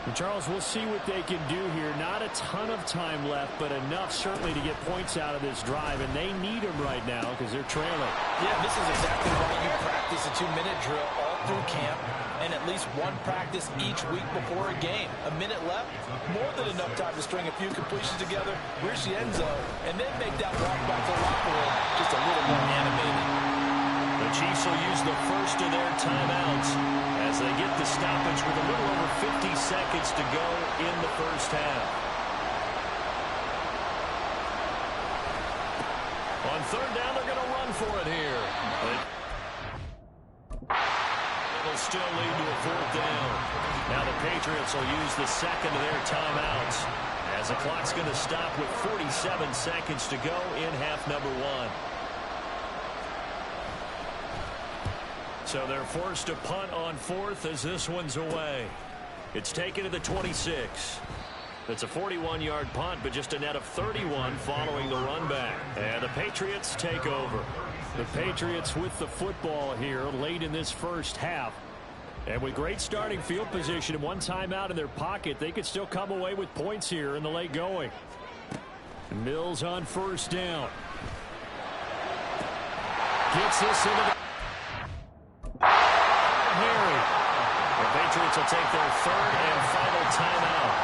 And Charles, we'll see what they can do here. Not a ton of time left, but enough certainly to get points out of this drive, and they need them right now because they're trailing. Yeah, this is exactly why you practice a 2-minute drill all through camp and at least one practice each week before a game. A minute left, more than enough time to string a few completions together, reach the end zone, and then make that walk back to the locker room just a little more animated. The Chiefs will use the first of their timeouts as they get the stoppage with a little over 50 seconds to go in the first half. On third down, they're going to run for it here. It'll still lead to a fourth down. Now the Patriots will use the second of their timeouts as the clock's going to stop with 47 seconds to go in half number 1. So they're forced to punt on fourth as this one's away. It's taken to the 26. It's a 41-yard punt, but just a net of 31 following the run back. And the Patriots take over. The Patriots with the football here late in this first half. And with great starting field position and one timeout in their pocket, they could still come away with points here in the late going. Mills on first down. Gets this into the... Harry. The Patriots will take their third and final timeout.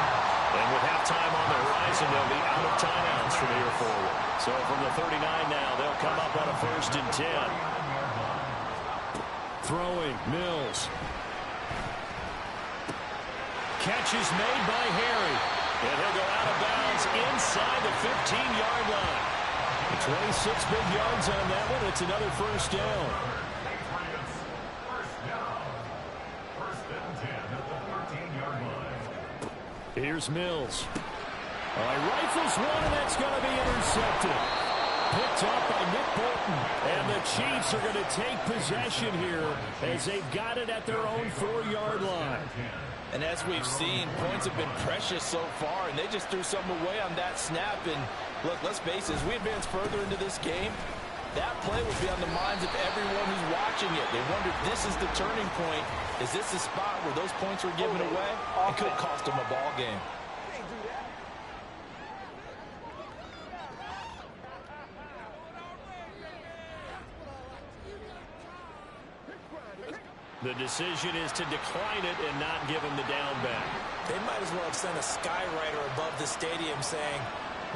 And with halftime on the horizon, they'll be out of timeouts from here forward. So from the 39 now, they'll come up on a 1st and 10. Throwing, Mills. Catch is made by Harry. And he'll go out of bounds inside the 15-yard line. 26 big yards on that one. It's another first down. Here's Mills. All right, rifles one, and that's going to be intercepted. Picked up by Nick Bolton. And the Chiefs are going to take possession here as they've got it at their own 4-yard line. And as we've seen, points have been precious so far, and they just threw something away on that snap. And look, let's face it, as we advance further into this game, that play will be on the minds of everyone who's watching it. They wonder if this is the turning point. Is this the spot where those points were given away? It could cost them a ball game. The decision is to decline it and not give him the down back. They might as well have sent a skywriter above the stadium saying,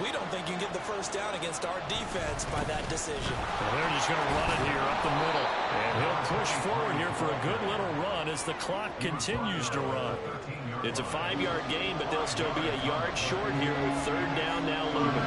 we don't think you can get the first down against our defense by that decision. Well, they're just going to run it here up the middle. And he'll push forward here for a good little run as the clock continues to run. It's a 5-yard gain, but they'll still be a yard short here with third down now looming.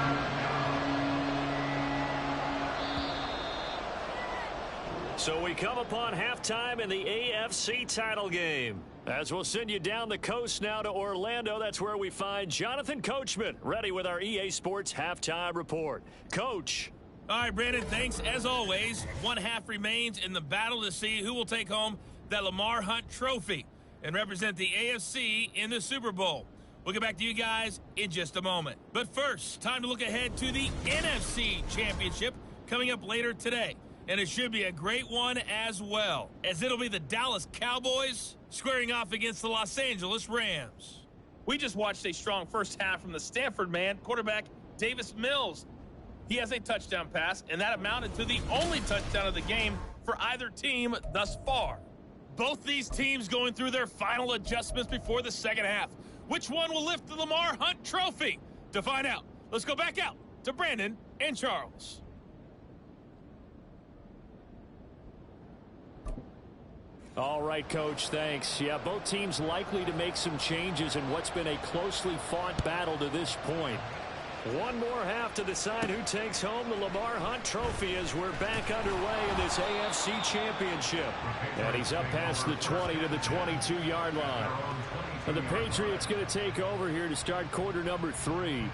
So we come upon halftime in the AFC title game. As we'll send you down the coast now to Orlando, that's where we find Jonathan Coachman, ready with our EA Sports halftime report. Coach. All right, Brandon, thanks. As always, one half remains in the battle to see who will take home that Lamar Hunt trophy and represent the AFC in the Super Bowl. We'll get back to you guys in just a moment. But first, time to look ahead to the NFC Championship coming up later today. And it should be a great one as well, as it'll be the Dallas Cowboys squaring off against the Los Angeles Rams. We just watched a strong first half from the Stanford man, quarterback Davis Mills. He has a touchdown pass, and that amounted to the only touchdown of the game for either team thus far. Both these teams going through their final adjustments before the second half. Which one will lift the Lamar Hunt trophy? To find out, let's go back out to Brandon and Charles. All right, Coach, thanks. Yeah, both teams likely to make some changes in what's been a closely fought battle to this point. One more half to decide who takes home the Lamar Hunt trophy as we're back underway in this AFC Championship. And he's up past the 20 to the 22-yard line. And the Patriots going to take over here to start quarter number 3.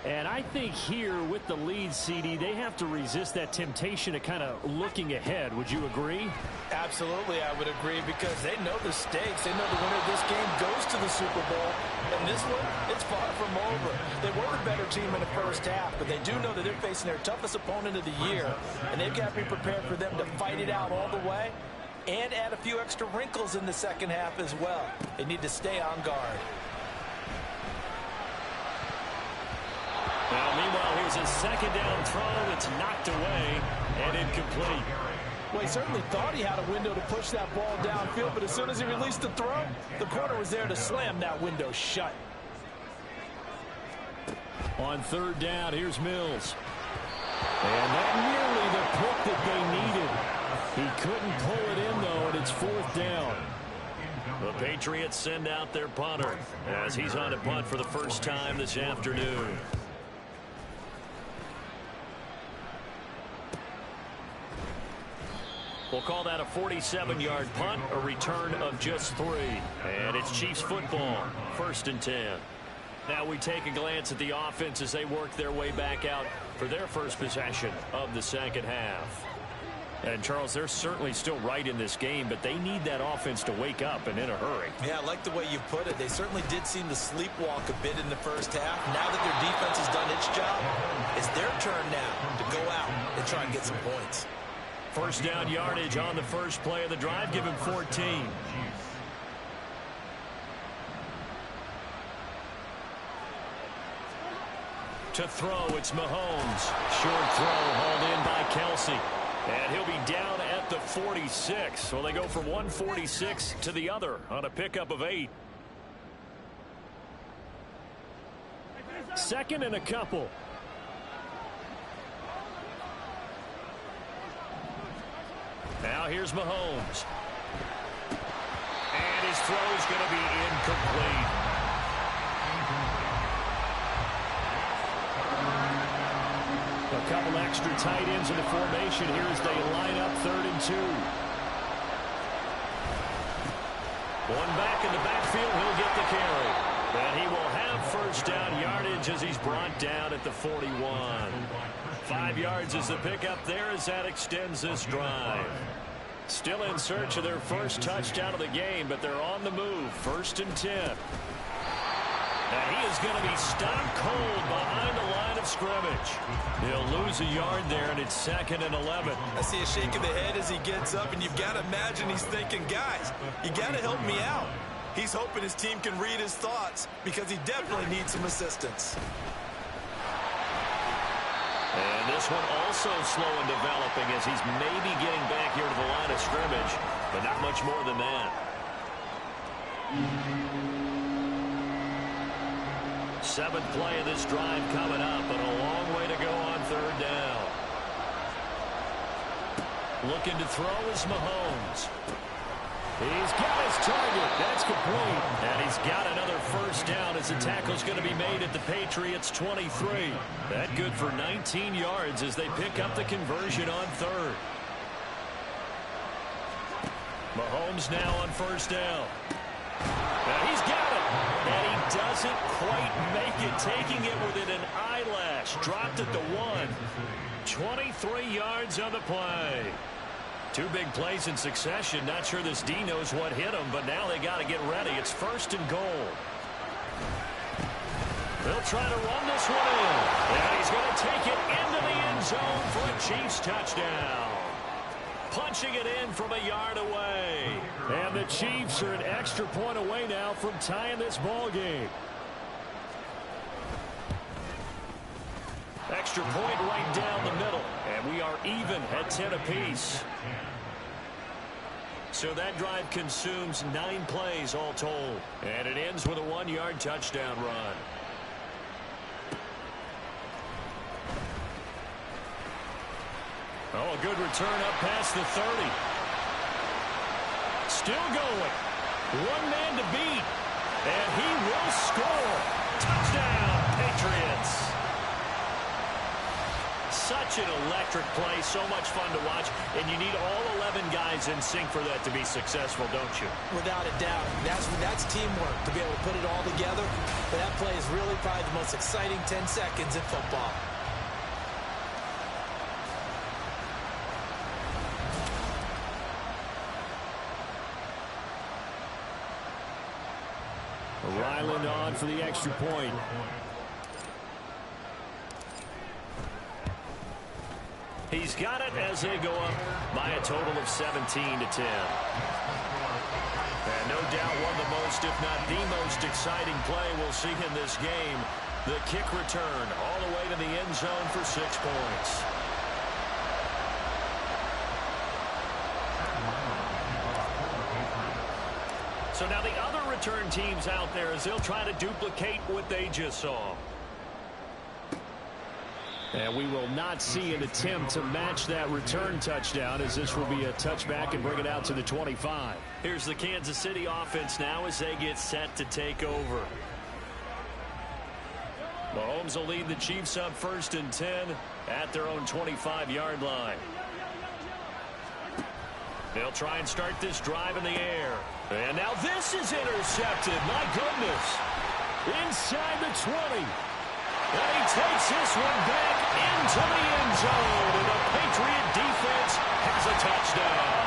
And I think here with the lead, CD, they have to resist that temptation of kind of looking ahead. Would you agree? Absolutely, I would agree, because they know the stakes. They know the winner of this game goes to the Super Bowl. And this one, it's far from over. They were the better team in the first half, but they do know that they're facing their toughest opponent of the year. And they've got to be prepared for them to fight it out all the way and add a few extra wrinkles in the second half as well. They need to stay on guard. Now, meanwhile, here's a second down throw that's knocked away and incomplete. Well, he certainly thought he had a window to push that ball downfield, but as soon as he released the throw, the corner was there to slam that window shut. On third down, here's Mills. And that nearly the pick that they needed. He couldn't pull it in, though, and it's fourth down. The Patriots send out their punter as he's on a punt for the first time this afternoon. We'll call that a 47-yard punt, a return of just 3. And it's Chiefs football, 1st and 10. Now we take a glance at the offense as they work their way back out for their first possession of the second half. And, Charles, they're certainly still right in this game, but they need that offense to wake up and in a hurry. Yeah, I like the way you put it. They certainly did seem to sleepwalk a bit in the first half. Now that their defense has done its job, it's their turn now to go out and try and get some points. First down yardage on the first play of the drive. Give him 14. To throw, it's Mahomes. Short throw hauled in by Kelsey. And he'll be down at the 46. So they go from 146 to the other on a pickup of 8. Second and a couple. Now here's Mahomes. And his throw's going to be incomplete. A couple extra tight ends in the formation here as they line up 3rd and 2. One back in the backfield, he'll get the carry. And he will have first down yardage as he's brought down at the 41. 5 yards is the pickup there as that extends this drive. Still in search of their first touchdown of the game, but they're on the move. 1st and 10. And he is going to be stopped cold behind the line of scrimmage. He'll lose a yard there, and it's 2nd and 11. I see a shake of the head as he gets up, and you've got to imagine he's thinking, guys, you got to help me out. He's hoping his team can read his thoughts because he definitely needs some assistance. And this one also slow in developing as he's maybe getting back here to the line of scrimmage, but not much more than that. Seventh play of this drive coming up, and a long way to go on third down. Looking to throw is Mahomes. He's got his target. That's complete. And he's got another first down as the tackle's going to be made at the Patriots' 23. That good for 19 yards as they pick up the conversion on third. Mahomes now on first down. Now he's got it. And he doesn't quite make it, taking it within an eyelash. Dropped at the 1. 23 yards on the play. Two big plays in succession. Not sure this D knows what hit him, but now they got to get ready. It's first and goal. They'll try to run this one in. And he's going to take it into the end zone for a Chiefs touchdown. Punching it in from a yard away. And the Chiefs are an extra point away now from tying this ball game. Extra point right down the middle. And we are even at 10 apiece. So that drive consumes 9 plays all told. And it ends with a 1-yard touchdown run. Oh, a good return up past the 30. Still going. One man to beat. And he will score. Touchdown, Patriots. Such an electric play, so much fun to watch, and you need all 11 guys in sync for that to be successful, don't you? Without a doubt. That's teamwork to be able to put it all together. But that play is really probably the most exciting 10 seconds in football. Ryland on for the extra point. He's got it as they go up by a total of 17-10. And no doubt one of the most, if not the most exciting play we'll see in this game. The kick return all the way to the end zone for 6 points. So now the other return teams out there as they'll try to duplicate what they just saw. And we will not see an attempt to match that return touchdown, as this will be a touchback and bring it out to the 25. Here's the Kansas City offense now as they get set to take over. Mahomes will lead the Chiefs up 1st and 10 at their own 25-yard line. They'll try and start this drive in the air. And now this is intercepted. My goodness. Inside the 20. And he takes this one back into the end zone. And the Patriot defense has a touchdown.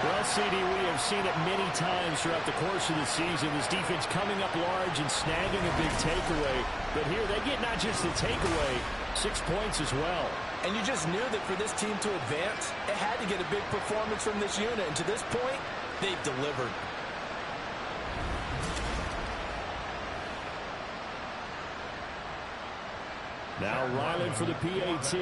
Well, CD, we have seen it many times throughout the course of the season. This defense coming up large and snagging a big takeaway. But here they get not just the takeaway, 6 points as well. And you just knew that for this team to advance, it had to get a big performance from this unit. And to this point, they've delivered. Now Ryland for the PAT.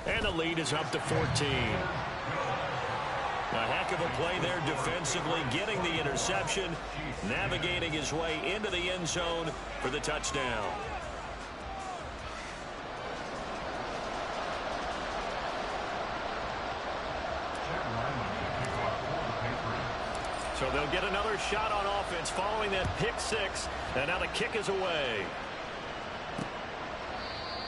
And the lead is up to 14. A heck of a play there defensively, getting the interception, navigating his way into the end zone for the touchdown. So they'll get another shot on offense following that pick six. And now the kick is away.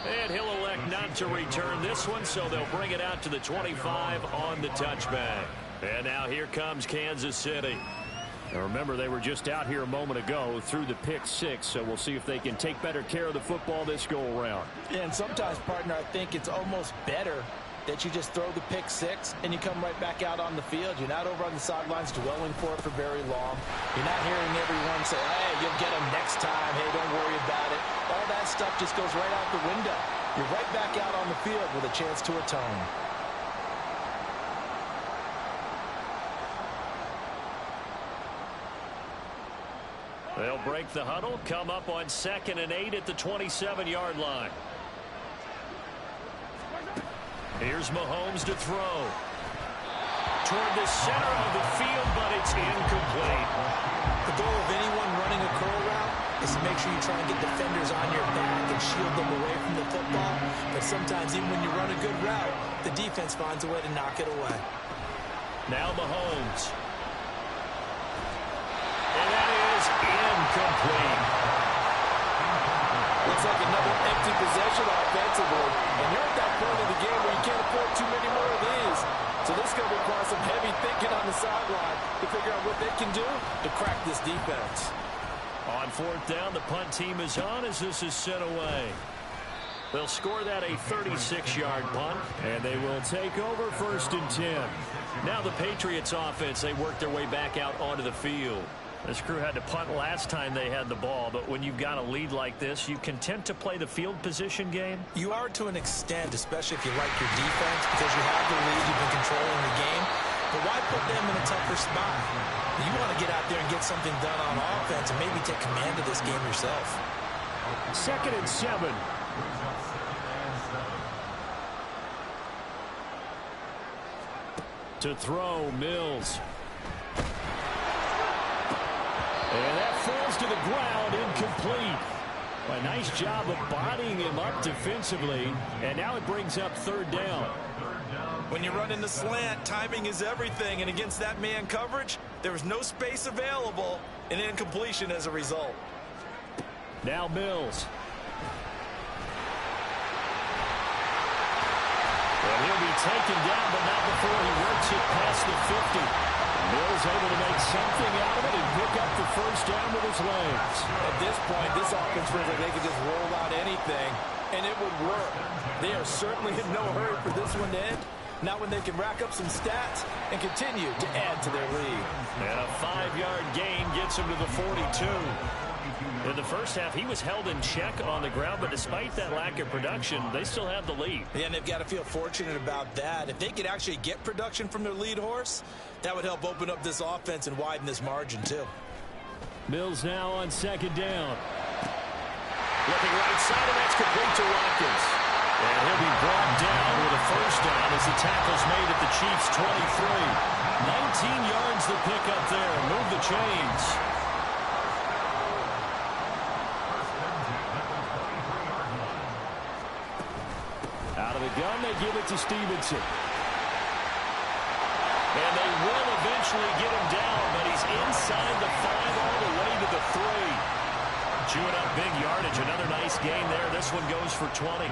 And he'll elect not to return this one, so they'll bring it out to the 25 on the touchback. And now here comes Kansas City. Now remember, they were just out here a moment ago through the pick six, so we'll see if they can take better care of the football this go-around. Yeah, and sometimes, partner, I think it's almost better that you just throw the pick six and you come right back out on the field. You're not over on the sidelines dwelling for it for very long. You're not hearing everyone say, hey, you'll get them next time. Hey, don't worry about it. All that stuff just goes right out the window. You're right back out on the field with a chance to atone. They'll break the huddle, come up on 2nd and 8 at the 27-yard line. Here's Mahomes to throw. toward the center of the field, but it's incomplete. The goal of anyone running a curl route is to make sure you try and get defenders on your back and shield them away from the football. But sometimes even when you run a good route, the defense finds a way to knock it away. Now Mahomes. And that is incomplete. Looks like another empty possession offensively. And you're at that point of the game where you can't afford too many more of these. So this is going to require some heavy thinking on the sideline to figure out what they can do to crack this defense. On fourth down, the punt team is on as this is sent away. They'll score that a 36-yard punt, and they will take over 1st and 10. Now the Patriots offense, they work their way back out onto the field. This crew had to punt last time they had the ball, but when you've got a lead like this, you content to play the field position game? You are to an extent, especially if you like your defense, because you have the lead, you've been controlling the game. But why put them in a tougher spot? You want to get out there and get something done on offense and maybe take command of this game yourself. 2nd and 7. To throw, Mills. And that falls to the ground, incomplete. A nice job of bodying him up defensively, and now it brings up 3rd down. When you run in the slant, timing is everything, and against that man coverage, there was no space available, and incompletion as a result. Now Mills. And he'll be taken down, but not before he works it past the 50. Mills able to make something out of it and pick up the 1st down with his legs. At this point, this offense feels like they could just roll out anything, and it would work. They are certainly in no hurry for this one to end. Not when they can rack up some stats and continue to add to their lead. And a 5-yard gain gets him to the 42. In the first half, he was held in check on the ground, but despite that lack of production, they still have the lead. Yeah, and they've got to feel fortunate about that. If they could actually get production from their lead horse, that would help open up this offense and widen this margin, too. Mills now on 2nd down. Looking right side, and that's complete to Watkins. And he'll be brought down with a 1st down as the tackle's made at the Chiefs' 23. 19 yards to pick up there. Move the chains. Out of the gun, they give it to Stevenson. And they will eventually get him down, but he's inside the 5 all the way to the 3. Chewing up big yardage. Another nice gain there. This one goes for 20.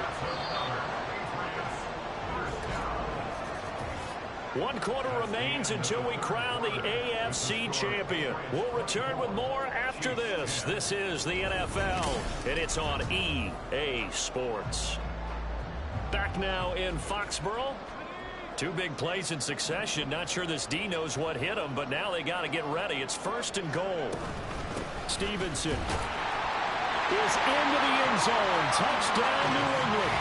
1 quarter remains until we crown the AFC champion. We'll return with more after this. This is the NFL, and it's on EA Sports. Back now in Foxborough. 2 big plays in succession. Not sure this D knows what hit him, but now they got to get ready. It's 1st and goal. Stevenson is into the end zone. Touchdown, New England.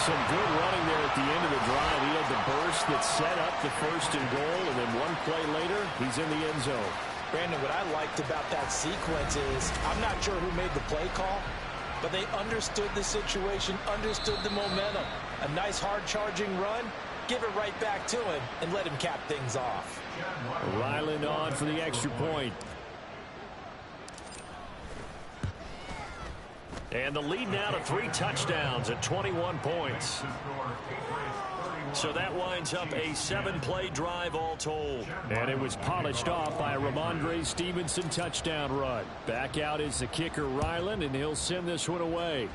Some good running there at the end of the drive. He had the burst that set up the 1st and goal, and then 1 play later, he's in the end zone. Brandon, what I liked about that sequence is I'm not sure who made the play call, but they understood the situation, understood the momentum. A nice hard-charging run. Give it right back to him and let him cap things off. Ryland on for the extra point. And the lead now to 3 touchdowns at 21 points. So that winds up a 7-play drive all told. And it was polished off by a Ramondre Stevenson touchdown run. Back out is the kicker Ryland, and he'll send this one away.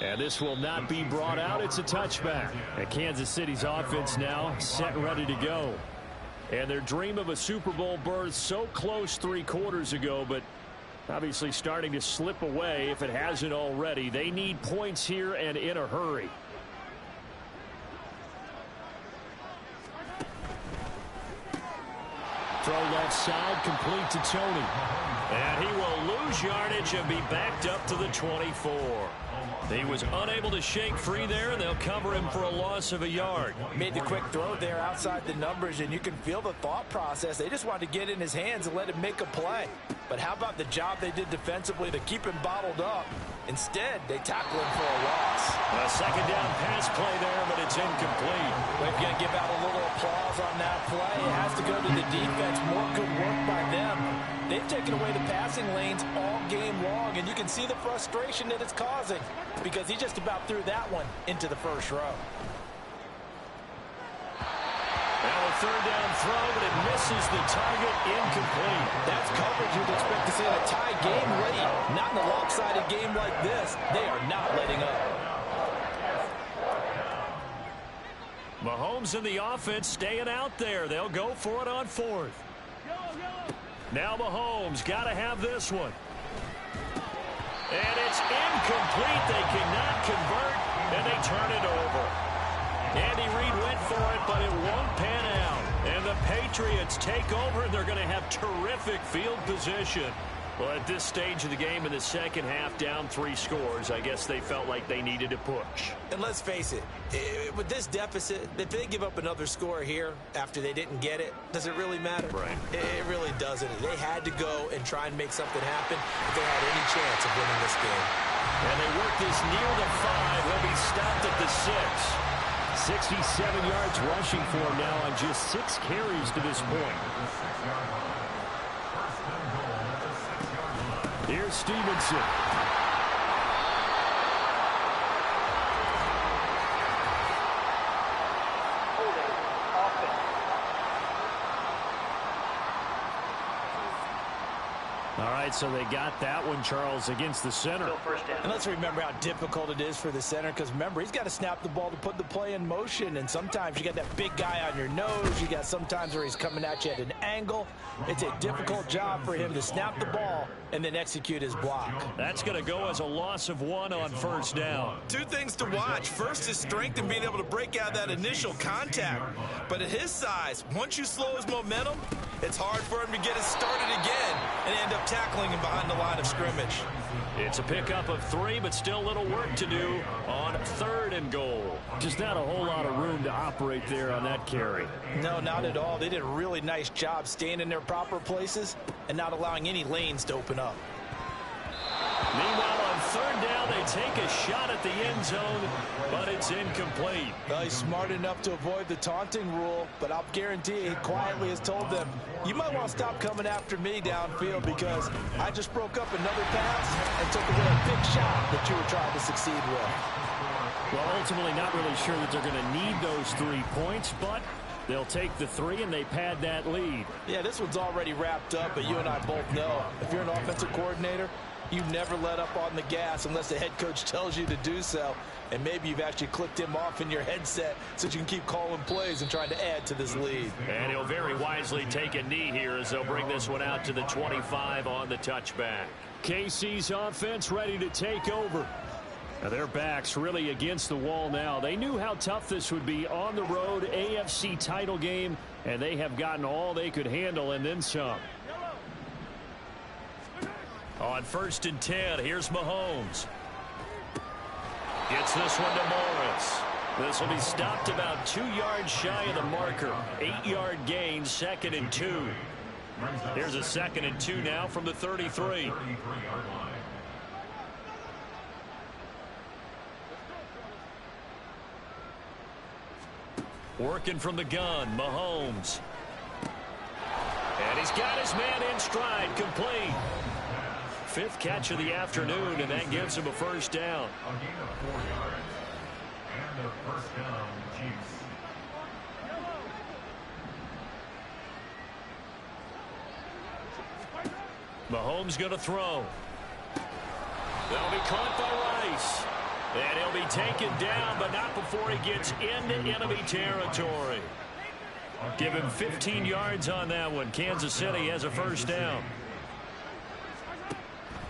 And this will not be brought out. It's a touchback. And Kansas City's offense now set ready to go. And their dream of a Super Bowl berth so close 3 quarters ago, but obviously starting to slip away if it hasn't already. They need points here and in a hurry. Throw left side, complete to Tony. And he will lose yardage and be backed up to the 24. He was unable to shake free there. They'll cover him for a loss of a yard. Made the quick throw there outside the numbers, and you can feel the thought process. They just wanted to get in his hands and let him make a play. But how about the job they did defensively to keep him bottled up? Instead, they tackle him for a loss. A second down pass play there, but it's incomplete. We're going to give out a little applause on that play. It has to go to the defense. More good work by them. They've taken away the passing lanes all game long, and you can see the frustration that it's causing because he just about threw that one into the first row. Now a third down throw, but it misses the target, incomplete. That's coverage you'd expect to see in a tie game late. Not in a lopsided game like this. They are not letting up. Mahomes and the offense staying out there. They'll go for it on fourth. Now Mahomes got to have this one. And it's incomplete. They cannot convert, and they turn it over. Andy Reid went for it, but it won't pan out. And the Patriots take over, and they're going to have terrific field position. Well, at this stage of the game in the second half, down 3 scores, I guess they felt like they needed to push. And let's face it, with this deficit, if they give up another score here after they didn't get it, does it really matter? Right. It really doesn't. They had to go and try and make something happen if they had any chance of winning this game. And they work this near the 5. They'll be stopped at the 6. 67 yards rushing for him now on just 6 carries to this point. Here's Stevenson. All right, so they got that one, Charles, against the center. And let's remember how difficult it is for the center because, remember, he's got to snap the ball to put the play in motion. And sometimes you got that big guy on your nose. You got sometimes where he's coming at you at an angle. It's a difficult job for him to snap the ball and then execute his block. That's going to go as a loss of 1 on first down. 2 things to watch. First is strength and being able to break out that initial contact. But at his size, once you slow his momentum, it's hard for him to get it started again and end up tackling him behind the line of scrimmage. It's a pickup of 3, but still a little work to do on 3rd and goal. Just not a whole lot of room to operate there on that carry. No, not at all. They did a really nice job staying in their proper places and not allowing any lanes to open up. Meanwhile, on 3rd down, they take a shot at the end zone, but it's incomplete. Well, he's smart enough to avoid the taunting rule, but I'll guarantee he quietly has told them, you might want to stop coming after me downfield because I just broke up another pass and took away a big shot that you were trying to succeed with. Well, ultimately not really sure that they're going to need those 3 points, but they'll take the 3 and they pad that lead. Yeah, this one's already wrapped up, but you and I both know if you're an offensive coordinator, you never let up on the gas unless the head coach tells you to do so. And maybe you've actually clicked him off in your headset so you can keep calling plays and trying to add to this lead. And he'll very wisely take a knee here as they'll bring this one out to the 25 on the touchback. KC's offense ready to take over. Now their backs really against the wall now. They knew how tough this would be on the road, AFC title game, and they have gotten all they could handle and then some. On 1st and 10, here's Mahomes. Gets this one to Morris. This will be stopped about 2 yards shy of the marker. 8-yard gain, 2nd and 2. Here's a 2nd and 2 now from the 33. Working from the gun, Mahomes. And he's got his man in stride, complete. 5th catch of the afternoon, and that gives him a first down. A gain of 4 yards. And a first down, Chiefs. Mahomes going to throw. They'll be caught by Rice. And he'll be taken down, but not before he gets into enemy territory. Give him 15 yards on that one. Kansas City has a first down.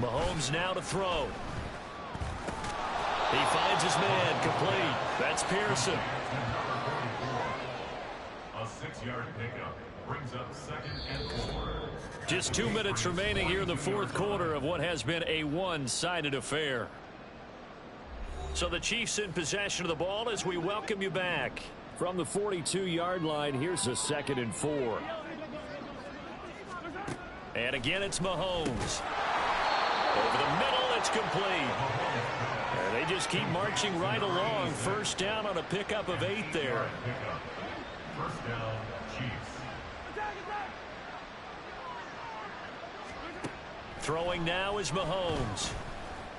Mahomes now to throw. He finds his man, complete. That's Pearson. A 6-yard pickup brings up 2nd and 4. Just 2 minutes remaining here in the 4th quarter of what has been a one-sided affair. So the Chiefs in possession of the ball as we welcome you back. From the 42-yard line, here's a 2nd and 4. And again, it's Mahomes. Over the middle, it's complete. And they just keep marching right along. First down on a pickup of 8 there. First down, Chiefs. Throwing now is Mahomes.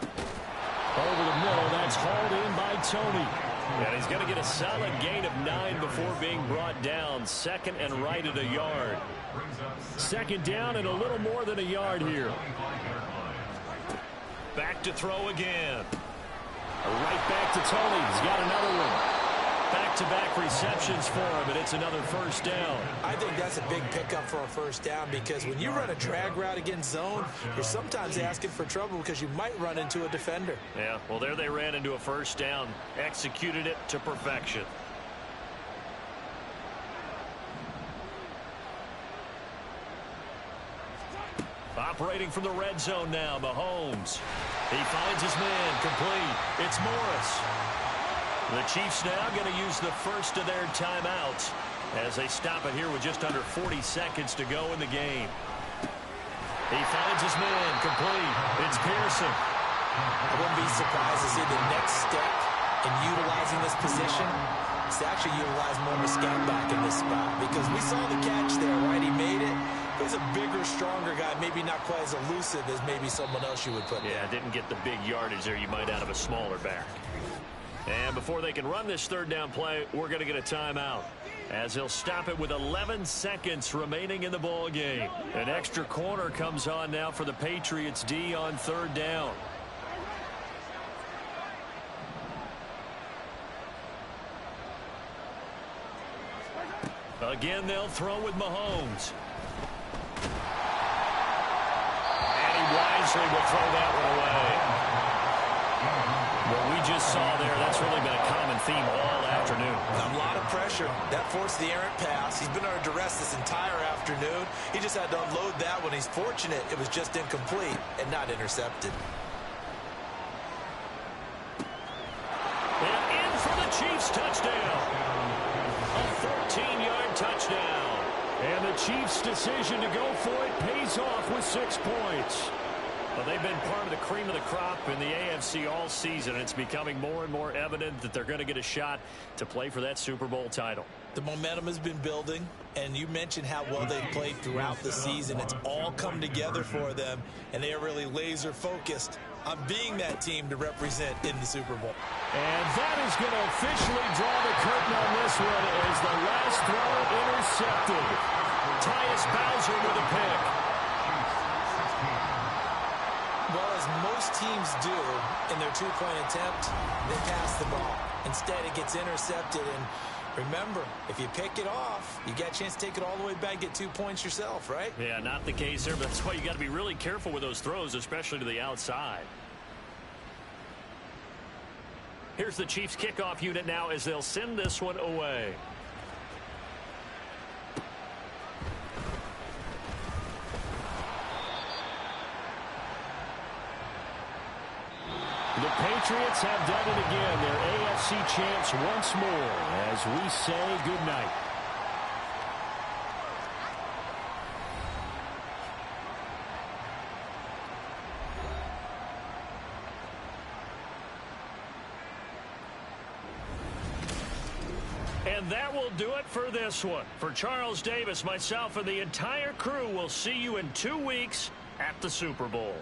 Over the middle, that's hauled in by Tony. And he's going to get a solid gain of 9 before being brought down. Second and right at a yard. Second down and a little more than a yard here. Back to throw again. Right back to Tony. He's got another one. Back-to-back receptions for him, and it's another first down. I think that's a big pickup for a first down because when you run a drag route against zone, you're sometimes asking for trouble because you might run into a defender. Yeah, well, there they ran into a first down. Executed it to perfection. Operating from the red zone now, Mahomes. He finds his man, complete. It's Morris. The Chiefs now going to use the first of their timeouts as they stop it here with just under 40 seconds to go in the game. He finds his man, complete. It's Pearson. I wouldn't be surprised to see the next step in utilizing this position is to actually utilize more of a scat back in this spot because we saw the catch there, right? He made it. He's a bigger, stronger guy, maybe not quite as elusive as maybe someone else you would put there. Yeah, didn't get the big yardage there you might out of a smaller back. And before they can run this third down play, we're going to get a timeout as he'll stop it with 11 seconds remaining in the ball game. An extra corner comes on now for the Patriots D on third down. Again, they'll throw with Mahomes. And he wisely will throw that one away. What we just saw there, that's really been a common theme all afternoon. A lot of pressure. That forced the errant pass. He's been under duress this entire afternoon. He just had to unload that one. He's fortunate it was just incomplete and not intercepted. And in for the Chiefs touchdown. A 14-yard touchdown. And the Chiefs' decision to go for it pays off with 6 points. Well, they've been part of the cream of the crop in the AFC all season. It's becoming more and more evident that they're going to get a shot to play for that Super Bowl title. The momentum has been building, and you mentioned how well they've played throughout the season. It's all come together for them, and they are really laser-focused on being that team to represent in the Super Bowl. And that is going to officially draw the curtain on this one as the last throw intercepted. Tyus Bowser with a pick. Well, as most teams do in their two-point attempt, they pass the ball. Instead, it gets intercepted. And remember, if you pick it off, you got a chance to take it all the way back, get 2 points yourself, right? Yeah, not the case there, but that's why you got to be really careful with those throws, especially to the outside. Here's the Chiefs kickoff unit now as they'll send this one away. The Patriots have done it again. Their AFC champs once more as we say goodnight. And that will do it for this one. For Charles Davis, myself, and the entire crew, we'll see you in 2 weeks at the Super Bowl.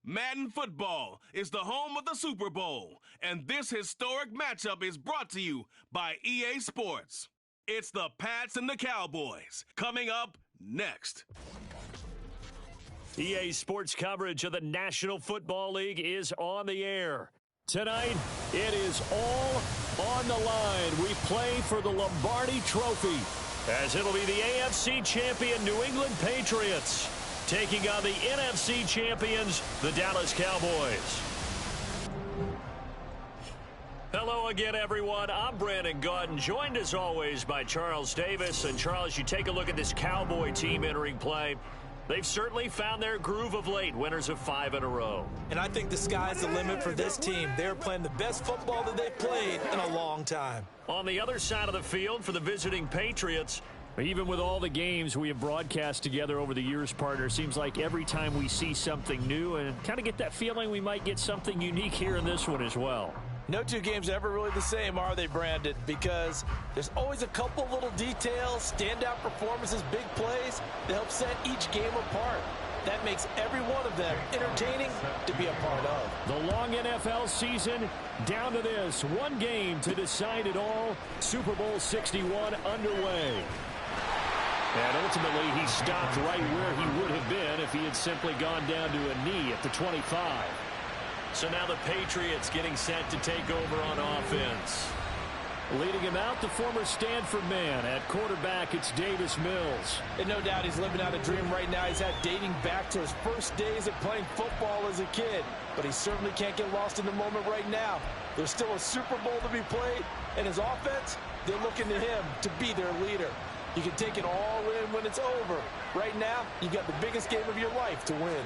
Madden Football is the home of the Super Bowl, and this historic matchup is brought to you by EA Sports. It's the Pats and the Cowboys, coming up next. EA Sports coverage of the National Football League is on the air. Tonight, it is all on the line. We play for the Lombardi Trophy, as it'll be the AFC champion New England Patriots taking on the NFC champions, the Dallas Cowboys. Hello again, everyone. I'm Brandon Gaudin, joined as always by Charles Davis. And Charles, you take a look at this Cowboy team entering play. They've certainly found their groove of late, winners of 5 in a row. And I think the sky's the limit for this team. They're playing the best football that they've played in a long time. On the other side of the field for the visiting Patriots, even with all the games we have broadcast together over the years, partner, seems like every time we see something new and kind of get that feeling we might get something unique here in this one as well. No two games are ever really the same, are they, Brandon? Because there's always a couple little details, standout performances, big plays that help set each game apart. That makes every one of them entertaining to be a part of. The long NFL season down to this. One game to decide it all. Super Bowl 61 underway. And ultimately, he stopped right where he would have been if he had simply gone down to a knee at the 25. So now the Patriots getting set to take over on offense. Leading him out, the former Stanford man. At quarterback, it's Davis Mills. And no doubt he's living out a dream right now. He's had dating back to his first days of playing football as a kid. But he certainly can't get lost in the moment right now. There's still a Super Bowl to be played. And his offense, they're looking to him to be their leader. You can take it all in when it's over. Right now, you got the biggest game of your life to win.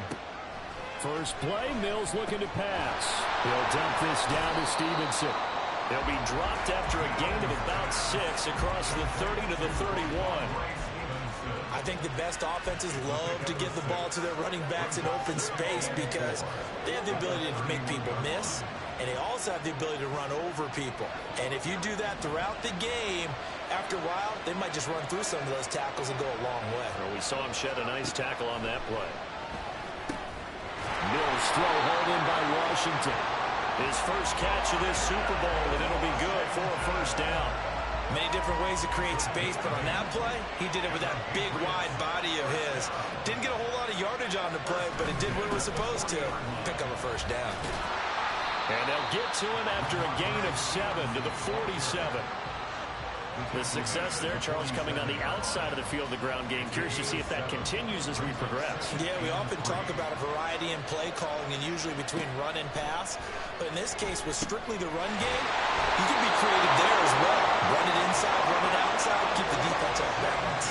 First play, Mills looking to pass. He'll dump this down to Stevenson. He'll be dropped after a gain of about 6 across the 30 to the 31. I think the best offenses love to give the ball to their running backs in open space because they have the ability to make people miss, and they also have the ability to run over people. And if you do that throughout the game, after a while, they might just run through some of those tackles and go a long way. Well, we saw him shed a nice tackle on that play. Mills throw hauled in by Washington. His first catch of this Super Bowl, and it'll be good for a first down. Many different ways to create space, but on that play, he did it with that big, wide body of his. Didn't get a whole lot of yardage on the play, but it did what it was supposed to. Pick up a first down. And they'll get to him after a gain of 7 to the 47. The success there, Charles, coming on the outside of the field of the ground game. Curious to see if that continues as we progress. Yeah, we often talk about a variety in play calling and usually between run and pass. But in this case, with strictly the run game, you can be creative there as well. Run it inside, run it outside, keep the defense off balance.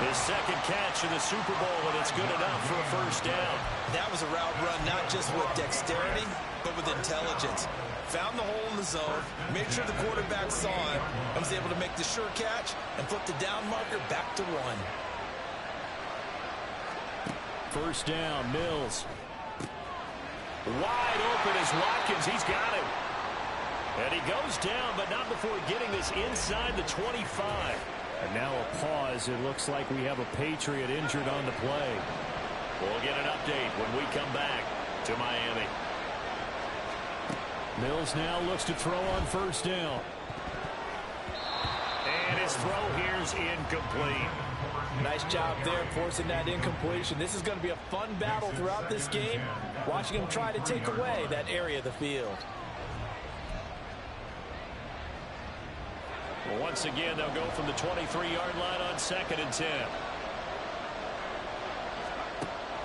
His second catch in the Super Bowl, and it's good enough for a first down. That was a route run not just with dexterity, but with intelligence. Found the hole in the zone, made sure the quarterback saw it, and was able to make the sure catch and flip the down marker back to 1. First down, Mills. Wide open is Watkins. He's got him. And he goes down, but not before getting this inside the 25. And now a pause. It looks like we have a Patriot injured on the play. We'll get an update when we come back to Miami. Mills now looks to throw on first down. And his throw here's incomplete. Nice job there forcing that incompletion. This is going to be a fun battle throughout this game, watching him try to take away that area of the field. Well, once again, they'll go from the 23-yard line on 2nd and 10.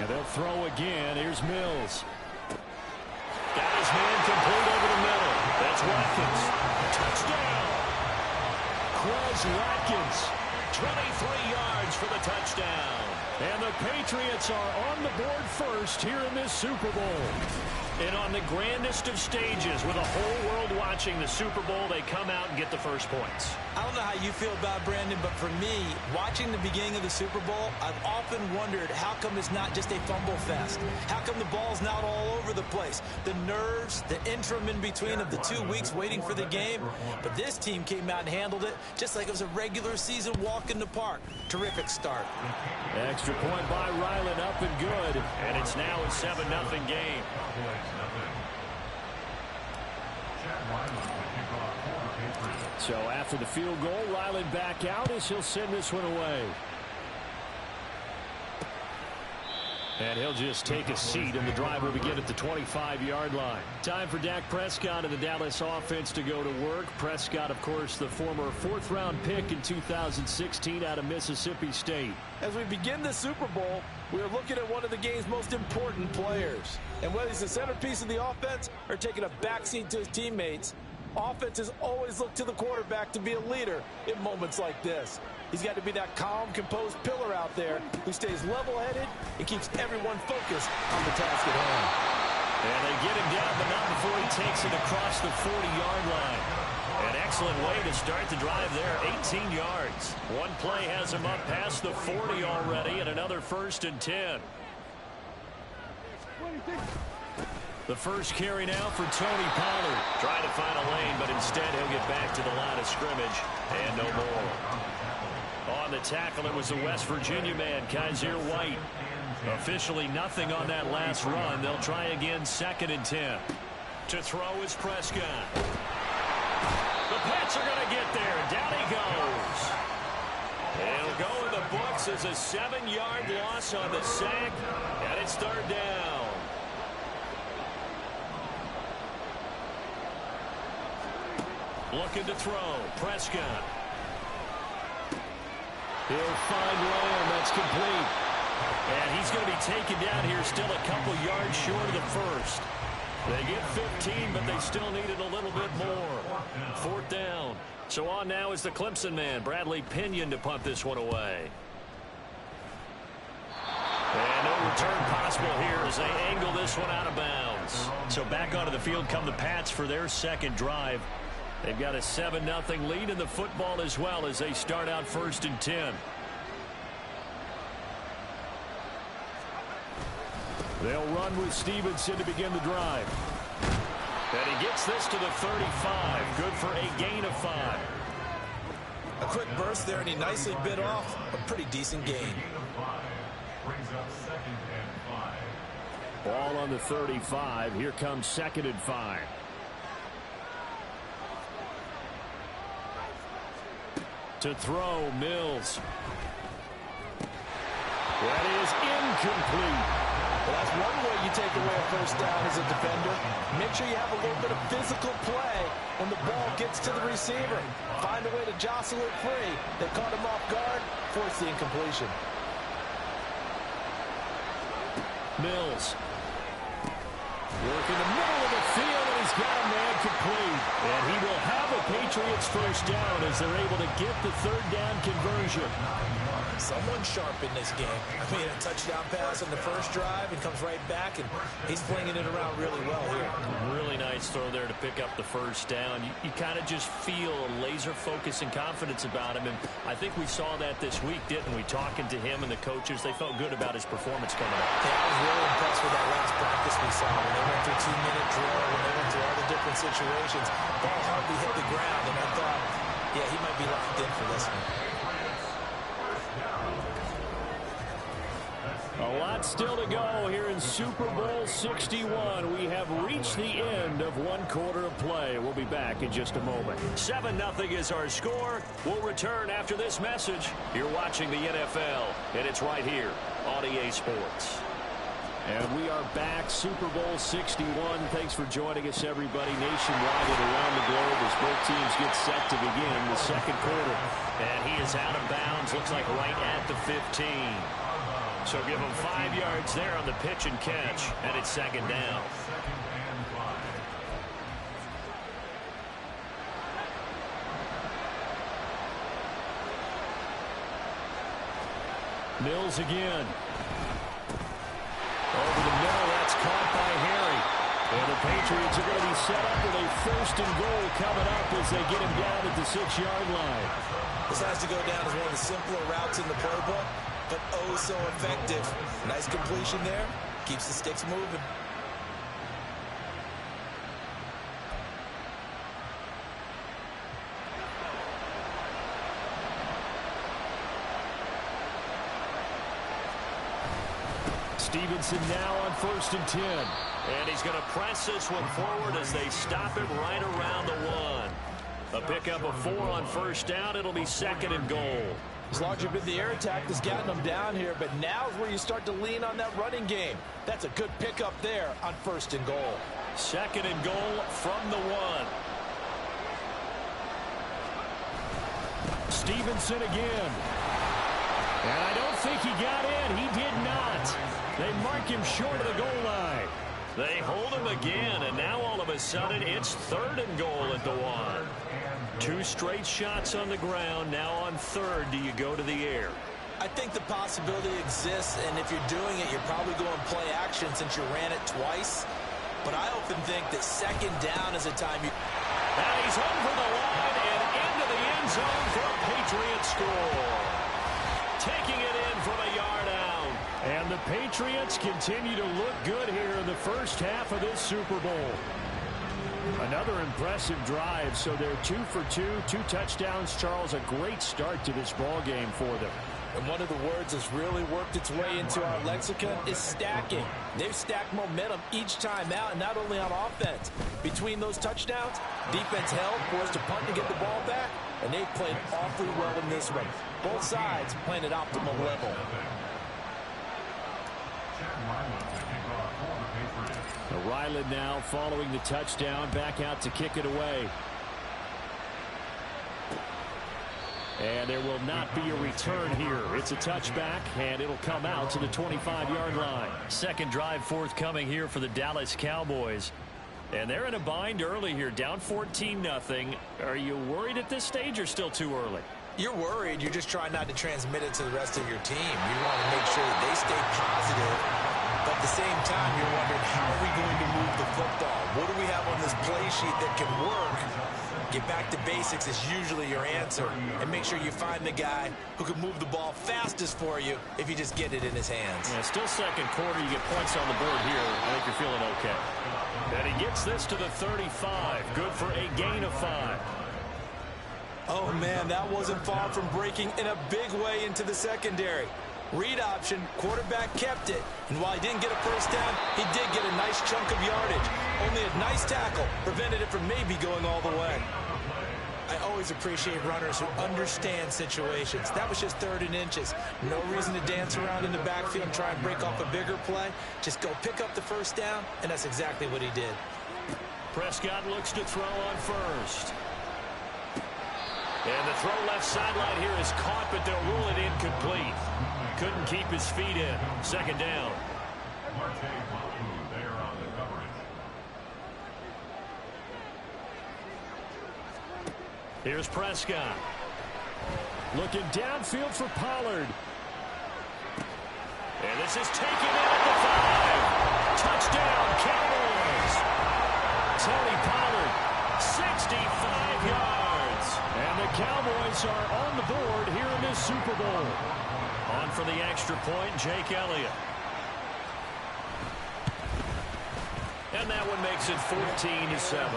And they'll throw again. Here's Mills. Got his man complete over the middle. That's Watkins. Touchdown. Quez Watkins. 23 yards for the touchdown. And the Patriots are on the board first here in this Super Bowl. And on the grandest of stages with a whole world watching. watching the Super Bowl, they come out and get the first points. I don't know how you feel about it, Brandon, but for me, watching the beginning of the Super Bowl, I've often wondered how come it's not just a fumble fest? How come the ball's not all over the place? The nerves, the interim in between of the 2 weeks waiting for the game. But this team came out and handled it just like it was a regular season walk in the park. Terrific start. Extra point by Ryland, up and good. And it's now a 7-0 game. So after the field goal, Ryland back out as he'll send this one away. And he'll just take a seat, and the drive will begin at the 25-yard line. Time for Dak Prescott and the Dallas offense to go to work. Prescott, of course, the former fourth-round pick in 2016 out of Mississippi State. As we begin the Super Bowl, we're looking at one of the game's most important players. And whether he's the centerpiece of the offense or taking a backseat to his teammates, offenses always look to the quarterback to be a leader in moments like this. He's got to be that calm, composed pillar out there who stays level-headed and keeps everyone focused on the task at hand. And they get him down, but not before he takes it across the 40-yard line. An excellent way to start the drive there, 18 yards. One play has him up past the 40 already, and another 1st and 10. The first carry now for Tony Pollard. Trying to find a lane, but instead he'll get back to the line of scrimmage, and no more. On the tackle, it was the West Virginia man, Kaiser White. Officially nothing on that last run. They'll try again, 2nd and 10. To throw is Prescott. The Pats are going to get there. Down he goes. It'll go in the books as a 7-yard loss on the sack, and it's 3rd down. Looking to throw. Prescott. He'll find Lamb. That's complete. And he's going to be taken down here still a couple yards short of the first. They get 15, but they still needed a little bit more. 4th down. So on now is the Clemson man, Bradley Pinion, to punt this one away. And no return possible here as they angle this one out of bounds. So back onto the field come the Pats for their second drive. They've got a 7-0 lead in the football as well as they start out 1st and 10. They'll run with Stevenson to begin the drive. And he gets this to the 35. Good for a gain of 5. A quick burst there, and he nicely bit off a pretty decent gain. Ball on the 35. Here comes 2nd and 5. To throw, Mills. That is incomplete. Well, that's one way you take away a 1st down as a defender. Make sure you have a little bit of physical play when the ball gets to the receiver. Find a way to jostle it free. They caught him off guard, forced the incompletion. Mills. Working the middle of the field, and he's got a man complete. And he will have a Patriots 1st down as they're able to get the 3rd down conversion. Someone sharp in this game. I mean, a touchdown pass on the first drive and comes right back, and he's flinging it around really well here. Really nice throw there to pick up the 1st down. You kind of just feel a laser focus and confidence about him, and I think we saw that this week, didn't we? Talking to him and the coaches, they felt good about his performance coming up. Yeah, I was really impressed with that last practice we saw when they went through 2-minute drill, when they went through all the different situations. Ball hardly hit the ground, and I thought, yeah, he might be locked in for this one. A lot still to go here in Super Bowl 61. We have reached the end of 1 quarter of play. We'll be back in just a moment. 7-0 is our score. We'll return after this message. You're watching the NFL, and it's right here on EA Sports. And we are back, Super Bowl 61. Thanks for joining us, everybody, nationwide and around the globe as both teams get set to begin the 2nd quarter. And he is out of bounds, looks like right at the 15. So give him 5 yards there on the pitch and catch, and it's 2nd down. Mills again. Over the middle, that's caught by Harry. And the Patriots are going to be set up with a 1st and goal coming up as they get him down at the 6-yard line. This has to go down as one of the simpler routes in the playbook, but oh so effective. Nice completion there. Keeps the sticks moving. Stevenson now on 1st and 10. And he's going to press this one forward as they stop him right around the 1. A pickup of 4 on 1st down. It'll be 2nd and goal. As long as you've been the air attack that's gotten them down here, but now is where you start to lean on that running game. That's a good pickup there on 1st and goal. 2nd and goal from the 1. Stevenson again. And I don't think he got in. He did not. They mark him short of the goal line. They hold him again, and now all of a sudden it's 3rd and goal at the 1. 2 straight shots on the ground. Now on 3rd, do you go to the air? I think the possibility exists, and if you're doing it, you're probably going play action since you ran it twice. But I often think that 2nd down is a time you... And he's over the line and into the end zone for a Patriot score. Taking it in from a yard out. And the Patriots continue to look good here in the first half of this Super Bowl. Another impressive drive, so they're 2 for 2, 2 touchdowns. Charles, a great start to this ball game for them. And one of the words that's really worked its way into our lexicon is stacking. They've stacked momentum each time out, and not only on offense. Between those touchdowns, defense held, forced a punt to get the ball back, and they've played awfully well in this one. Both sides playing at optimal level. Ryland now following the touchdown, back out to kick it away. And there will not be a return here. It's a touchback, and it'll come out to the 25-yard line. Second drive forthcoming here for the Dallas Cowboys. And they're in a bind early here, down 14-0. Are you worried at this stage or still too early? You're worried. You're just trying not to transmit it to the rest of your team. You want to make sure that they stay positive. But at the same time, you're wondering, how are we going to move the football? What do we have on this play sheet that can work? Get back to basics is usually your answer. And make sure you find the guy who can move the ball fastest for you if you just get it in his hands. Yeah, still second quarter. You get points on the board here. I think you're feeling okay. And he gets this to the 35. Good for a gain of 5. Oh, man, that wasn't far from breaking in a big way into the secondary. Read option, quarterback kept it. And while he didn't get a first down, he did get a nice chunk of yardage. Only a nice tackle prevented it from maybe going all the way. I always appreciate runners who understand situations. That was just 3rd and inches. No reason to dance around in the backfield and try and break off a bigger play. Just go pick up the first down, and that's exactly what he did. Prescott looks to throw on 1st. And the throw left sideline here is caught, but they'll rule it incomplete. Couldn't keep his feet in. 2nd down. Here's Prescott. Looking downfield for Pollard. And this is taken in at the 5. Touchdown, Cowboys. Tony Pollard, 65 yards. And the Cowboys are on the board here in this Super Bowl. On for the extra point, Jake Elliott. And that one makes it 14-7.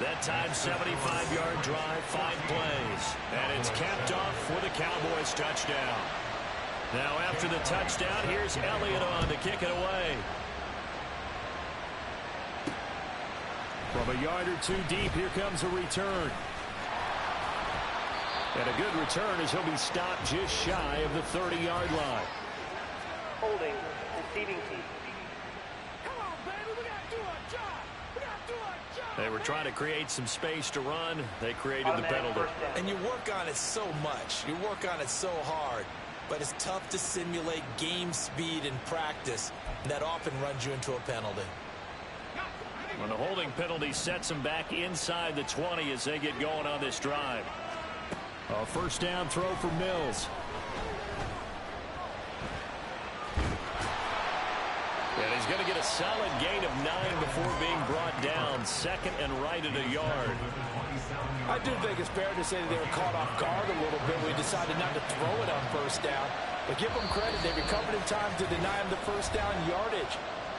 That time, 75-yard drive, 5 plays. And it's capped off with a Cowboys touchdown. Now after the touchdown, here's Elliott on to kick it away. From a yard or 2 deep, here comes a return. And a good return as he'll be stopped just shy of the 30-yard line. Holding, receiving team. Come on, baby, we got to do our job. We got to do our job. They were trying to create some space to run. They created the penalty. And you work on it so much. You work on it so hard. But it's tough to simulate game speed in practice. And that often runs you into a penalty. When the holding penalty sets them back inside the 20 as they get going on this drive. A first down throw for Mills. And he's going to get a solid gain of 9 before being brought down. Second and right at a yard. I do think it's fair to say that they were caught off guard a little bit. We decided not to throw it on first down. But give them credit. They recovered in time to deny him the first down yardage.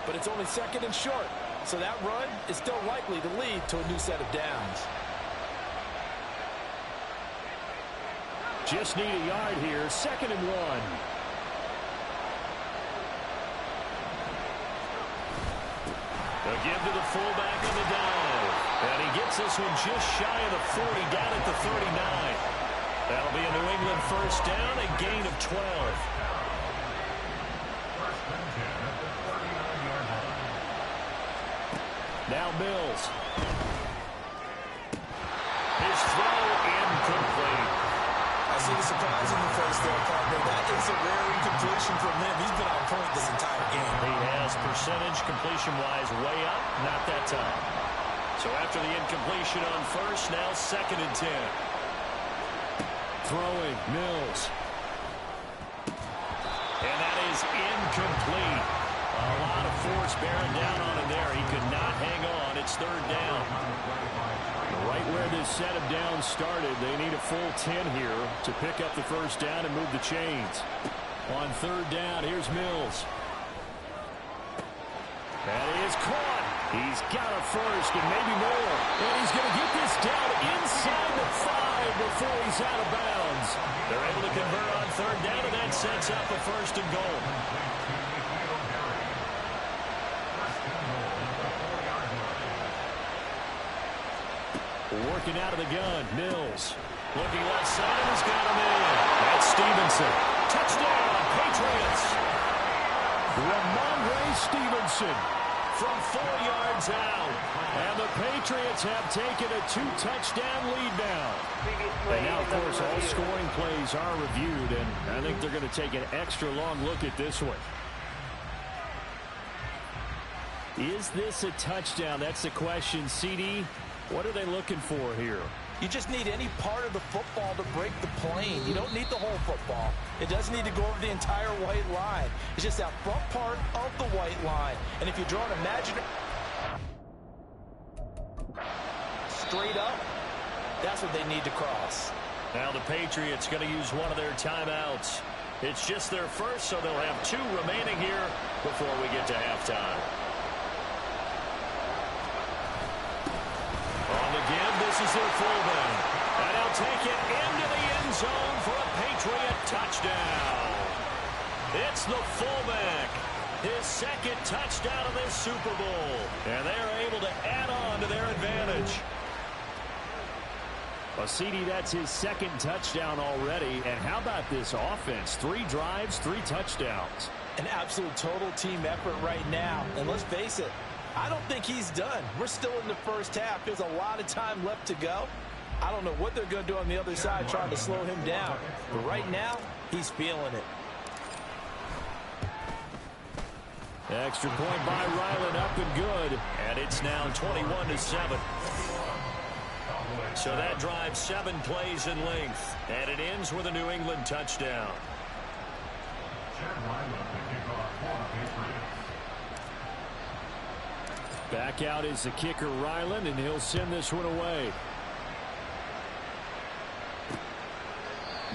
But it's only second and short. So that run is still likely to lead to a new set of downs. Just need a yard here. Second and 1. They'll give to the fullback on the dive. And he gets this one just shy of the 40, down at the 39. That'll be a New England first down, a gain of 12. Now Mills. His throw incomplete. I see the surprise in your face there, partner. That is a rare incompletion from him. He's been on point this entire game. He has percentage completion-wise way up, not that time. So after the incompletion on first, now second and 10. Throwing, Mills. And that is incomplete. A lot of force bearing down on him there. He could not hang on. It's third down. Right where this set of downs started, they need a full 10 here to pick up the first down and move the chains. On third down, here's Mills. That is caught. He's got a first and maybe more. And he's going to get this down inside the 5 before he's out of bounds. They're able to convert on third down, and that sets up a first and goal. Working out of the gun, Mills. Looking left side, and he's got him in. That's Stevenson. Touchdown, Patriots. Ramondre Stevenson from 4 yards out. And the Patriots have taken a 2-touchdown lead now. And now, of course, all scoring plays are reviewed, and I think they're going to take an extra long look at this one. Is this a touchdown? That's the question. CD, what are they looking for here? You just need any part of the football to break the plane. You don't need the whole football. It doesn't need to go over the entire white line. It's just that front part of the white line. And if you draw an imaginary straight up, that's what they need to cross. Now the Patriots going to use one of their timeouts. It's just their first, so they'll have 2 remaining here before we get to halftime. On the give, this is their fullback. And he'll take it into the end zone for a Patriot touchdown. It's the fullback. His second touchdown of this Super Bowl. And they're able to add on to their advantage. Well, CD, that's his second touchdown already. And how about this offense? 3 drives, 3 touchdowns. An absolute total team effort right now. And let's face it, I don't think he's done. We're still in the first half. There's a lot of time left to go. I don't know what they're going to do on the other side trying to slow him down. But right now, he's feeling it. Extra point by Ryland, up and good. And it's now 21-7. So that drives 7 plays in length. And it ends with a New England touchdown. Back out is the kicker, Ryland, and he'll send this one away.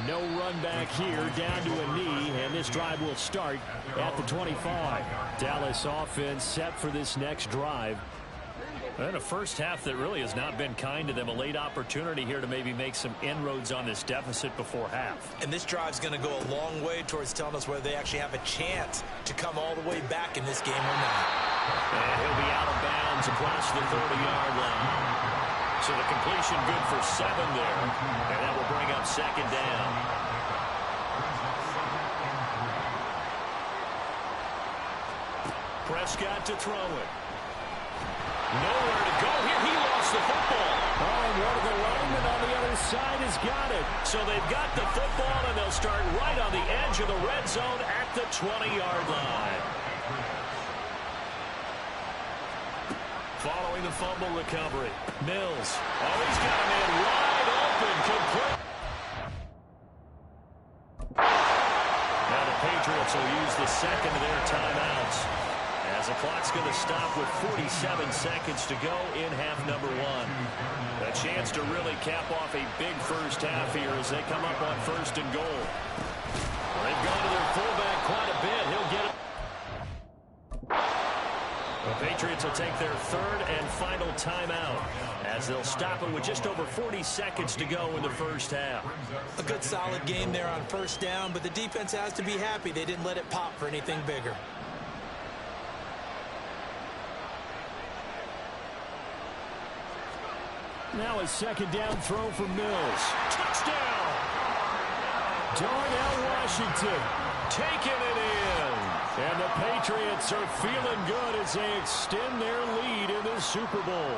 No run back here, down to a knee, and this drive will start at the 25. Dallas offense set for this next drive. And a first half that really has not been kind to them. A late opportunity here to maybe make some inroads on this deficit before half. And this drive's going to go a long way towards telling us whether they actually have a chance to come all the way back in this game or not. And he'll be out of bounds across the 30-yard line. So the completion good for 7 there. And that will bring up second down. Prescott to throw it. Nowhere to go here. He lost the football. Oh, and one of the linemen on the other side has got it. So they've got the football, and they'll start right on the edge of the red zone at the 20-yard line. Following the fumble recovery, Mills. Oh, he's got him in wide open. Complete. Now the Patriots will use the second of their timeouts. As the clock's going to stop with 47 seconds to go in half number one. A chance to really cap off a big first half here as they come up on first and goal. They've gone to their fullback quite a bit. He'll get it. The Patriots will take their third and final timeout as they'll stop it with just over 40 seconds to go in the first half. A good solid game there on first down, but the defense has to be happy they didn't let it pop for anything bigger. Now a second down throw for Mills. Touchdown! Darnell Washington taking it in. And the Patriots are feeling good as they extend their lead in the Super Bowl.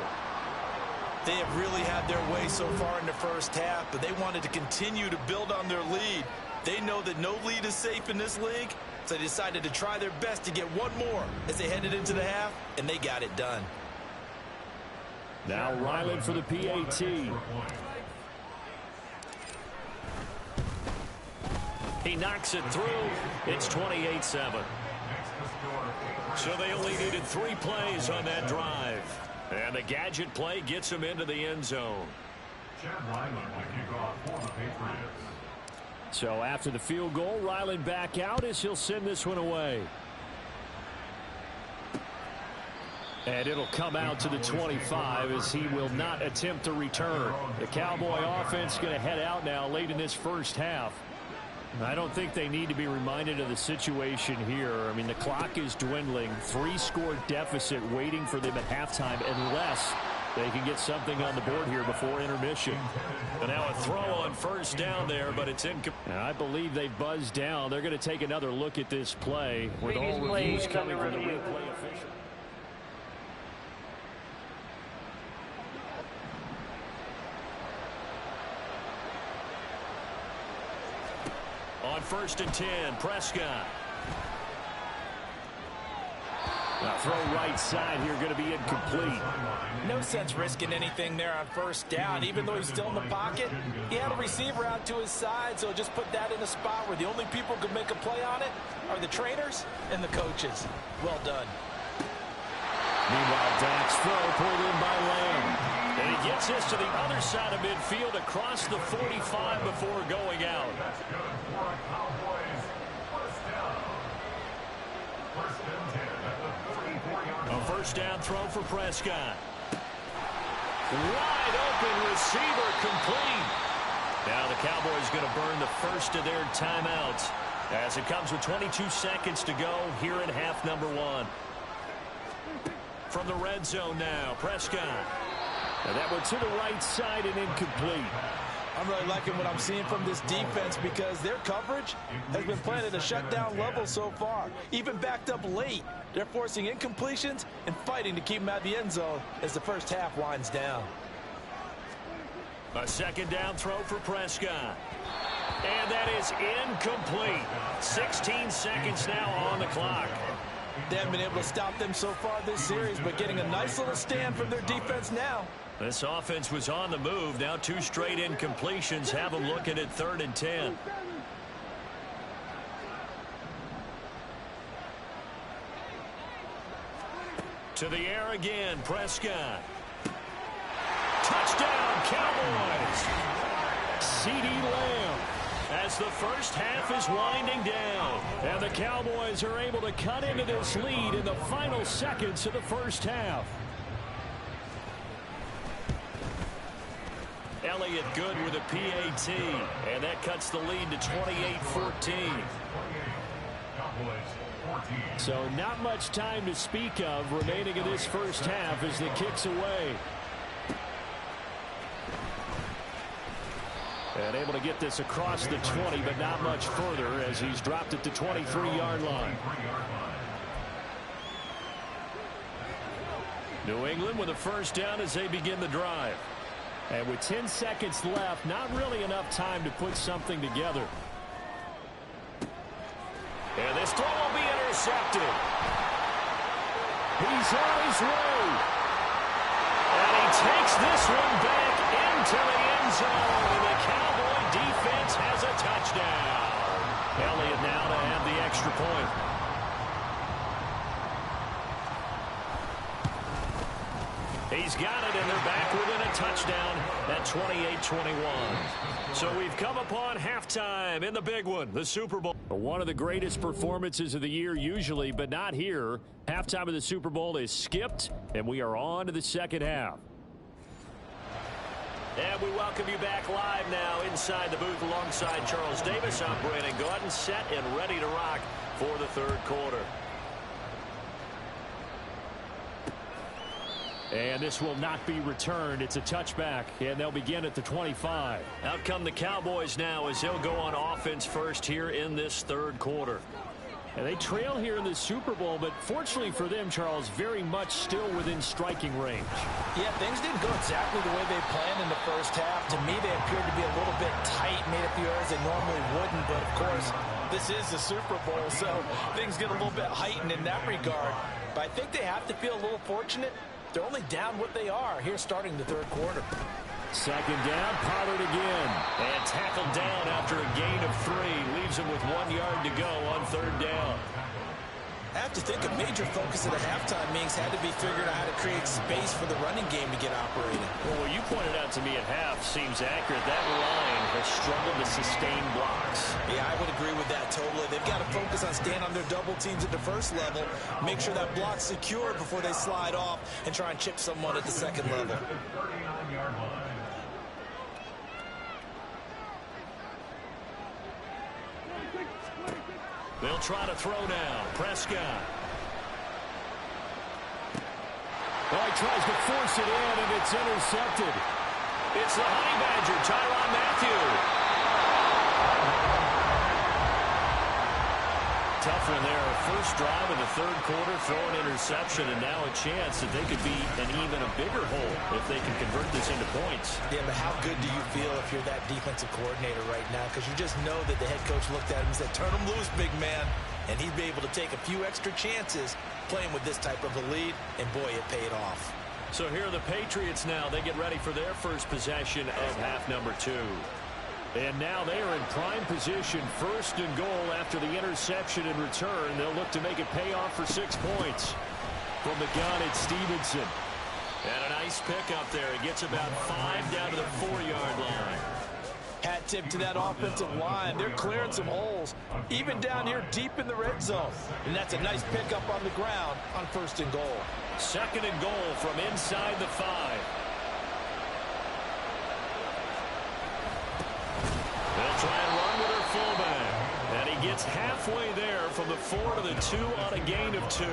They have really had their way so far in the first half, but they wanted to continue to build on their lead. They know that no lead is safe in this league, so they decided to try their best to get one more as they headed into the half, and they got it done. Now Ryland for the PAT. He knocks it through. It's 28-7. So they only needed 3 plays on that drive. And the gadget play gets him into the end zone. So after the field goal, Ryland back out as he'll send this one away. And it'll come out to the 25 as he will not attempt to return. The Cowboy offense going to head out now late in this first half. I don't think they need to be reminded of the situation here. I mean, the clock is dwindling. 3-score deficit waiting for them at halftime unless they can get something on the board here before intermission. And now a throw on first down there, but it's incomplete. I believe they buzzed down. They're going to take another look at this play with all reviews coming from the replay official. On first and 10, Prescott. Now throw right side here going to be incomplete. No sense risking anything there on first down. Even though he's still in the pocket, he had a receiver out to his side, so just put that in a spot where the only people who can make a play on it are the trainers and the coaches. Well done. Meanwhile, Dak's throw pulled in by Lamb. And he gets this to the other side of midfield across the 45 before going out. A first down throw for Prescott. Wide open receiver complete. Now the Cowboys going to burn the first of their timeouts as it comes with 22 seconds to go here in half number one. From the red zone now, Prescott. And that one to the right side and incomplete. I'm really liking what I'm seeing from this defense because their coverage has been playing at a shutdown level so far. Even backed up late, they're forcing incompletions and fighting to keep them out of the end zone as the first half winds down. A second down throw for Prescott. And that is incomplete. 16 seconds now on the clock. They haven't been able to stop them so far this series, but getting a nice little stand from their defense now. This offense was on the move. Now 2 straight incompletions have them looking at 3rd and 10. To the air again, Prescott. Touchdown, Cowboys! CeeDee Lamb as the first half is winding down. And the Cowboys are able to cut into this lead in the final seconds of the first half. Elliott good with a PAT, and that cuts the lead to 28-14. So not much time to speak of remaining in this first half as the kick's away. And able to get this across the 20, but not much further as he's dropped it to 23-yard line. New England with a first down as they begin the drive. And with 10 seconds left, not really enough time to put something together. And this throw will be intercepted. He's on his way. And he takes this one back into the end zone. And the Cowboy defense has a touchdown. Elliott now to have the extra point. He's got it, and they're back within a touchdown at 28-21. So we've come upon halftime in the big one, the Super Bowl. One of the greatest performances of the year usually, but not here. Halftime of the Super Bowl is skipped, and we are on to the second half. And we welcome you back live now inside the booth alongside Charles Davis. I'm Brandon Gordon, set and ready to rock for the third quarter. And this will not be returned. It's a touchback, and they'll begin at the 25. Out come the Cowboys now as they'll go on offense first here in this third quarter. And they trail here in the Super Bowl, but fortunately for them, Charles, very much still within striking range. Yeah, things didn't go exactly the way they planned in the first half. To me, they appeared to be a little bit tight, made a few errors they normally wouldn't. But, of course, this is the Super Bowl, so things get a little bit heightened in that regard. But I think they have to feel a little fortunate. They're only down what they are here starting the third quarter. Second down, Pollard again. And tackled down after a gain of 3. Leaves him with 1 yard to go on third down. I have to think a major focus of the halftime meetings had to be figuring out how to create space for the running game to get operating. Well, what you pointed out to me at half seems accurate. That line has struggled to sustain blocks. Yeah, I would agree with that totally. They've got to focus on staying on their double teams at the first level, make sure that block's secure before they slide off and try and chip someone at the second level. They'll try to throw now. Prescott. Oh, he tries to force it in, and it's intercepted. It's the Honey Badger, Tyrann Mathieu. Tough one there. First drive of the third quarter, throw an interception, and now a chance that they could be in even a bigger hole if they can convert this into points. Yeah, but how good do you feel if you're that defensive coordinator right now? Because you just know that the head coach looked at him and said, turn him loose, big man. And he'd be able to take a few extra chances playing with this type of a lead, and boy, it paid off. So here are the Patriots now. They get ready for their first possession of half number 2. And now they are in prime position, first and goal after the interception and return. They'll look to make it pay off for 6 points. From the gun, it's Stevenson. And a nice pick up there. He gets about 5 down to the 4-yard line. Hat tip to that offensive line. They're clearing some holes, even down here deep in the red zone. And that's a nice pickup on the ground on first and goal. Second and goal from inside the 5. They'll try and run with their fullback. And he gets halfway there from the 4 to the 2 on a gain of 2.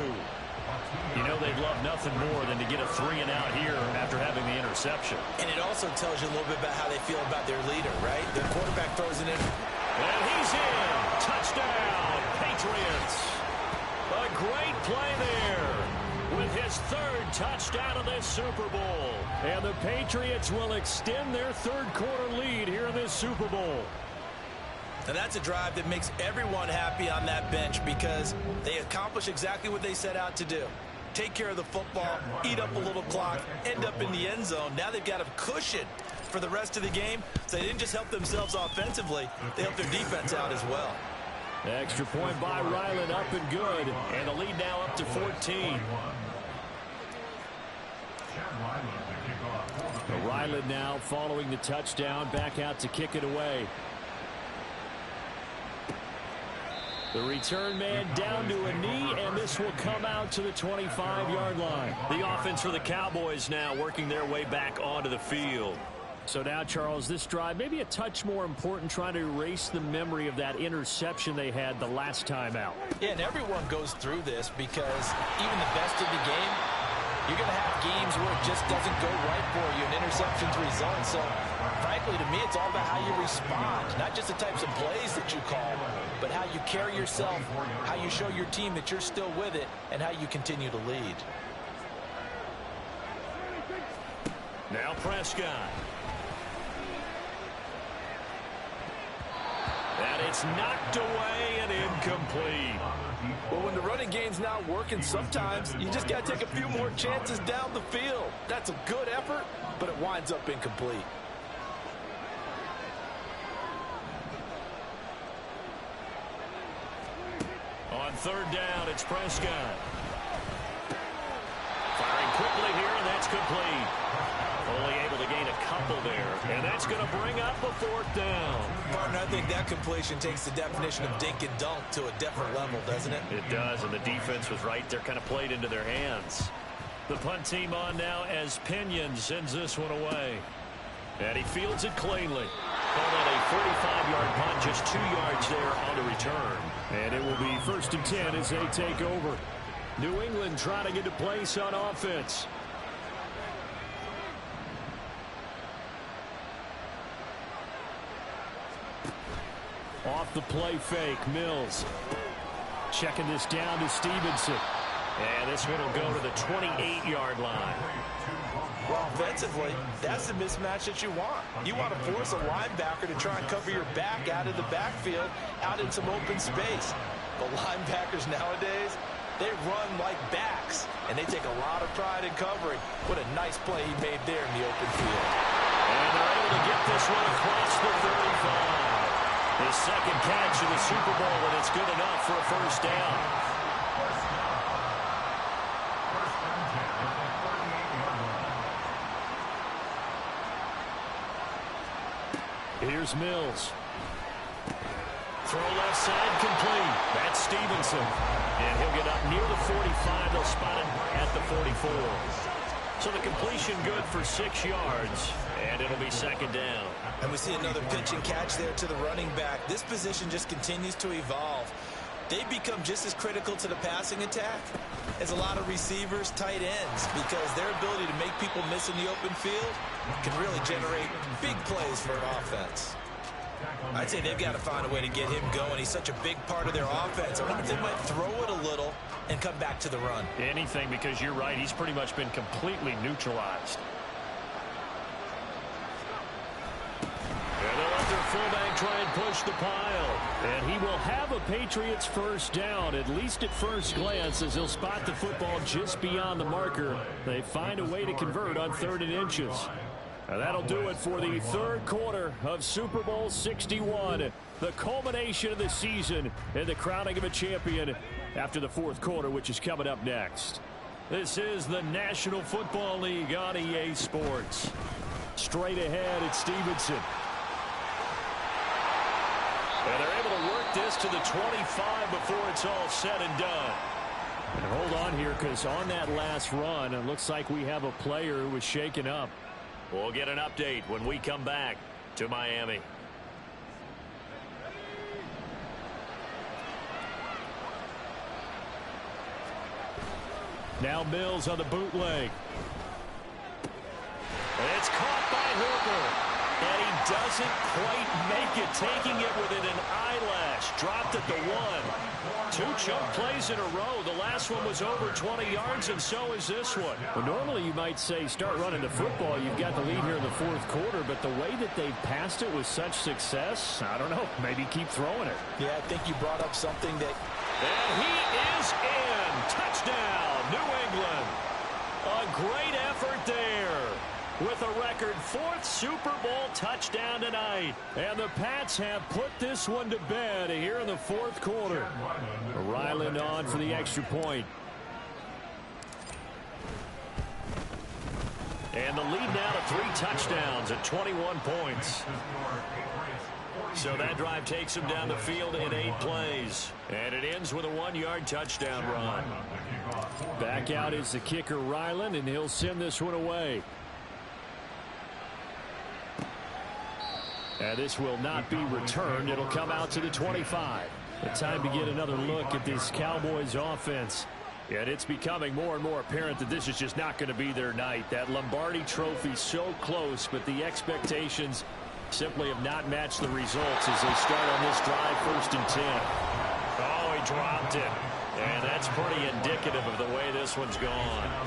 You know they'd love nothing more than to get a 3 and out here after having the interception. And it also tells you a little bit about how they feel about their leader, right? Their quarterback throws it in. And he's in. Touchdown, Patriots. A great play there with his 3rd touchdown of this Super Bowl. And the Patriots will extend their third quarter lead here in this Super Bowl. And that's a drive that makes everyone happy on that bench because they accomplish exactly what they set out to do. Take care of the football, eat up a little clock, end up in the end zone. Now they've got a cushion for the rest of the game. So they didn't just help themselves offensively, they helped their defense out as well. Extra point by Ryland, up and good. And the lead now up to 14. Ryland now following the touchdown, back out to kick it away. The return man down to a knee, and this will come out to the 25-yard line. The offense for the Cowboys now working their way back onto the field. So now, Charles, this drive maybe a touch more important, trying to erase the memory of that interception they had the last time out. Yeah, and everyone goes through this because even the best of the game, you're going to have games where it just doesn't go right for you, and interceptions result. So, frankly, to me, it's all about how you respond, not just the types of plays that you call, but how you carry yourself, how you show your team that you're still with it, and how you continue to lead. Now Prescott. And it's knocked away and incomplete. Well, when the running game's not working, sometimes you just got to take a few more chances down the field. That's a good effort, but it winds up incomplete. On third down, it's Prescott. Firing quickly here, and That's complete. Only able to gain a couple there. And that's going to bring up a fourth down. Partner, I think that completion takes the definition of dink and dunk to a different level, doesn't it? It does, and the defense was right there, kind of played into their hands. The punt team on now as Pinion sends this one away. And he fields it cleanly. Called it a 45-yard punt, just 2 yards there on the return. And it will be 1st and 10 as they take over. New England trying to get a place on offense. Off the play fake, Mills. Checking this down to Stevenson. And this one will go to the 28-yard line. Well, offensively, that's the mismatch that you want. You want to force a linebacker to try and cover your back out of the backfield, out in some open space. But linebackers nowadays, they run like backs, and they take a lot of pride in covering. What a nice play he made there in the open field. And they're able to get this one across the 35. His second catch in the Super Bowl, and it's good enough for a first down. Here's Mills. Throw left side complete. That's Stevenson. And he'll get up near the 45. They'll spot him at the 44. So the completion good for 6 yards. And it'll be second down. And we see another pitch and catch there to the running back. This position just continues to evolve. They become just as critical to the passing attack as a lot of receivers, tight ends, because their ability to make people miss in the open field can really generate big plays for an offense. I'd say they've got to find a way to get him going. He's such a big part of their offense. I wonder if they might throw it a little and come back to the run. Anything, because you're right. He's pretty much been completely neutralized. And they'll let their fullback try and push the pile. And he will have a Patriots first down, at least at first glance, as he'll spot the football just beyond the marker. They find a way to convert on 3rd and inches. And that'll do it for the third quarter of Super Bowl 61. The culmination of the season and the crowning of a champion after the fourth quarter, which is coming up next. This is the National Football League on EA Sports. Straight ahead, it's Stevenson. And they're able to work this to the 25 before it's all said and done. And hold on here, because on that last run, it looks like we have a player who was shaken up. We'll get an update when we come back to Miami. Now Mills on the bootleg. And it's caught by Hooper. And he doesn't quite make it, taking it within an eyelash. Dropped at the 1. 2 chunk plays in a row. The last one was over 20 yards, and so is this one. Well, normally you might say start running the football. You've got the lead here in the fourth quarter, but the way that they've passed it with such success, I don't know, maybe keep throwing it. Yeah, I think you brought up something that... And he is in. Touchdown, New England. A great effort there. With a record 4th Super Bowl touchdown tonight. And the Pats have put this one to bed here in the fourth quarter. Ryland on for the extra point. And the lead now to 3 touchdowns at 21 points. So that drive takes him down the field in 8 plays. And it ends with a 1-yard touchdown run. Back out is the kicker, Ryland, and he'll send this one away. And this will not be returned. It'll come out to the 25. The time to get another look at this Cowboys offense. And it's becoming more and more apparent that this is just not going to be their night. That Lombardi trophy so close, but the expectations simply have not matched the results as they start on this drive 1st and 10. Oh, he dropped it. And that's pretty indicative of the way this one's gone.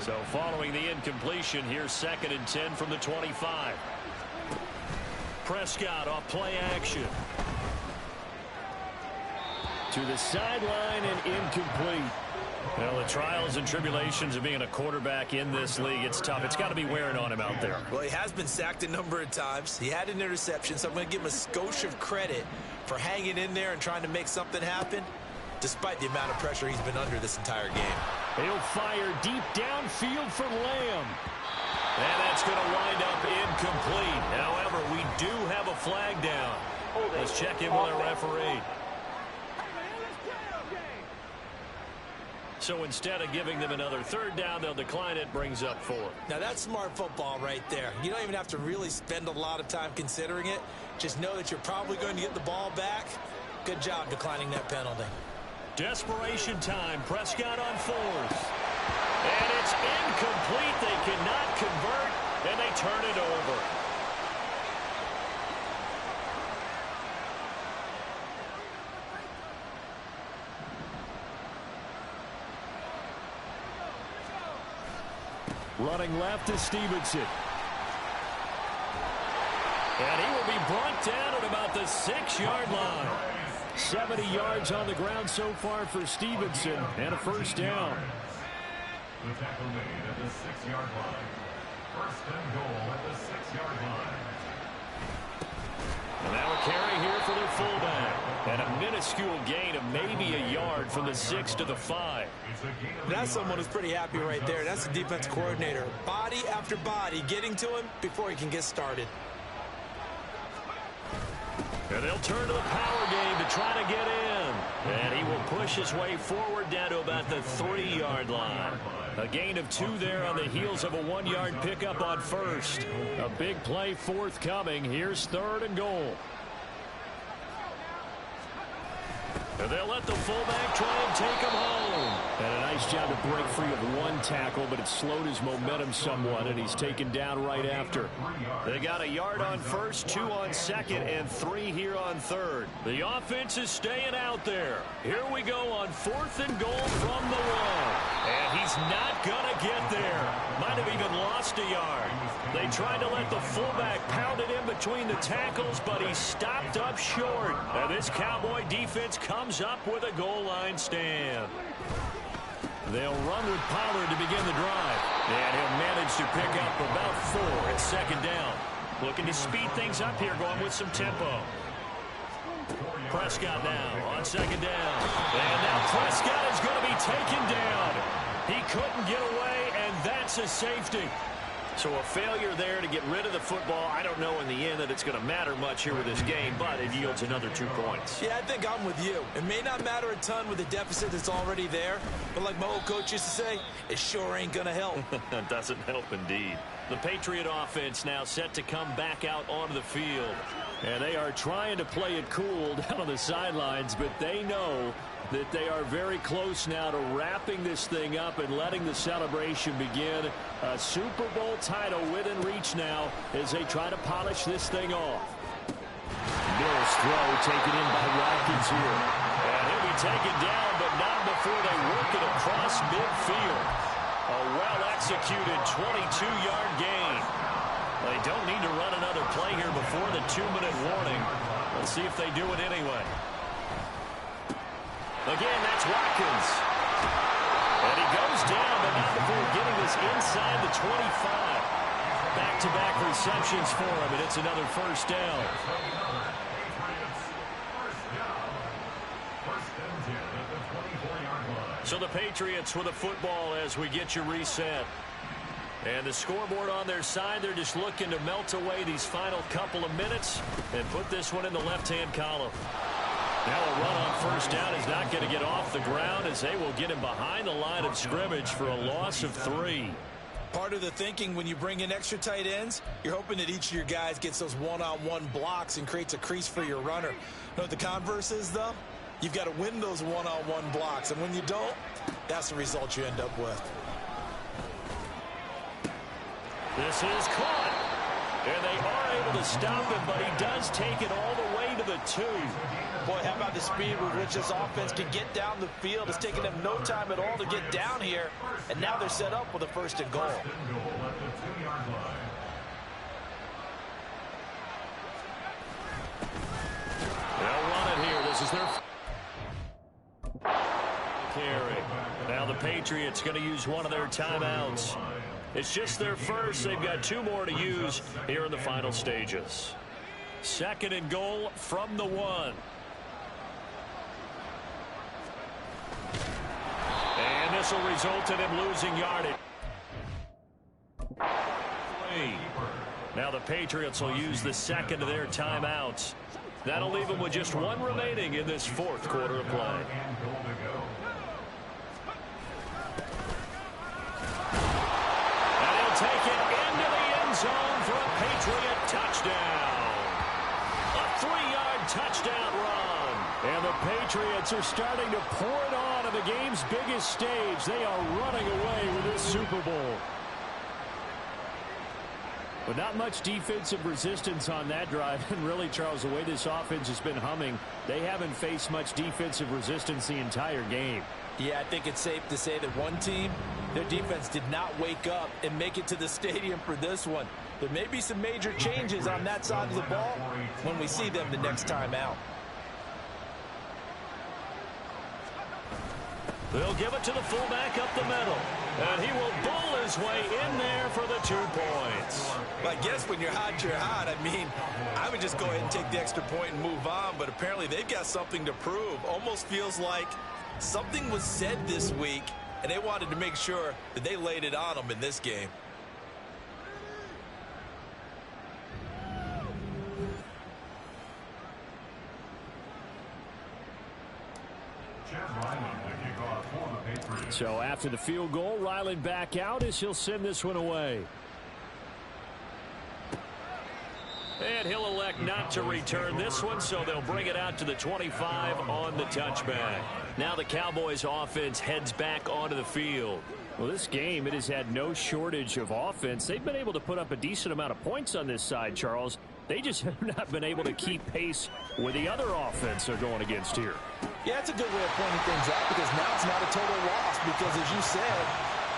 So following the incompletion, here's 2nd and 10 from the 25. Prescott off play action. To the sideline and incomplete. Well, the trials and tribulations of being a quarterback in this league, it's tough. It's got to be wearing on him out there. Well, he has been sacked a number of times. He had an interception, so I'm going to give him a skosh of credit for hanging in there and trying to make something happen, despite the amount of pressure he's been under this entire game. He'll fire deep downfield for Lamb. And that's going to wind up incomplete. However, we do have a flag down. Let's check in with our referee. So instead of giving them another third down, they'll decline it, brings up 4. Now, that's smart football right there. You don't even have to really spend a lot of time considering it. Just know that you're probably going to get the ball back. Good job declining that penalty. Desperation time. Prescott on 4th. And it's incomplete. They cannot convert, and they turn it over. Running left is Stevenson. And he will be brought down at about the 6-yard line. 70 yards on the ground so far for Stevenson, and a first down. The tackle made at the 6-yard line. First and goal at the 6-yard line. And now a carry here for their fullback. And a minuscule gain of maybe a yard from the 6 to the 5. That's someone who's pretty happy right there. That's the defense coordinator. Body after body getting to him before he can get started. And they'll turn to the power game to try to get in. And he will push his way forward down to about the 3-yard line. A gain of 2 there on the heels of a 1-yard pickup on first. A big play forthcoming. Here's 3rd and goal. And they'll let the fullback try and take him home. And a nice job to break free of 1 tackle, but it slowed his momentum somewhat, and he's taken down right after. They got a yard on first, 2 on second, and 3 here on third. The offense is staying out there. Here we go on 4th and goal from the 1. And he's not going to get there. Might have even lost a yard. They tried to let the fullback pound it in between the tackles, but he stopped up short. And this Cowboy defense comes up with a goal line stand. They'll run with Pollard to begin the drive. And he'll manage to pick up about 4 at 2nd down. Looking to speed things up here, going with some tempo. Prescott now on 2nd down. And now Prescott is going to be taken down. He couldn't get away, and that's a safety. So a failure there to get rid of the football. I don't know in the end that it's going to matter much here with this game, but it yields another 2 points. Yeah, I think I'm with you. It may not matter a ton with the deficit that's already there, but like my old coach used to say, it sure ain't going to help. It doesn't help indeed. The Patriot offense now set to come back out onto the field. And they are trying to play it cool down on the sidelines, but they know that they are very close now to wrapping this thing up and letting the celebration begin. A Super Bowl title within reach now as they try to polish this thing off. Mills' throw taken in by Watkins here. And he'll be taken down, but not before they work it across midfield. A well-executed 22-yard gain. They don't need to run another play here before the 2-minute warning. Let's see if they do it anyway. Again, that's Watkins. And he goes down, but not before getting this inside the 25. Back-to-back receptions for him, and it's another first down. So the Patriots with a football as we get you reset. And the scoreboard on their side, they're just looking to melt away these final couple of minutes and put this one in the left-hand column. Now a run on first down is not going to get off the ground as they will get him behind the line of scrimmage for a loss of 3. Part of the thinking when you bring in extra tight ends, you're hoping that each of your guys gets those one-on-one blocks and creates a crease for your runner. You know what the converse is, though? You've got to win those one-on-one blocks, and when you don't, that's the result you end up with. This is caught. And they are able to stop him, but he does take it all the way to the 2. Boy, how about the speed with which this offense can get down the field? It's taken them no time at all to get down here. And now they're set up with a 1st and goal. They'll run it here. This is their carry. Now the Patriots going to use one of their timeouts. It's just their first. They've got 2 more to use here in the final stages. 2nd and goal from the 1. And this will result in him losing yardage. Now the Patriots will use the second of their timeouts. That'll leave them with just one remaining in this fourth quarter of play. And he'll take it into the end zone for a Patriot touchdown. A 3-yard touchdown run. And the Patriots are starting to pour it on the game's biggest stage. They are running away with this Super Bowl. But not much defensive resistance on that drive. And really, Charles, the way this offense has been humming, they haven't faced much defensive resistance the entire game. Yeah, I think it's safe to say that one team, their defense did not wake up and make it to the stadium for this one. There may be some major changes on that side of the ball when we see them the next time out. They'll give it to the fullback up the middle. And he will bull his way in there for the 2 points. Well, I guess when you're hot, you're hot. I mean, I would just go ahead and take the extra point and move on, but apparently they've got something to prove. Almost feels like something was said this week, and they wanted to make sure that they laid it on them in this game. So after the field goal, Ryland back out as he'll send this one away. And he'll elect not to return this one, so they'll bring it out to the 25 on the touchback. Now the Cowboys offense heads back onto the field. Well, this game, it has had no shortage of offense. They've been able to put up a decent amount of points on this side, Charles. They just have not been able to keep pace with the other offense they're going against here. Yeah, it's a good way of pointing things out because now it's not a total loss because, as you said,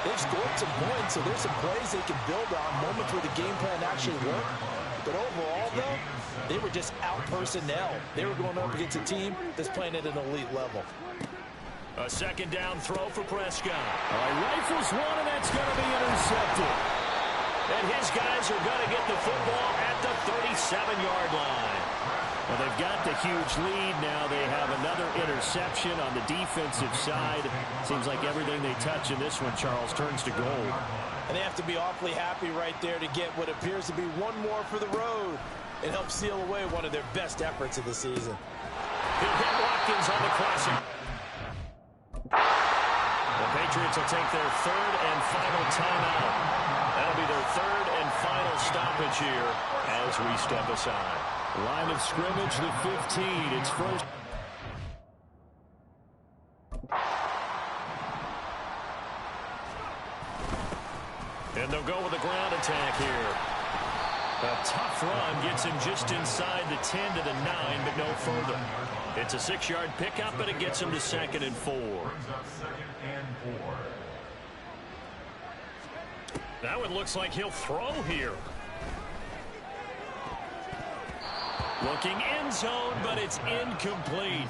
they've scored some points, so there's some plays they can build on, moments where the game plan actually worked. But overall, though, they were just out personnel. They were going up against a team that's playing at an elite level. A second down throw for Prescott. All right, rifles one, and that's going to be intercepted. And his guys are going to get the football at the 37-yard line. Well, they've got the huge lead now. They have another interception on the defensive side. Seems like everything they touch in this one, Charles, turns to gold. And they have to be awfully happy right there to get what appears to be one more for the road and help seal away one of their best efforts of the season. He'll hit Watkins on the crossing. The Patriots will take their third and final timeout. That'll be their third and final stoppage here as we step aside. Line of scrimmage, the 15. It's first. And they'll go with a ground attack here. A tough run gets him just inside the 10 to the 9, but no further. It's a 6-yard pickup, but it gets him to 2nd and 4. That one looks like he'll throw here. Looking end zone, but it's incomplete.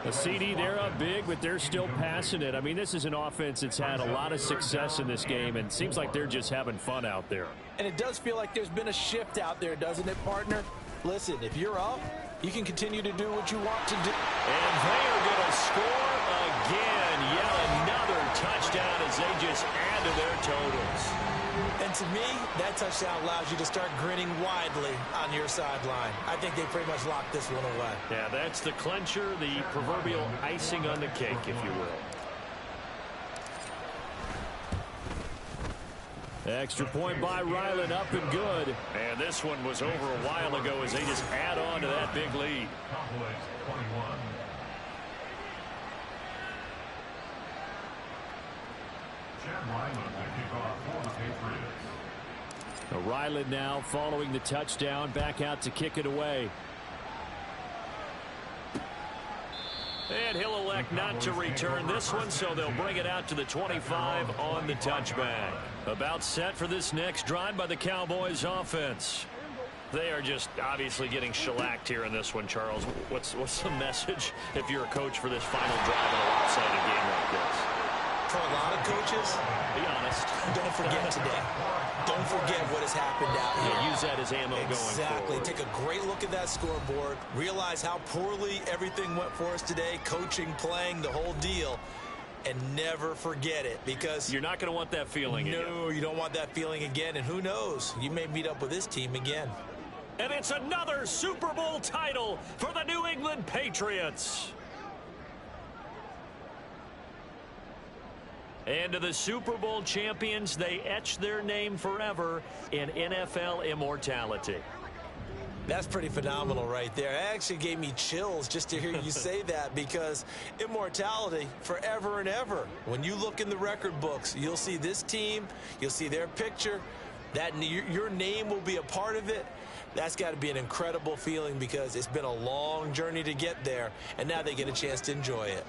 A CD, they're up big, but they're still passing it. I mean, this is an offense that's had a lot of success in this game, and it seems like they're just having fun out there. And it does feel like there's been a shift out there, doesn't it, partner? Listen, if you're up, you can continue to do what you want to do. And they are going to score again. Yet another touchdown as they just add to their totals. And to me, that touchdown allows you to start grinning widely on your sideline. I think they pretty much locked this one away. Yeah, that's the clincher, the proverbial icing on the cake, if you will. Extra point by Ryland, up and good. And this one was over a while ago as they just add on to that big lead. Ryland now following the touchdown, back out to kick it away. And he'll elect not to return this one, so they'll bring it out to the 25 on the touchback. About set for this next drive by the Cowboys offense. They are just obviously getting shellacked here in this one, Charles. What's the message if you're a coach for this final drive in a lopsided game like this? For a lot of coaches, be honest. Don't forget today. Don't forget what has happened out here. Yeah, use that as ammo going forward. Exactly. Take a great look at that scoreboard. Realize how poorly everything went for us today. Coaching, playing, the whole deal. and never forget it, because you're not going to want that feeling again. No, you don't want that feeling again, and who knows, you may meet up with this team again. And it's another Super Bowl title for the New England Patriots. And to the Super Bowl champions, they etch their name forever in NFL immortality. That's pretty phenomenal right there. It actually gave me chills just to hear you say that, because immortality forever and ever. When you look in the record books, you'll see this team, you'll see their picture, that your name will be a part of it. That's got to be an incredible feeling, because it's been a long journey to get there, and now they get a chance to enjoy it.